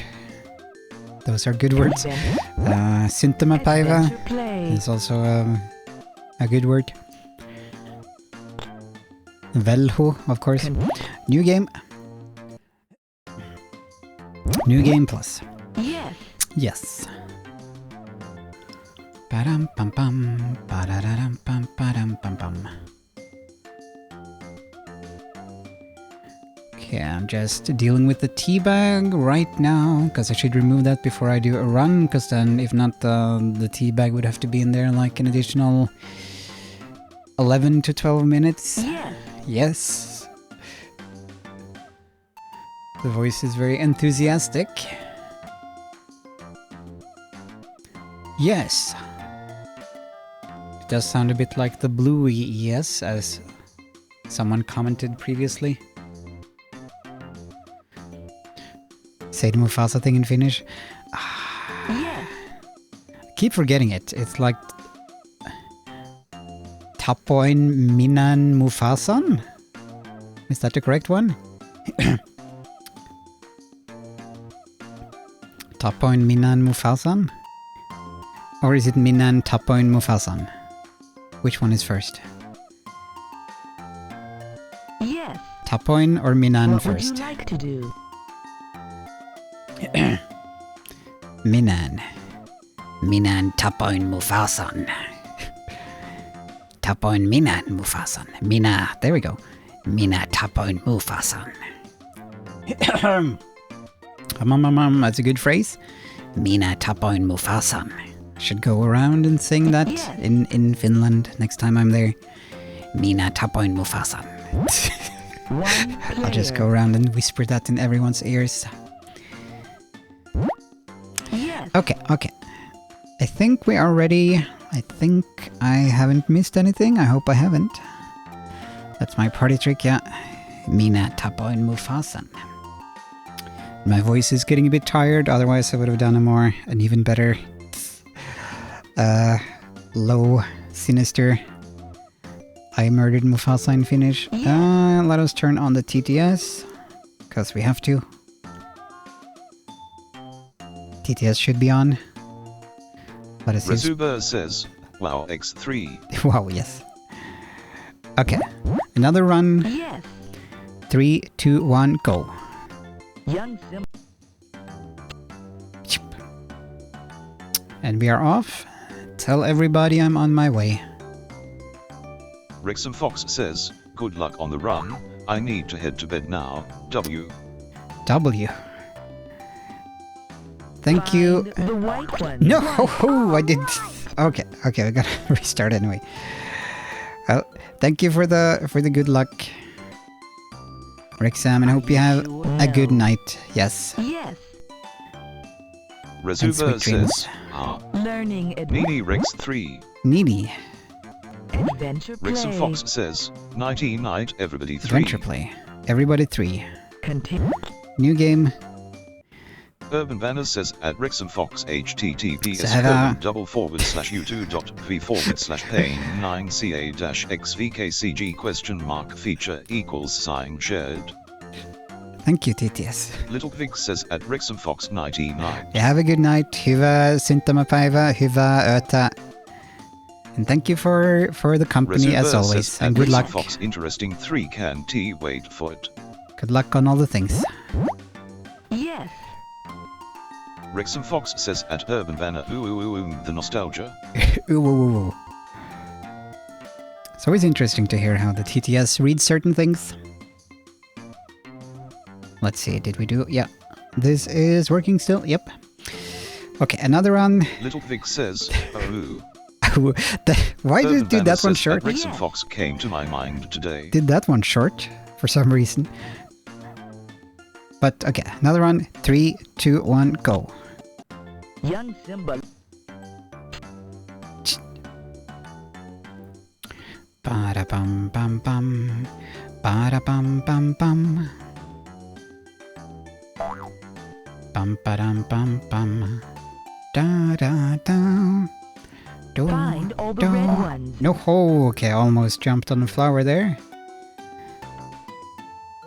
Those are good words. Syntoma Paiva is also a good word. Velho, of course. New game. New game plus. Yes. Yes. Padam pam pam. Padam pam padam pam pam. Okay, I'm just dealing with the tea bag right now, because I should remove that before I do a run, because then if not, the tea bag would have to be in there like an additional 11 to 12 minutes. Yes. Yes. The voice is very enthusiastic. Yes. It does sound a bit like the bluey yes, as someone commented previously. Say the Mufasa thing in Finnish. Yes. Keep forgetting it. It's like Tapoin Minan Mufasan? Is that the correct one? Tapoin Minan Mufasan? Or is it Minan Tapoin Mufasan? Which one is first? Yes. Tapoin or Minan What first? would you like to do? Minan. Minan Tapoin Mufasan. Tapoin Minan Mufasan. Mina. There we go. Mina Tapoin Mufasan. That's a good phrase. Mina Tapoin Mufasan. Should go around and sing that Yes. in Finland next time I'm there. Mina tapoin Mufasa. One I'll just go player. around and whisper that in everyone's ears. Yes. Okay. I think we are ready. I think I haven't missed anything. I hope I haven't. That's my party trick, yeah. Mina tapoin Mufasa. My voice is getting a bit tired, otherwise I would have done an even better low, sinister I murdered Mufasa in Finnish. Let us turn on the TTS, because we have to. TTS should be on. Let us use... Rezuba says, wow, X3. Wow, yes. Okay, another run. Yes. 3, 2, 1, go. Young Simba. And we are off. Tell everybody I'm on my way. Wrexham Fox says, good luck on the run, I need to head to bed now, W. W. Thank you. Find the white one. No, I did. Okay, we gotta restart anyway. Well, thank you for the good luck, Wrexham, and I hope you have a good night. Yes. Yes. Rezuba sweet dreams. says, Learning Nini Rex 3. Needy. adventure play. Wrexham Fox says, nighty night everybody 3. Adventure play. Everybody 3. Continue. New game. Urban Banner says at Wrexham Fox https Sarah. u2.v/pain9ca-xvkcg ? Feature = shared. Thank you, TTS. Little Pig says at Wrexham Fox nighty night. Yeah, have a good night. Hyvä synttämäpäivä. Hyvää yötä. And thank you for the company as Rezuba always. says, And at good Wrexham luck. Fox interesting 3 can T wait for it. Good luck on all the things. Yes. Wrexham Fox says at Urban Banner the nostalgia. Ooh, ooh, ooh, ooh. It's always interesting to hear how the TTS reads certain things. Let's see, did we do... Yeah. This is working still? Yep. Okay, another run. Little Pig says, oh. Why did Urban you do Banner that one says, short? at Wrexham Yeah. Fox came to my mind today. Did that one short for some reason. But okay, another run. 3, 2, 1, go. Young Simba. Ba bum bum bum. Ba bum bum bum. Bum ba dum bum bum. Da da da. Do, Find all the do. red ones. No, oh, okay, almost jumped on the flower there.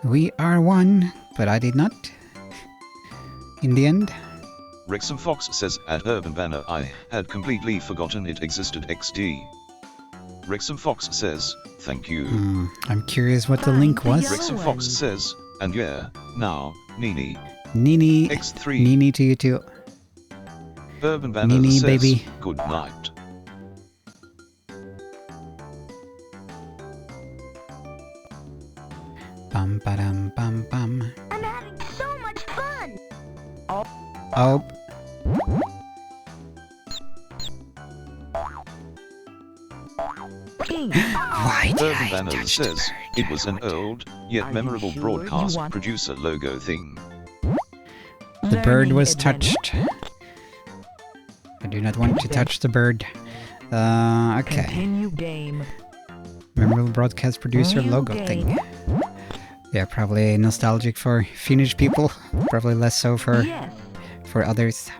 We are one, but I did not. In the end. Wrexham Fox says at Urban Banner I had completely forgotten it existed XD. Wrexham Fox says, thank you. I'm curious what the Find link the was. yellow Wrexham one. Fox says, and yeah, now, Nini. Nini. X3. Nini to you too. Urban Banner Nini, says, baby. good night. Bum ba dum bum bum. I'm having so much fun. Oh. Pink. Why did Urban I Banner touch the says, bird? it was an old, yet Are you memorable sure you broadcast want- producer logo thing. The bird Learning was adventure. touched. I do not want to touch the bird. Okay. Continue game. Memorable broadcast producer New logo game. thing. Yeah, probably nostalgic for Finnish people. Probably less so for Yes. others.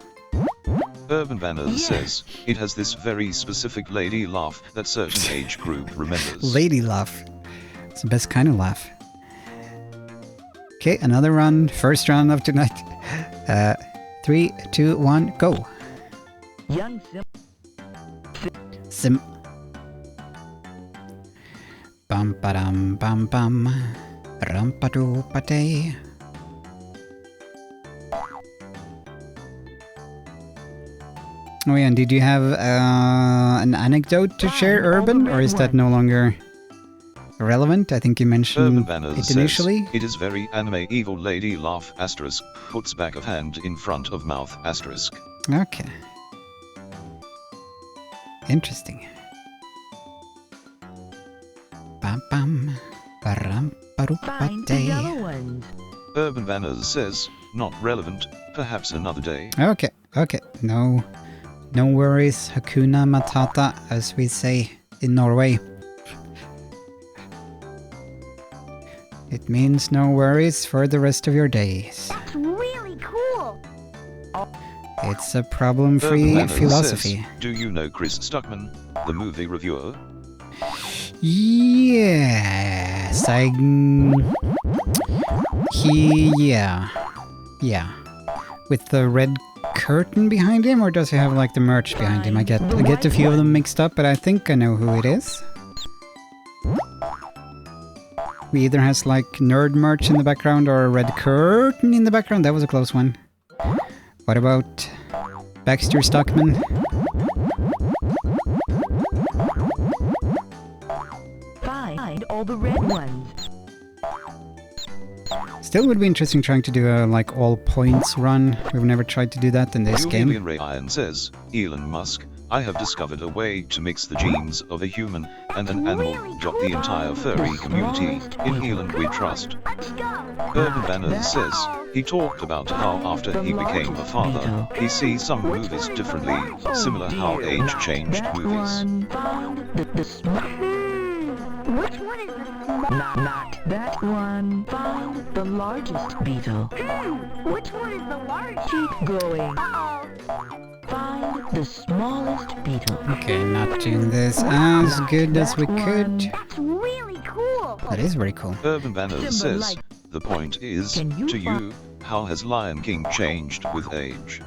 Urban Banner Yes. says, it has this very specific lady laugh that certain age group remembers. Lady laugh. It's the best kind of laugh. Okay, another run. First run of tonight. 3, 2, 1, go. Young Simba. Sim. Bum ba dum bum bum. Rum pa doo pa day. Oh yeah, and did you have an anecdote to share, Find all the Urban, or red is that ones. no longer relevant? I think you Urban mentioned Banner it says, initially. it is very anime evil lady laugh asterisk, puts back of hand in front of mouth asterisk. Okay. Interesting. Bam. Baram, Find the barupate. yellow ones. Urban Banners says, not relevant, perhaps another day. Okay, okay. No worries. Hakuna Matata, as we say in Norway. It means no worries for the rest of your days. That's really cool. It's a Urban problem-free Banners philosophy. says, do you know Chris Stuckman, the movie reviewer? Yes, yeah. With the red curtain behind him, or does he have like the merch behind him? I get a few of them mixed up, but I think I know who it is. He either has like nerd merch in the background or a red curtain in the background. That was a close one. What about Baxter Stockman? Find all the red ones. Still would be interesting trying to do a like all points run. We've never tried to do that in this game. Julian Ray Iron says, Elon Musk, I have discovered a way to mix the genes of a human and an animal. Drop the entire furry community. In Elon we trust. Let's go. Urban Banners says, he talked about how after he became a father, he sees some movies differently, similar how age changed That movies. one. Find the Which one is the small? not that one. Find the largest beetle. Which one is the largest? Keep going. Uh-oh. Find the smallest beetle. Okay, not doing this as good as we could. That's really cool. That is very cool. Urban Banners Simba, says, the point is, Can you to fi- you, how has Lion King changed with age?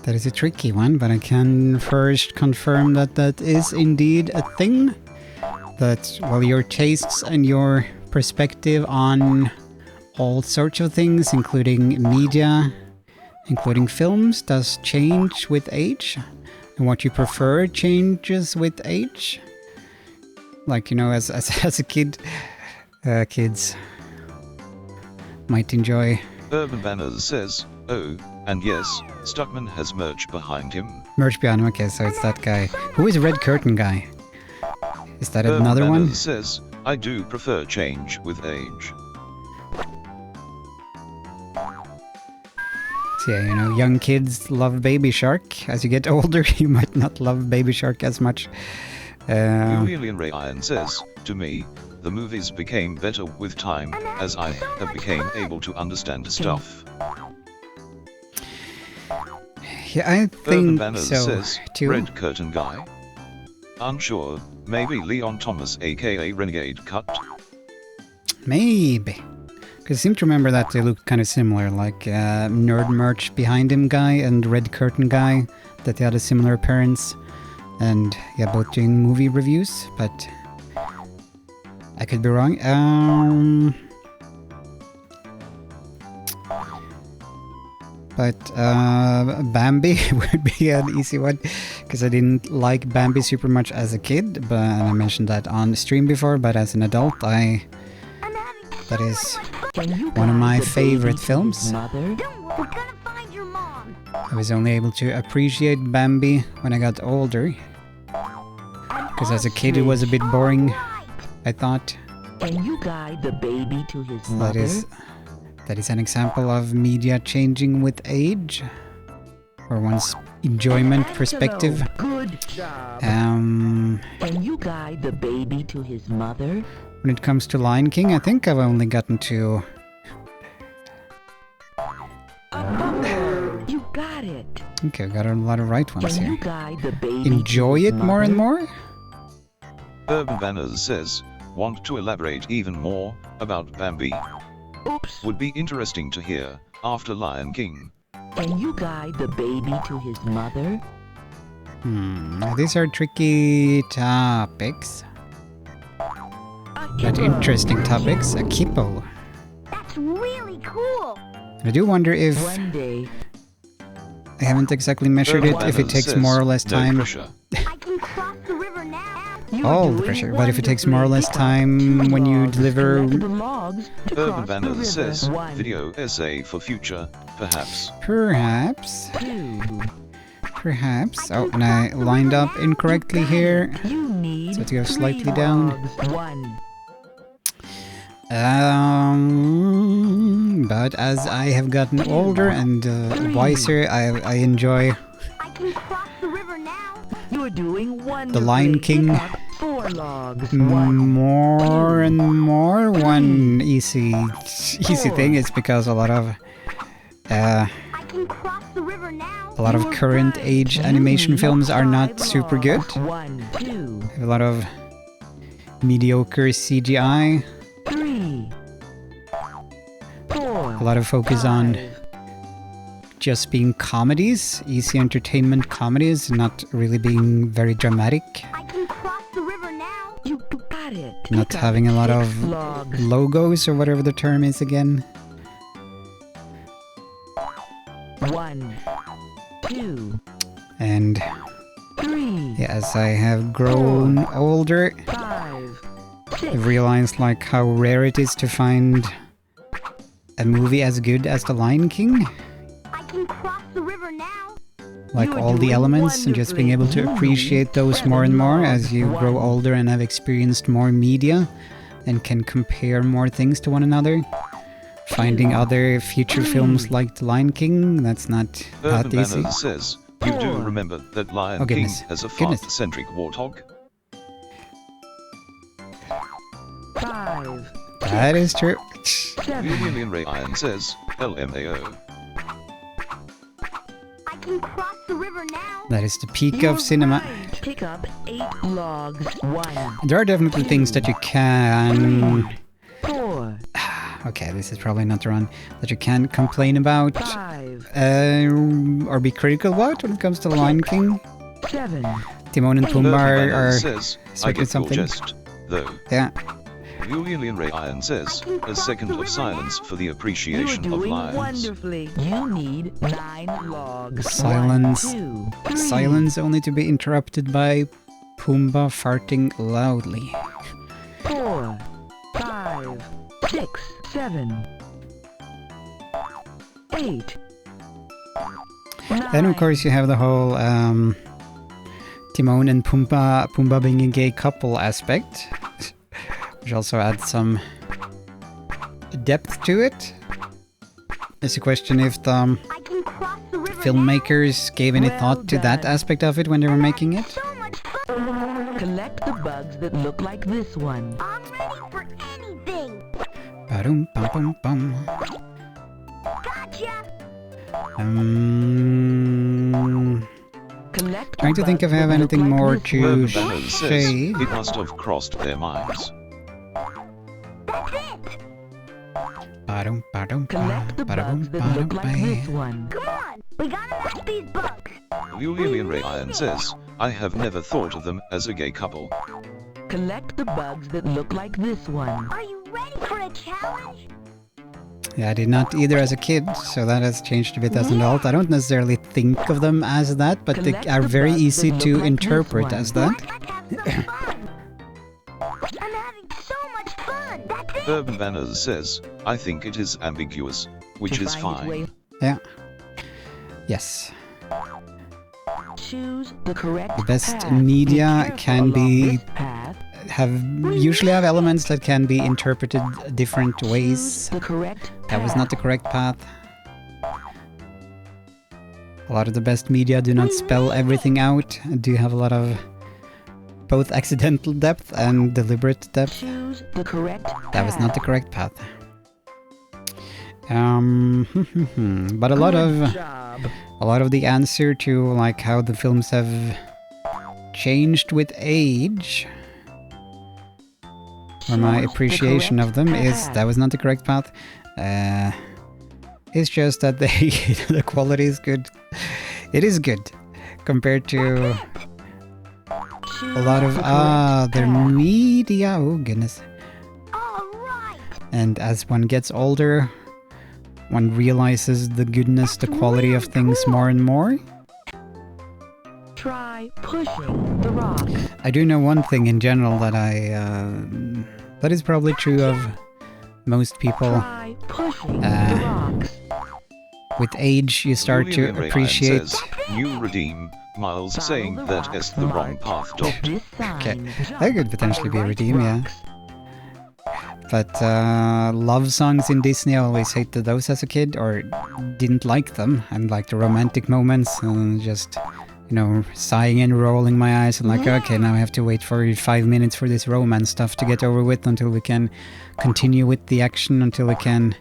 That is a tricky one, but I can first confirm that that is indeed a thing. That, well, your tastes and your perspective on all sorts of things, including media, including films, does change with age. And what you prefer changes with age. Like, you know, as a kid, kids might enjoy Urban Banners says, oh, and yes, Stuckman has merch behind him. merch behind him. Okay, so it's that guy. Who is Red Curtain guy? Is that Urban another one? Banners says, I do prefer change with age. So yeah, you know, young kids love Baby Shark. As you get older, you might not love Baby Shark as much. Julian Ray Iron says, to me, the movies became better with time, as I have became able to understand stuff. Yeah, I Urban think Banners so says, too. Red Curtain Guy? Unsure, maybe Leon Thomas aka Renegade Cut? Maybe. Because I seem to remember that they looked kind of similar, like Nerd Merch behind him guy and Red Curtain guy, that they had a similar appearance. And yeah, both doing movie reviews, but I could be wrong. But Bambi would be an easy one, because I didn't like Bambi super much as a kid, but and I mentioned that on stream before, but as an adult, that is Can you one of guide my the favorite baby to films. his Mother? Don't worry, we're gonna find your mom. I was only able to appreciate Bambi when I got older, because as a kid it was a bit boring, I thought. Can you guide the baby to his That mother? is an example of media changing with age, or one's enjoyment perspective. Good job. When Can you guide the baby to his mother? it comes to Lion King, I think I've only gotten to... You got it. Okay, I've got a lot of right ones Can you here. guide the baby Enjoy to it his more and mother? more? Urban Banners says, want to elaborate even more about Bambi? Oops. Would be interesting to hear, after Lion King. Can you guide the baby to his mother? These are tricky topics, but interesting topics. A kippo. That's really cool. I do wonder if... One day, I haven't exactly measured Urban it, if it Banners takes says, more or less no time. pressure. I can cross the river now. you All are the doing pressure, but if it takes more or less wonderfully. time when you Logs deliver... collect the logs to Urban cross the Banners river. says, One, video essay for future, perhaps. Perhaps. two. Perhaps. Oh, and I lined up incorrectly here. You need So to go 3 slightly down. logs. 1, But as I have gotten older and wiser, I enjoy I can cross the river now. You're doing wonderfully. The Lion King Pick up 4 logs. 1, more and more. One easy thing is because a lot of I can cross the river now. a lot of current age animation films are not 5 super good. logs. 1, 2, A lot of mediocre CGI. 3, 4. A lot of focus on 5. just being comedies, easy entertainment comedies, not really being very dramatic. I can cross the river now. You got it. Not Pick up having a lot 6 of logs. logos or whatever the term is again. 1, 2, And 3, yeah, as I have grown older, 5, I've 6. realized like how rare it is to find a movie as good as The Lion King. I can cross the river now. Like You're all the doing elements and just being able to wonderfully. appreciate those more and more as you grow 1. older and have experienced more media and can compare more things to one another. Finding other feature films like The Lion King, that's not that Urban easy. Banners says, you do 4. remember that Lion Oh, King goodness. has a Goodness. fart-centric warthog? 5, That is true. 7. Lillian Ray Iron says, LMAO. I can cross the river now. That is the peak You're of cinema. right. Pick up 8 logs. 1, There are definitely things that you can... 4, Okay, this is probably not the one that you can complain about 5, or be critical about when it comes to Lion King. 7. Timon and Urban Pumbaa Banners are says, I certainly get your something. jest, though. Yeah, Lillian Ray Iron says, a second of silence for the You're appreciation of doing lions. wonderfully. You need 9 logs. Silence. 1, 2, 3. silence only to be interrupted by Pumbaa farting loudly. 4, 5, 6, 7, 8. Then of course you have the whole Timon and Pumbaa being a gay couple aspect, which also adds some depth to it. It's a question if the I can cross the river filmmakers gave any Well thought to that done. aspect of it when they were making now. it. So much fun. Collect the bugs that look like this one. I'm ready for anything. Ba-dum, bum, bum, bum. Gotcha. Collect the Trying to think bugs if I have that look anything like more this to one. Urban Banners says, say. it must have crossed their minds. That's it. Ba-dum, ba-dum, Collect the ba-dum, bugs that ba-dum, look like this one. Come on. We gotta match these bugs. Lillian Ray Iron says, I have never thought of them as a gay couple. Collect the bugs that look like this one. Are you ready for a challenge? Yeah, I did not either as a kid, so that has changed a bit as an adult. I don't necessarily think of them as that, but they Collect are the very bugs that easy look to like this interpret one. as that. Let's have some fun. I'm having so much fun. That's it. Urban Banners says, I think it is ambiguous, which To is find its fine. way- Yeah. Yes. Choose the correct The best path. media Be careful can along be this path. usually have elements that can be interpreted different Choose ways. the correct That was not the path. correct path. A lot of the best media do not spell everything out, and do have a lot of both accidental depth and deliberate depth. Choose the correct That was not the path. correct path. But a lot Good of job. the answer to like how the films have changed with age, or my Choose the appreciation of correct them, is path. that was not the correct path. It's just that the quality is good. It is good compared to a lot of Choose the other correct path. media. Oh goodness. All right. And as one gets older, one realizes the goodness, the quality of things more and more. Try pushing the rocks. I do know one thing in general that that is probably true of most people. Try pushing the Uh, rocks. With age, you start to Lillian Ray Iron appreciate. says, New redeem, Miles Follow saying the that rocks is the wrong marked path. with this sign. Okay, Jump that could on potentially the be a right redeem, yeah. rocks. But love songs in Disney, I always hated those as a kid, or didn't like them. And like the romantic moments, and just, you know, sighing and rolling my eyes, and like, okay, now I have to wait for 5 minutes for this romance stuff to get over with until we can continue with the action, until we can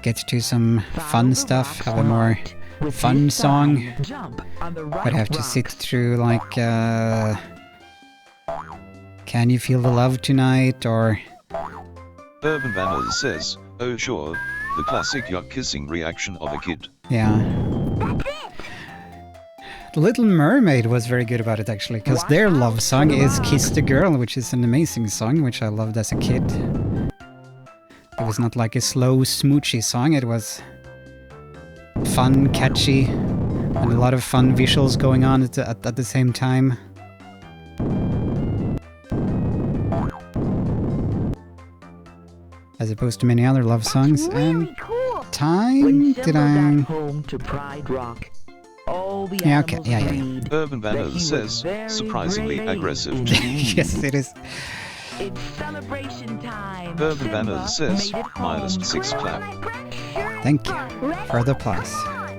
get to some fun stuff, have a more fun song. But I have to sit through like, Can You Feel the Love Tonight, or... Urban Banners says, oh sure, the classic yuck kissing reaction of a kid. Yeah. The Little Mermaid was very good about it, actually, because their love song is Kiss the Girl, which is an amazing song, which I loved as a kid. It was not like a slow, smoochy song, it was fun, catchy, and a lot of fun visuals going on at the same time. As opposed to many other love songs. And time, did I... home to Pride Rock. All the Yeah, okay, yeah. Urban Banners says, surprisingly aggressive. Yes, it is. It's celebration time. Urban Banners says, -6 clap. Thank you for the applause.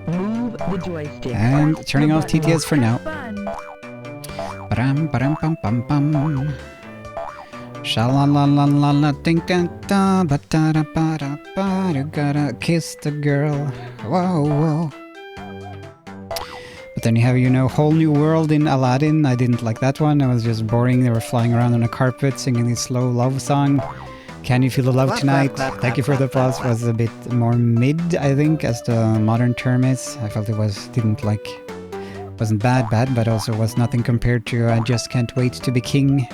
Move the joystick. And turning off TTS for now. Fun. Ba-dum, ba-dum, bum, bum, bum. Sha-la-la-la-la-la, ding da da ba da da ba da ba, you gotta kiss the girl. Whoa, whoa. But then you have, you know, Whole New World in Aladdin. I didn't like that one. It was just boring. They were flying around on a carpet singing this slow love song. Can You Feel the Love Clap, Tonight? clap, clap, Thank you for the clap, applause. clap, Was a bit more mid, I think, as the modern term is. I felt it wasn't bad, but also was nothing compared to I Just Can't Wait to Be King.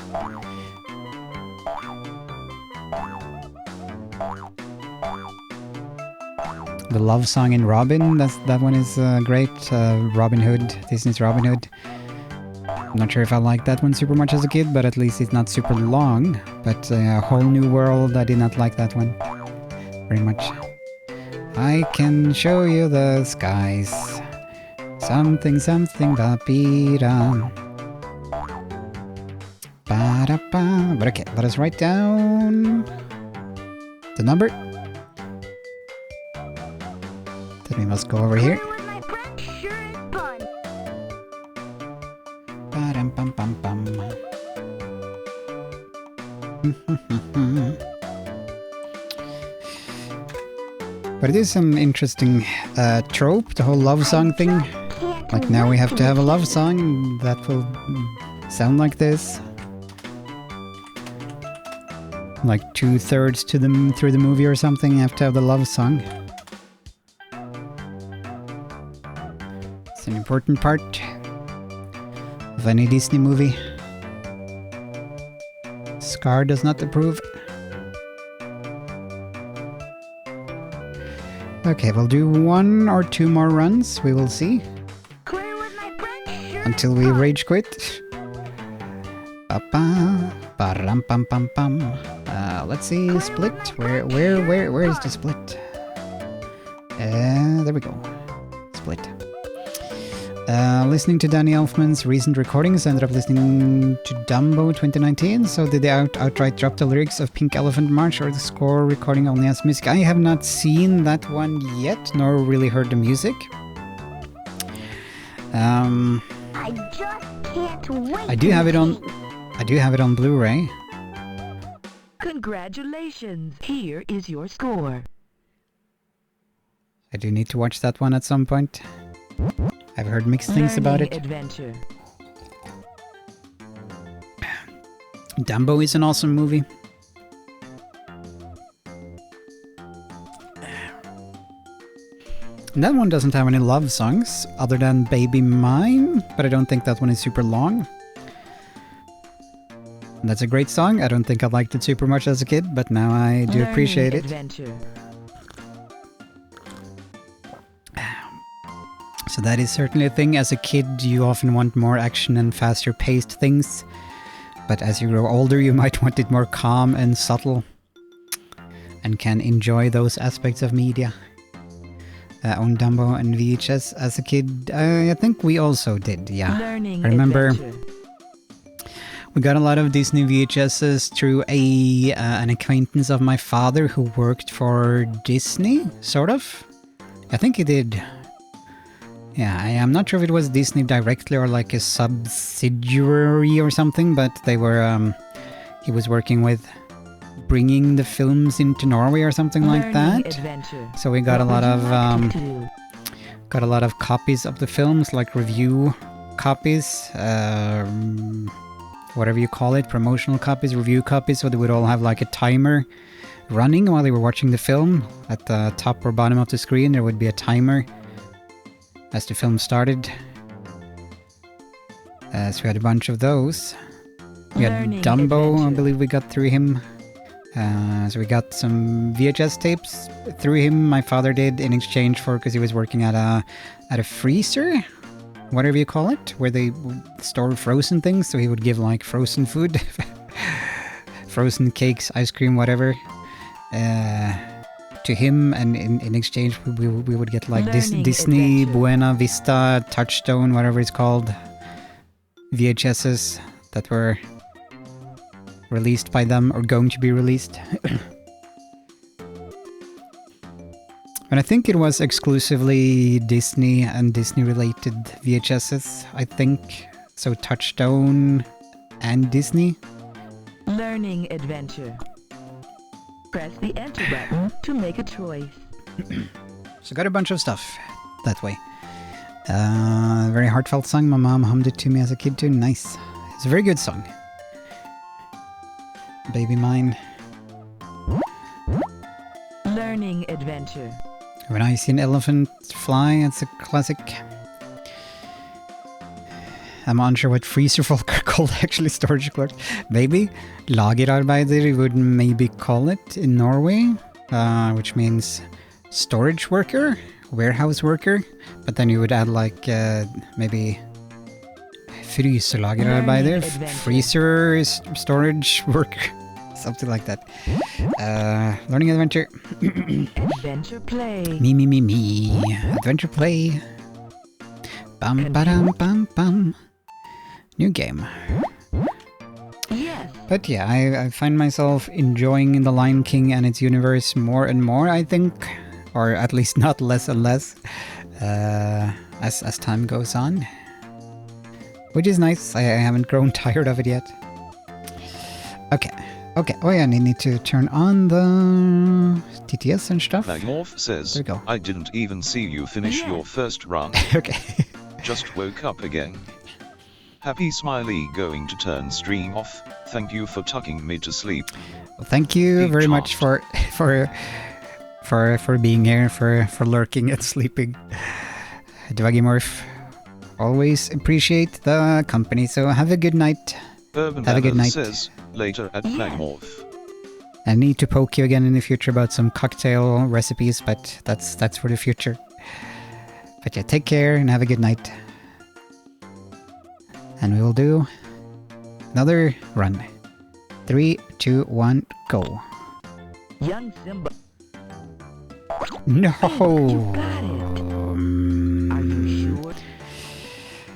The love song in Robin, that one is great. Robin Hood, Disney's Robin Hood. I'm not sure if I liked that one super much as a kid, but at least it's not super long. But Whole New World, I did not like that one very much. I can show you the skies. Something, something, ba-be-da. Ba-da-ba. But okay, let us write down the number. Then we must go over here. With my friends sure is fun. Ba-dum-bum-bum-bum. But it is some interesting trope, the whole love song thing. Like now we have to have a love song that will sound like this. Like 2/3 to through the movie or something, you have to have the love song. It's an important part of any Disney movie. Scar does not approve. Okay, we'll do 1 or 2 more runs, we will see. Clear with my friends sure Until we rage quit. Ba-ba, ba-ram-pam-pam-pam. Let's see, split. Where is the split? There we go. Split. Listening to Danny Elfman's recent recordings, I ended up listening to Dumbo 2019. So did they outright drop the lyrics of Pink Elephant March, or the score recording only as music? I have not seen that one yet, nor really heard the music. I just can't wait. I do have it on Blu-ray. Congratulations. Here is your score. I do need to watch that one at some point. I've heard mixed things about it. Adventure. Dumbo is an awesome movie. And that one doesn't have any love songs other than Baby Mine, but I don't think that one is super long. And that's a great song. I don't think I liked it super much as a kid, but now I do appreciate it. Adventure. So that is certainly a thing. As a kid, you often want more action and faster paced things. But as you grow older, you might want it more calm and subtle. And can enjoy those aspects of media. On Dumbo and VHS as a kid, I think we also did, yeah. Learning I remember adventure. We got a lot of Disney VHSs through an acquaintance of my father who worked for Disney, sort of. I think he did. Yeah, I'm not sure if it was Disney directly or like a subsidiary or something, but they were, he was working with bringing the films into Norway or something like that. Adventure. So we got a lot of, To got a lot of copies of the films, like review copies, whatever you call it, promotional copies, review copies, so they would all have like a timer running while they were watching the film. At the top or bottom of the screen there would be a timer as the film started. So we had a bunch of those. We had Learning Dumbo, I adventure. believe we got through him. So we got some VHS tapes through him, my father did, in exchange for, because he was working at a freezer, whatever you call it, where they would store frozen things, so he would give like frozen food, frozen cakes, ice cream, whatever, to him, and in exchange we would get like Learning Disney, adventure. Buena Vista, Touchstone, whatever it's called, VHSs that were released by them or going to be released. And I think it was exclusively Disney and Disney related VHSs, I think. So Touchstone and Disney. learning adventure. Press the enter button to make a choice. So got a bunch of stuff that way. Very heartfelt song. My mom hummed it to me as a kid too. Nice. It's a very good song. Baby Mine. Learning adventure. When I see an elephant fly, it's a classic. I'm unsure what freezer folk are called actually, storage clerk. Maybe lagerarbeider we would maybe call it in Norway, which means storage worker, warehouse worker. But then you would add like maybe fryselagerarbeider, adventure. freezer storage worker, something like that. Learning adventure. Adventure play. Me. Adventure play. Bum ba-dum bum bum. New game. Yes. But yeah, I find myself enjoying The Lion King and its universe more and more, I think. Or at least not less and less. As time goes on. Which is nice. I haven't grown tired of it yet. Okay. Oh yeah, and I need to turn on the TTS and stuff. Magmorph says, There we go. I didn't even see you finish Yeah. your first run. Okay. Just woke up again. Happy Smiley going to turn stream off. Thank you for tucking me to sleep. Well, thank you Big very much chant. for being here, for lurking and sleeping. Dwagimorph, always appreciate the company, so have a good night. Urban Have a good Banner night. says, later at Magmorph. I need to poke you again in the future about some cocktail recipes, but that's for the future. But yeah, take care and have a good night. And we will do another run. 3, 2, 1, go. Young Simba. No! You got it. Are you sure?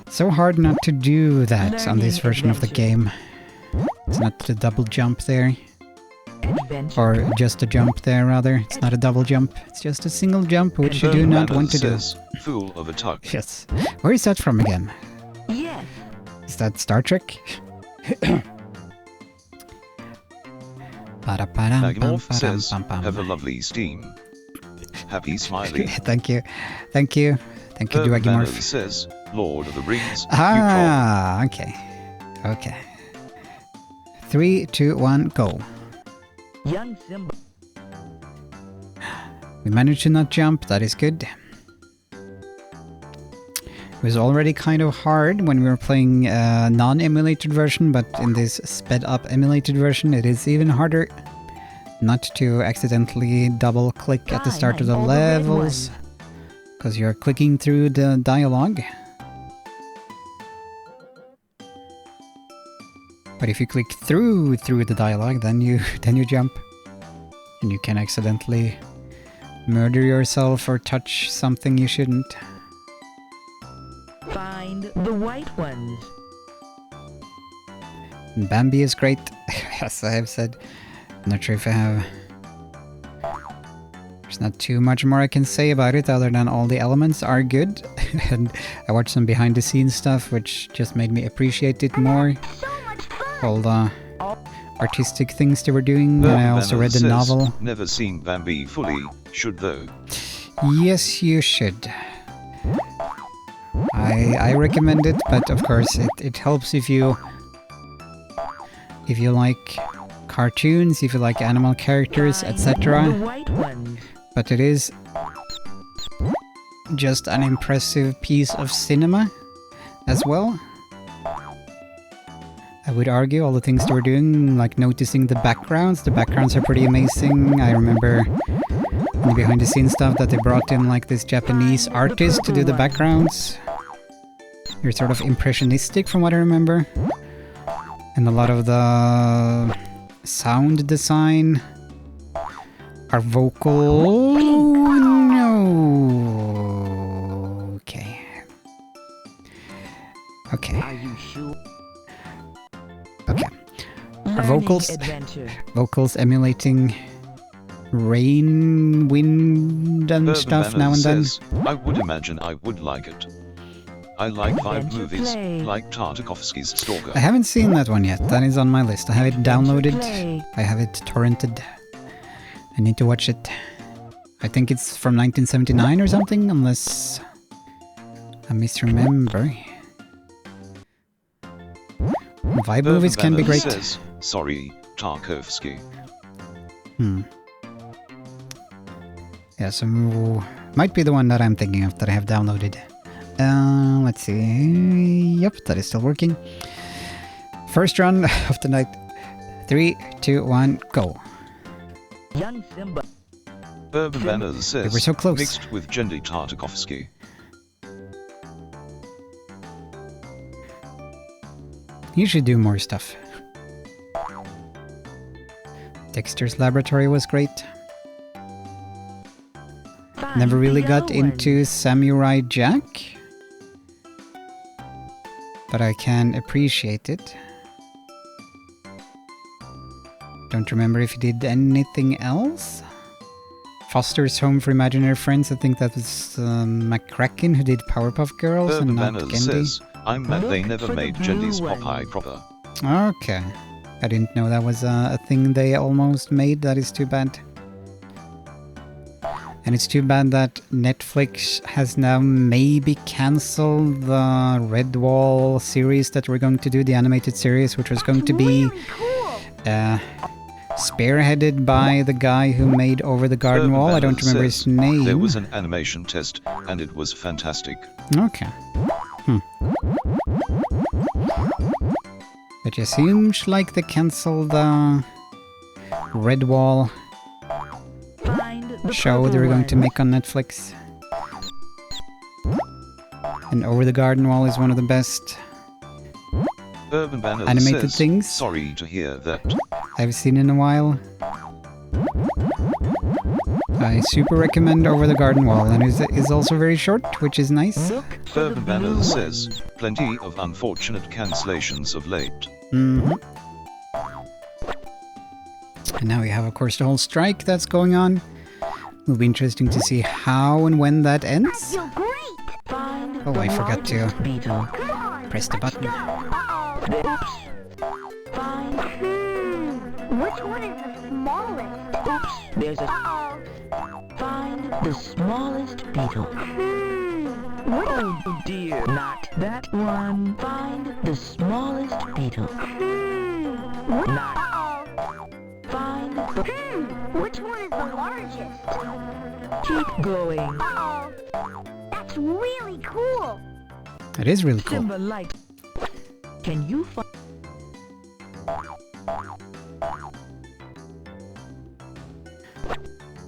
So hard not to do that on this Learning version of the adventure. game. It's not the double jump there. Adventure. Or just a jump there, rather. It's not a double jump. It's just a single jump, which you do Urban not Banner want to do. says, fool of a tuck. Yes. Where is that from again? Yes. Is that Star Trek? Magmorph says, have a lovely steam. Happy Smiley. Thank you. Thank you. Thank you, Urban Banner Dwagimorph. says, Lord of the Rings. Ah, okay. Okay. 3, 2, 1, go. Young Simba. We managed to not jump, that is good. It was already kind of hard when we were playing a non-emulated version, but in this sped-up emulated version it is even harder not to accidentally double-click at the start of the Fine, all the red levels, ones. because you're clicking through the dialogue. But if you click through the dialogue, then you jump, and you can accidentally murder yourself or touch something you shouldn't. Find the white ones. Bambi is great. Yes, I have said. Not sure if I have... There's not too much more I can say about it other than all the elements are good. And I watched some behind the scenes stuff which just made me appreciate it more. So much fun. All the artistic things they were doing. And I also read the says, novel. Never seen Bambi fully, should though. Yes, you should. I recommend it, but of course it helps if you like cartoons, if you like animal characters, etc. The white ones. But it is just an impressive piece of cinema as well. I would argue all the things they were doing, like noticing the backgrounds. The backgrounds are pretty amazing. I remember in the behind the scenes stuff that they brought in like this Japanese artist to do the backgrounds. They're sort of impressionistic from what I remember. And a lot of the sound design are vocal. No. Okay. Okay. Are you sure? Okay. Are Learning vocals adventure. emulating rain, wind, and stuff now and then? Says, I would imagine I would like it. I like vibe Adventure movies, play. like Tartakovsky's Stalker. I haven't seen that one yet. That is on my list. I have it downloaded. Play. I have it torrented. I need to watch it. I think it's from 1979 or something, unless I misremember. Vibe movies can be great. Says, sorry, Tarkovsky. Yeah, so might be the one that I'm thinking of that I have downloaded. Let's see. Yep, that is still working. First run of the night. 3, 2, 1, go. Young Simba. Urban Manners says, We were so close. mixed with Jendy Tartakovsky. You should do more stuff. Dexter's Laboratory was great. Never really got into Samurai Jack, but I can appreciate it. Don't remember if he did anything else. Foster's Home for Imaginary Friends, I think that was McCracken who did Powerpuff Girls Urban and not Manners Gendy. says, I'm mad they Look never for the made blue Jendy's one. Popeye proper. Okay. I didn't know that was a thing they almost made. That is too bad. And it's too bad that Netflix has now maybe cancelled the Redwall series that we're going to do, the animated series, which was going to be Really cool. spearheaded by the guy who made Over the Garden Urban Wall. I don't Manners remember says, his name. There was an animation test, and it was fantastic. Okay. It just seems like they cancelled the Redwall Find the show they were going to make on Netflix. And Over the Garden Wall is one of the best Urban Manners animated says, things sorry to hear that. I've seen in a while. I super recommend Over the Garden Wall, and is also very short, which is nice. Look for the Urban blue Manners ones. says, plenty of unfortunate cancellations of late. And now we have, of course, the whole strike that's going on. Will be interesting to see how and when that I ends. feel great. Find Oh, the I forgot to largest beetle. Come on. press the button. Uh-oh. Find. Which one is the smallest? There's a. Uh-oh. Find the smallest beetle. Which Oh dear, not that one. Find the smallest beetle. Not. Uh-oh. Find the. Which one is the largest? Keep going. Uh-oh. That's really cool. It is really cool. Simba likes. Can you find?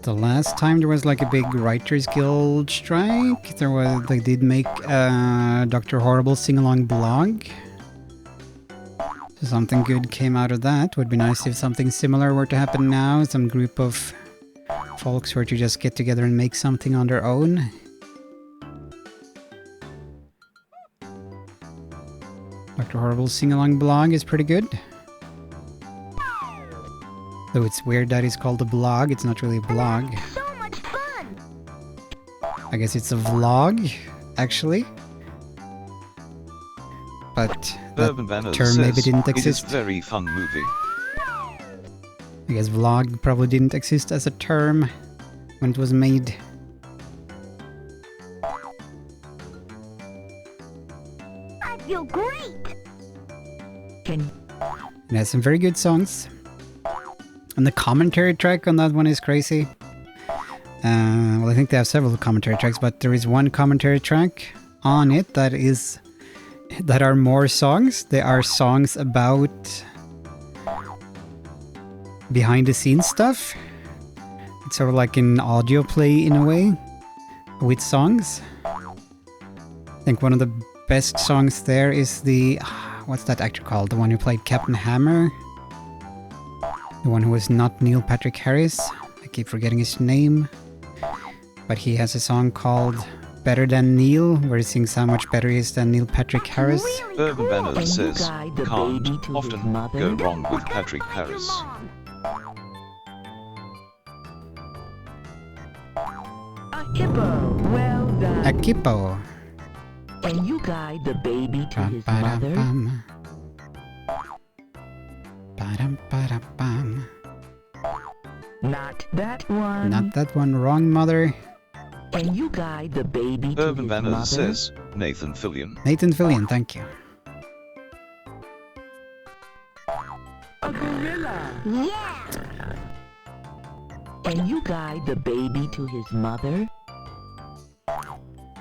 The last time there was like a big Writers Guild strike, they did make a Dr. Horrible sing-along blog. So something good came out of that. Would be nice if something similar were to happen now. Some group of folks were to just get together and make something on their own. Dr. Horrible's sing-along blog is pretty good. Though it's weird that it's called a blog, it's not really a blog. So much fun. I guess it's a vlog, actually. But that Urban Banner term says, maybe didn't it is exist. very fun movie. I guess vlog probably didn't exist as a term when it was made. I feel great. Can It has some very good songs. And the commentary track on that one is crazy. Well, I think they have several commentary tracks, but there is one commentary track on it that are more songs. They are songs about behind the scenes stuff. It's sort of like an audio play in a way with songs. I think one of the best songs there is the what's that actor called? The one who played Captain Hammer. The one who was not Neil Patrick Harris. I keep forgetting his name. But he has a song called Better Than Neil, where he sings how much better he is than Neil Patrick Harris. Really Urban cool. Banner Can you says, guide the can't baby to his often mother? go wrong with Don't Patrick forget your Harris. mom. A hippo. Well done. A kippo. Can you guide the baby to his mother? Ba-da-bum. Ba-dum-ba-da-bum. Not that one. Not that one, wrong mother. Can you guide the baby to Urban his Banner mother? says, Nathan Fillion. Nathan Fillion, thank you. A gorilla. Yeah. Can you guide the baby to his mother?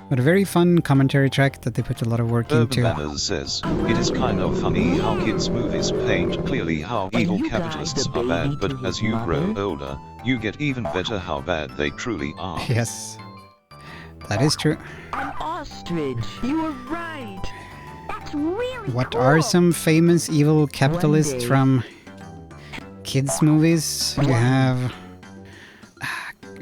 But a very fun commentary track that they put a lot of work Urban into. Banner says, it is kind of funny how kids' movies paint clearly how Can evil you guide capitalists the are bad, baby but to as his you grow mother? older, you get even better how bad they truly are. Yes, that is true. An ostrich. You were right. That's really What cool. are some famous evil capitalists day. from kids' movies? You have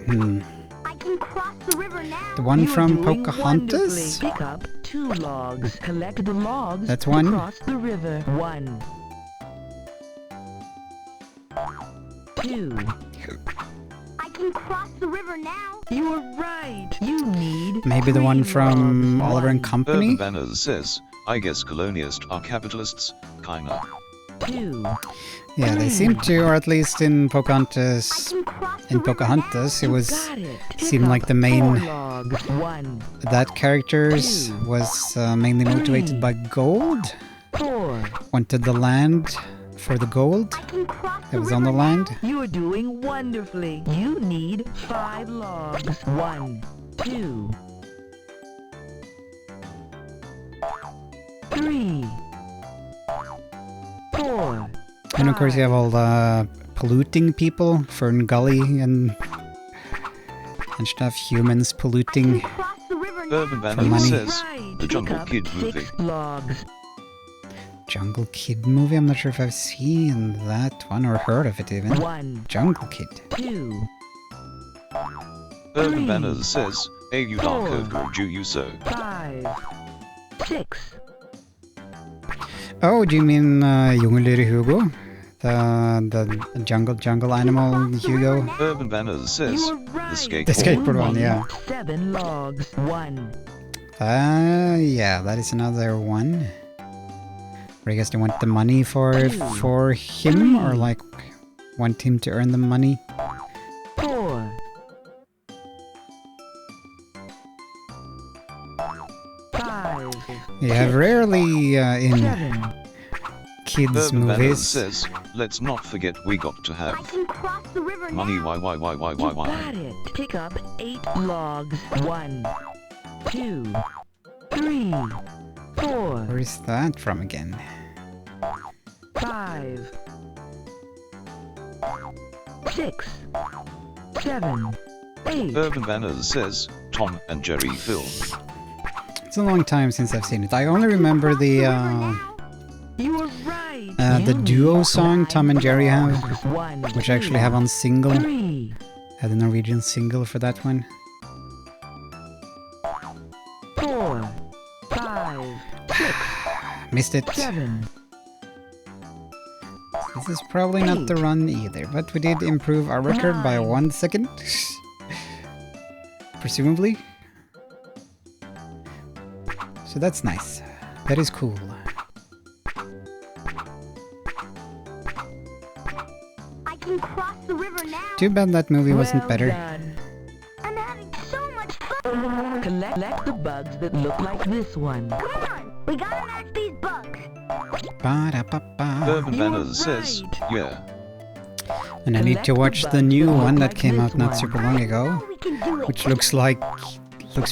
I can cross the river now. the one You are from doing Pocahontas. wonderfully. Pick up 2 logs. Collect the logs. That's one. Across the river. 1. 2. I can cross the river now. You were right. You need Maybe the one 3 from logs. Oliver and 1, Company. Urban Banner says, I guess colonialists are capitalists, kinda. 2. Yeah, they seem to, or at least in I Pocahontas. can cross the In river Pocahontas, it You was got it. Pick seemed like up the main 4 logs. 1, that characters Two. was mainly motivated by gold. 4. Wanted the land for the gold now. I can cross that the was river on the now. land. You are doing wonderfully. You need 5 logs. 1, 2, 3, 4. And of course, you have all the polluting people, Fern Gully and stuff. Humans polluting. Cross the river now. Urban Banner money. says, Right. the Jungle Pick up Kid 6 movie. logs. Jungle Kid movie. I'm not sure if I've seen that one or heard of it even. 1, Jungle Kid. 2, Urban 3, Banner says, A you dark over you so. 5, 6. Oh, do you mean Djungeldyret Hugo? The jungle animal Hugo? Urban Banner says, You were the right. skateboard. The skateboard one, You yeah. need 7 logs. 1, Yeah, that is another one. Where I guess they want the money for him, or like want him to earn the money. 4, 5, You have rarely in 7. kids Urban Banner movies. says, let's not forget we got to I have can cross the river money. now. You got it. Pick up 8 logs. 1, 2, 3, 4, Where is that from again? 5, 6, 7, 8. Urban Banner says, Tom and Jerry film. It's a long time since I've seen it. I only remember the You were right. the You duo need song Tom and Jerry 5 have, logs. 1, which I actually have on single. 3, Had a Norwegian single for that one. 4, 5, 6, Missed it. 7, This is probably not the run either, but we did improve our record by 1 second. Presumably. So that's nice. That is cool. I can cross the river now. Too bad that movie wasn't Well better. done. I'm having so much fun. Collect the bugs that look like this one. Come on, we gotta match these bugs. Ba-da-ba-ba. Urban You were Banners says, right. yeah. And I need to Collect the watch the bugs new that look one that like came this out not one. super long ago, Oh, we can do it. which looks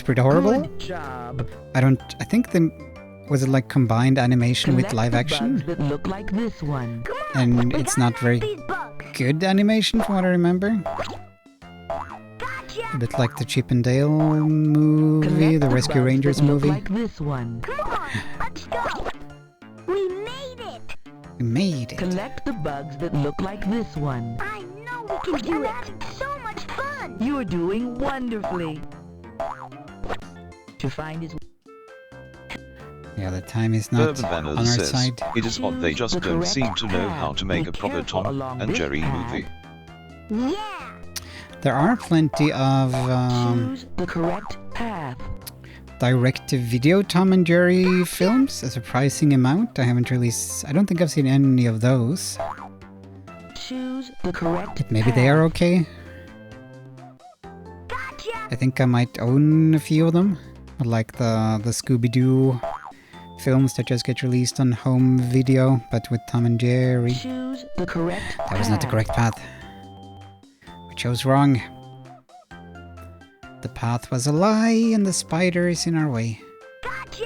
pretty horrible. Good job. I think was it like combined animation with Collect live the action? bugs that look like this one. Come on, And we it's gotta not match very these bugs. good animation from what I remember. Gotcha. A bit like the Chip and Dale movie, Collect the Rescue bugs Rangers that look movie. like this one. Come on, let's go. We made it. We made it. Collect the bugs that look like this one. I know we can do it. I'm having so much fun. You are doing wonderfully. To find his Yeah, the time is not Urban on our Banners says, side. it is odd they just Choose the don't seem correct to know how path. to make Be a proper careful Tom along and this Jerry path. movie. Yeah. There are plenty of choose the correct path. direct-to-video Tom and Jerry films, a surprising amount. I haven't really... I don't think I've seen any of those. Choose the correct But maybe they are okay. Gotcha. I think I might own a few of them. Like the Scooby-Doo films that just get released on home video, but with Tom and Jerry. Choose the correct That was not the path. correct path. We chose wrong. The path was a lie and the spider is in our way. Gotcha.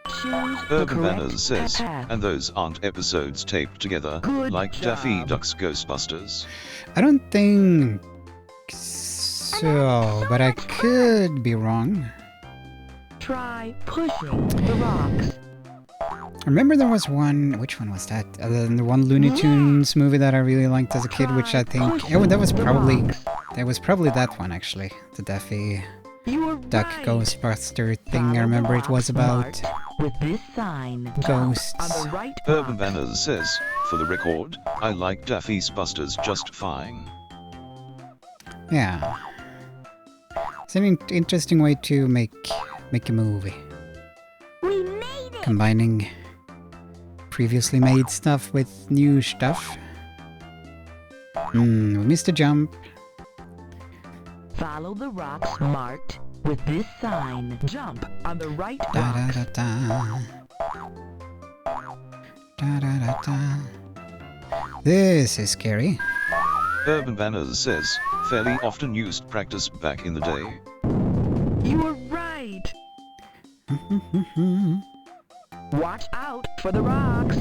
Choose the Urban correct Banners says, path. and those aren't episodes taped together, Good like Daffy job. Duck's Ghostbusters. I don't think so, but I could be wrong. Try pushing the rocks. Remember there was one, which one was that? The one Looney Tunes movie that I really liked as a kid, which I think, oh, that was probably that one actually. The Daffy You were Duck right. Ghostbuster thing. Follow I remember the it was rocks about marked with this sign. ghosts. On the right Urban box. Banners says, for the record, I like Daffy's Busters just fine. Yeah. It's an interesting way to make a movie. We made it. Combining previously made stuff with new stuff. We missed a jump. Follow the rocks marked with this sign. Jump on the right Da da rocks. da da. Da da da da. This is scary. Urban Banners says, fairly often used practice back in the day. You were right. Watch out for the rocks.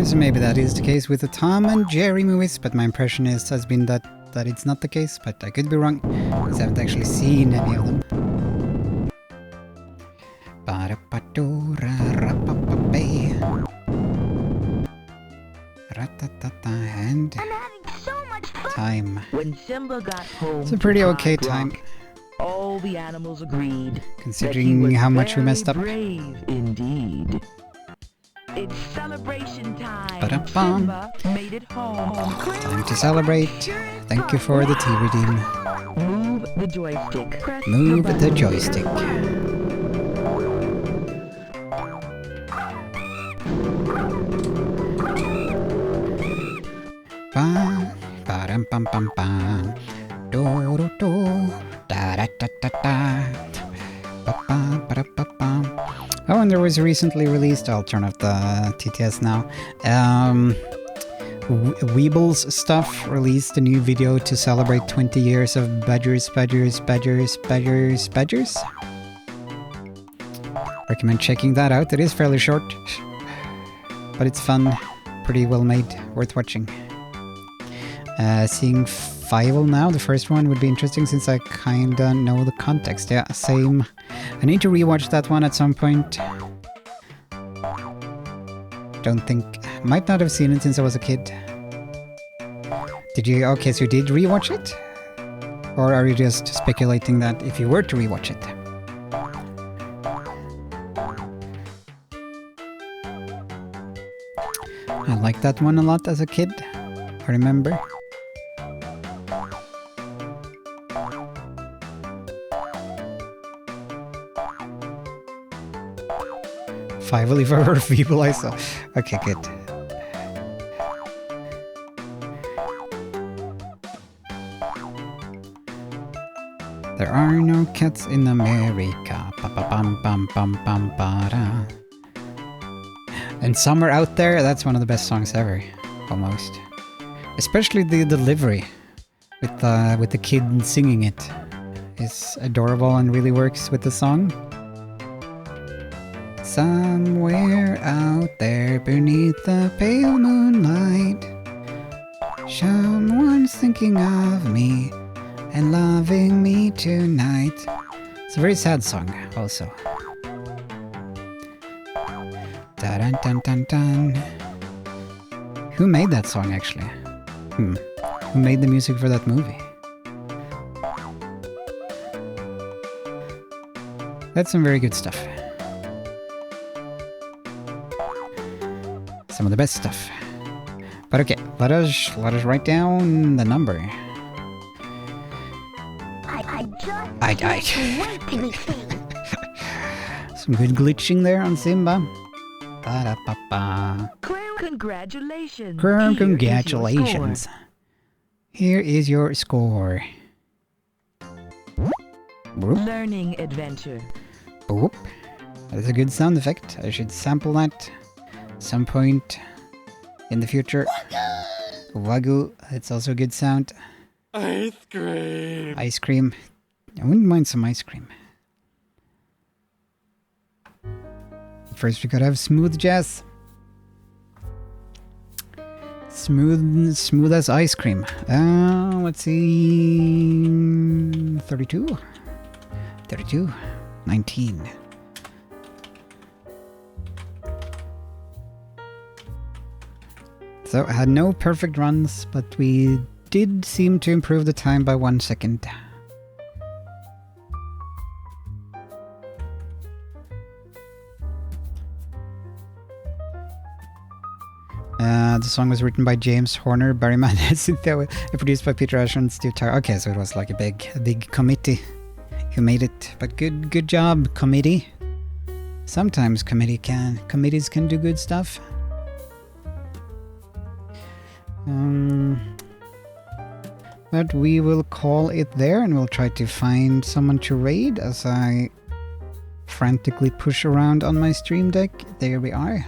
So maybe that is the case with the Tom and Jerry movies, but my impression has been that it's not the case, but I could be wrong, because I haven't actually seen any of them. And I'm having so much fun. time. When Simba got home, It's a pretty to okay Pride time, Rock, all the animals agreed that he considering was how much we very messed up. Brave indeed. It's celebration time. Ba-da-bum. Simba made it home. Time to celebrate. Thank you for the tea redeem. Move the joystick. Press Move the button. joystick. Bam, ba-dum, bum, bum, bum. Do, do, do. Da, da, da, da, da. Ba-bum, ba-da-ba-bum. Oh, and there was recently released, I'll turn off the TTS now, Weebles Stuff released a new video to celebrate 20 years of Badgers. Recommend checking that out. It is fairly short, but it's fun, pretty well made, worth watching. Seeing Fievel now, the first one would be interesting since I kinda know the context. Yeah, same. I need to rewatch that one at some point. Don't think... Might not have seen it since I was a kid. Did you... Okay, so you did rewatch it? Or are you just speculating that if you were to rewatch it? I liked that one a lot as a kid. I remember. Finally for her feeble I saw. Okay, good. There are no cats in America. Ba-ba-bum-bum-bum-bum-ba-da. And Summer Out There, that's one of the best songs ever. Almost. Especially the delivery with the kid singing it is adorable and really works with the song. Somewhere out there beneath the pale moonlight, someone's thinking of me and loving me tonight. It's a very sad song, also. Dun dun dun dun. Who made that song, actually? Who made the music for that movie? That's some very good stuff. Some of the best stuff. But okay, let us write down the number. I just can't wait to be seen. Some good glitching there on Simba. Ba-da-ba-ba. Congratulations. Congratulations. Here is your score. Boop. Learning adventure. Boop. That is a good sound effect. I should sample that some point in the future. Wagyu. It's also a good sound. Ice cream. Ice cream. I wouldn't mind some ice cream. First we gotta have smooth jazz. Smooth as ice cream. Let's see. 32. 32. 19. So I had no perfect runs, but we did seem to improve the time by 1 second. The song was written by James Horner, Barry Mann, and produced by Peter Asher and Steve Tyler. Okay, so it was like a big committee who made it. But good job, committee. Sometimes committees can do good stuff. But we will call it there, and we'll try to find someone to raid as I frantically push around on my stream deck. There we are.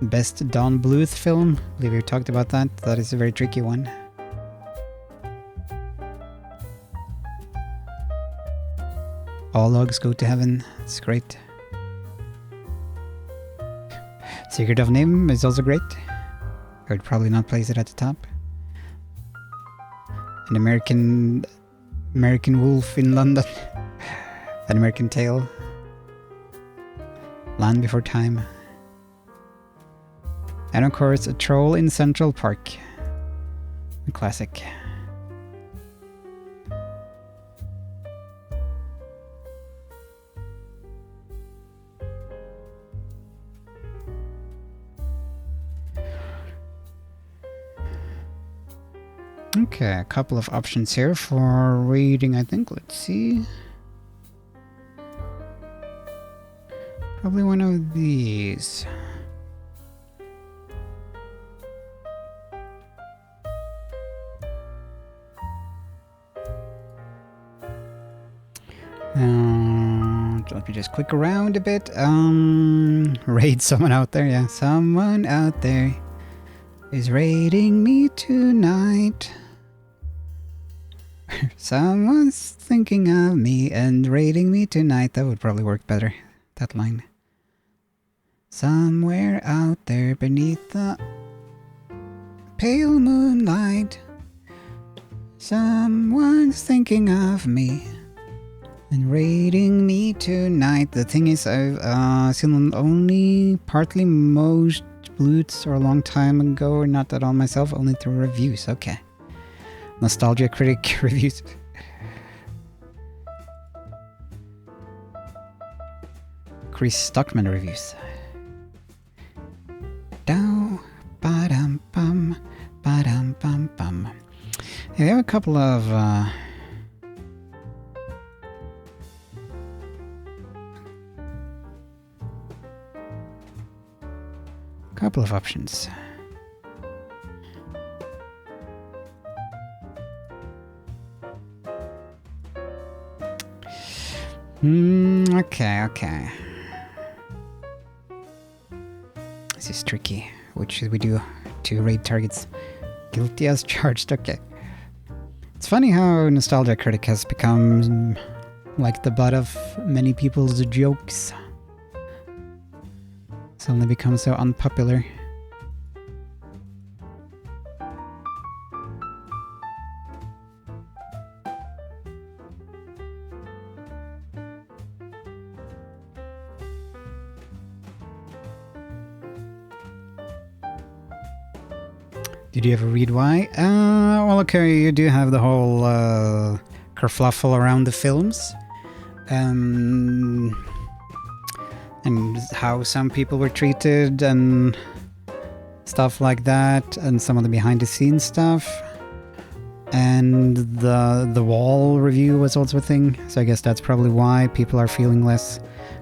Best Don Bluth film. I believe we talked about that. That is a very tricky one. All logs go to heaven. It's great. Secret of Nim is also great. I would probably not place it at the top. An American Wolf in London. An American Tale. Land Before Time. And of course, A Troll in Central Park. A classic. Okay, a couple of options here for reading, I think. Let's see. Probably one of these. Let me just click around a bit. Raid someone out there, yeah. Someone out there is raiding me tonight. Someone's thinking of me and raiding me tonight. That would probably work better, that line. Somewhere out there beneath the pale moonlight, someone's thinking of me and raiding me tonight. The thing is, I've seen only partly most Blutes or a long time ago, or not at all myself, only through reviews. Okay. Nostalgia Critic reviews. Chris Stockman reviews. Dow, ba-dum bum, ba-dum bum bum. Yeah, we have a couple of options. Okay. This is tricky. What should we do to raid targets? Guilty as charged, okay. It's funny how Nostalgia Critic has become like the butt of many people's jokes. Suddenly become so unpopular. Did you ever read why? Well, okay, you do have the whole kerfluffle around the films. And how some people were treated and stuff like that, and some of the behind-the-scenes stuff. And the Wall review was also a thing, so I guess that's probably why people are feeling less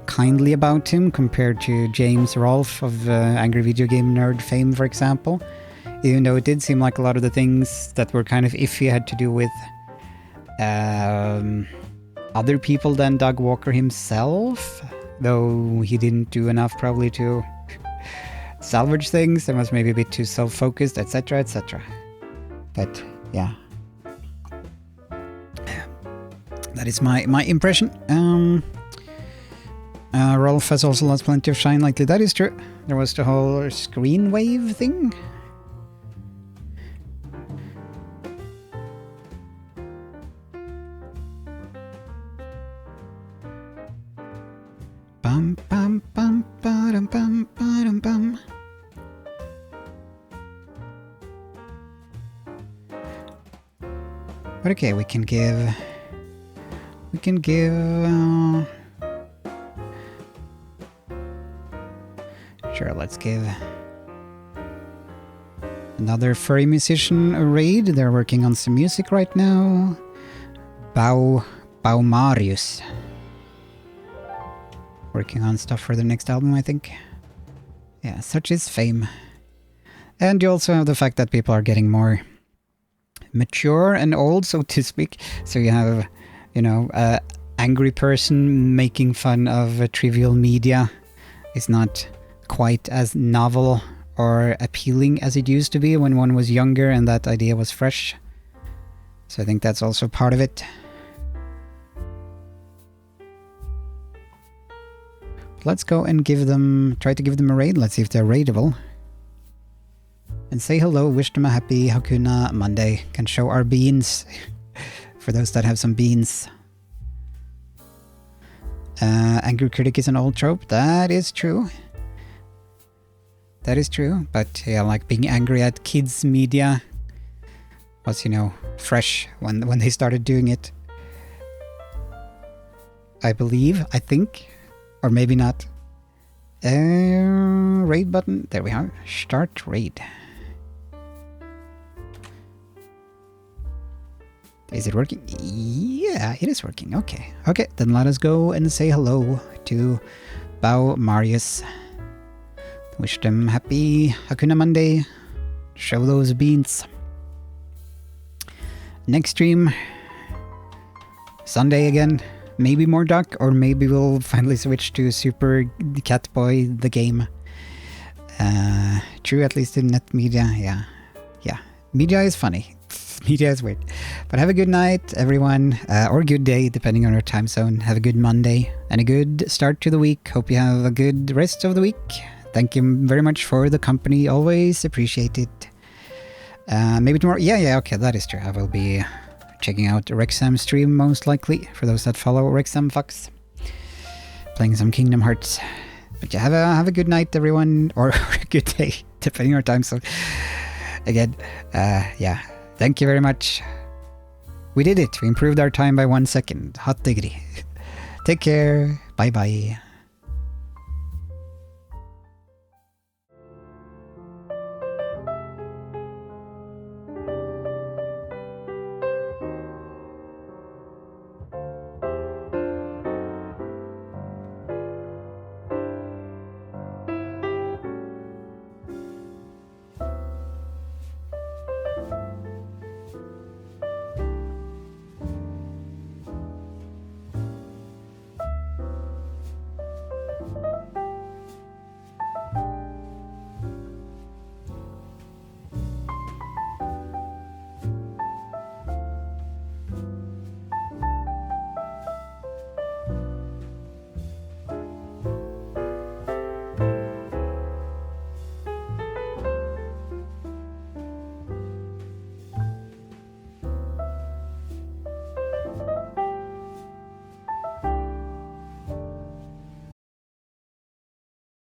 kindly about him compared to James Rolfe of Angry Video Game Nerd fame, for example. Even though it did seem like a lot of the things that were kind of iffy had to do with other people than Doug Walker himself, though he didn't do enough probably to salvage things and was maybe a bit too self-focused, etc, etc. But yeah, that is my impression. Rolf has also lost plenty of shine lately. That is true. There was the whole screen wave thing. Bum bum bum ba-dum bum ba-dum bum. But okay, we can give sure, let's give another furry musician a raid. They're working on some music right now. Marius. Working on stuff for the next album, I think. Yeah, such is fame. And you also have the fact that people are getting more mature and old, so to speak. So you have, you know, angry person making fun of trivial media is not quite as novel or appealing as it used to be when one was younger and that idea was fresh. So I think that's also part of it. Let's go and try to give them a raid. Let's see if they're raidable. And say hello, wish them a happy Hakuna Monday. Can show our beans. For those that have some beans. Angry Critic is an old trope. That is true. That is true. But yeah, like being angry at kids media was, you know, fresh when they started doing it. I think. Or maybe not. Raid button. There we are. Start raid. Is it working? Yeah, it is working. Okay. Okay, then let us go and say hello to Marius. Wish them happy Hakuna Monday. Show those beans. Next stream. Sunday again. Maybe more Duck, or maybe we'll finally switch to Super Catboy the game. True, at least in net media, yeah. Media is funny. Media is weird. But have a good night, everyone, or good day, depending on your time zone. Have a good Monday, and a good start to the week. Hope you have a good rest of the week. Thank you very much for the company. Always appreciate it. Maybe tomorrow. Yeah, okay, that is true. I will be checking out Rexham stream, most likely, for those that follow Rexham Fox. Playing some Kingdom Hearts. But yeah, have a good night, everyone, or a good day, depending on your time zone. Again, yeah, thank you very much. We did it. We improved our time by 1 second. Hot diggity. Take care. Bye-bye.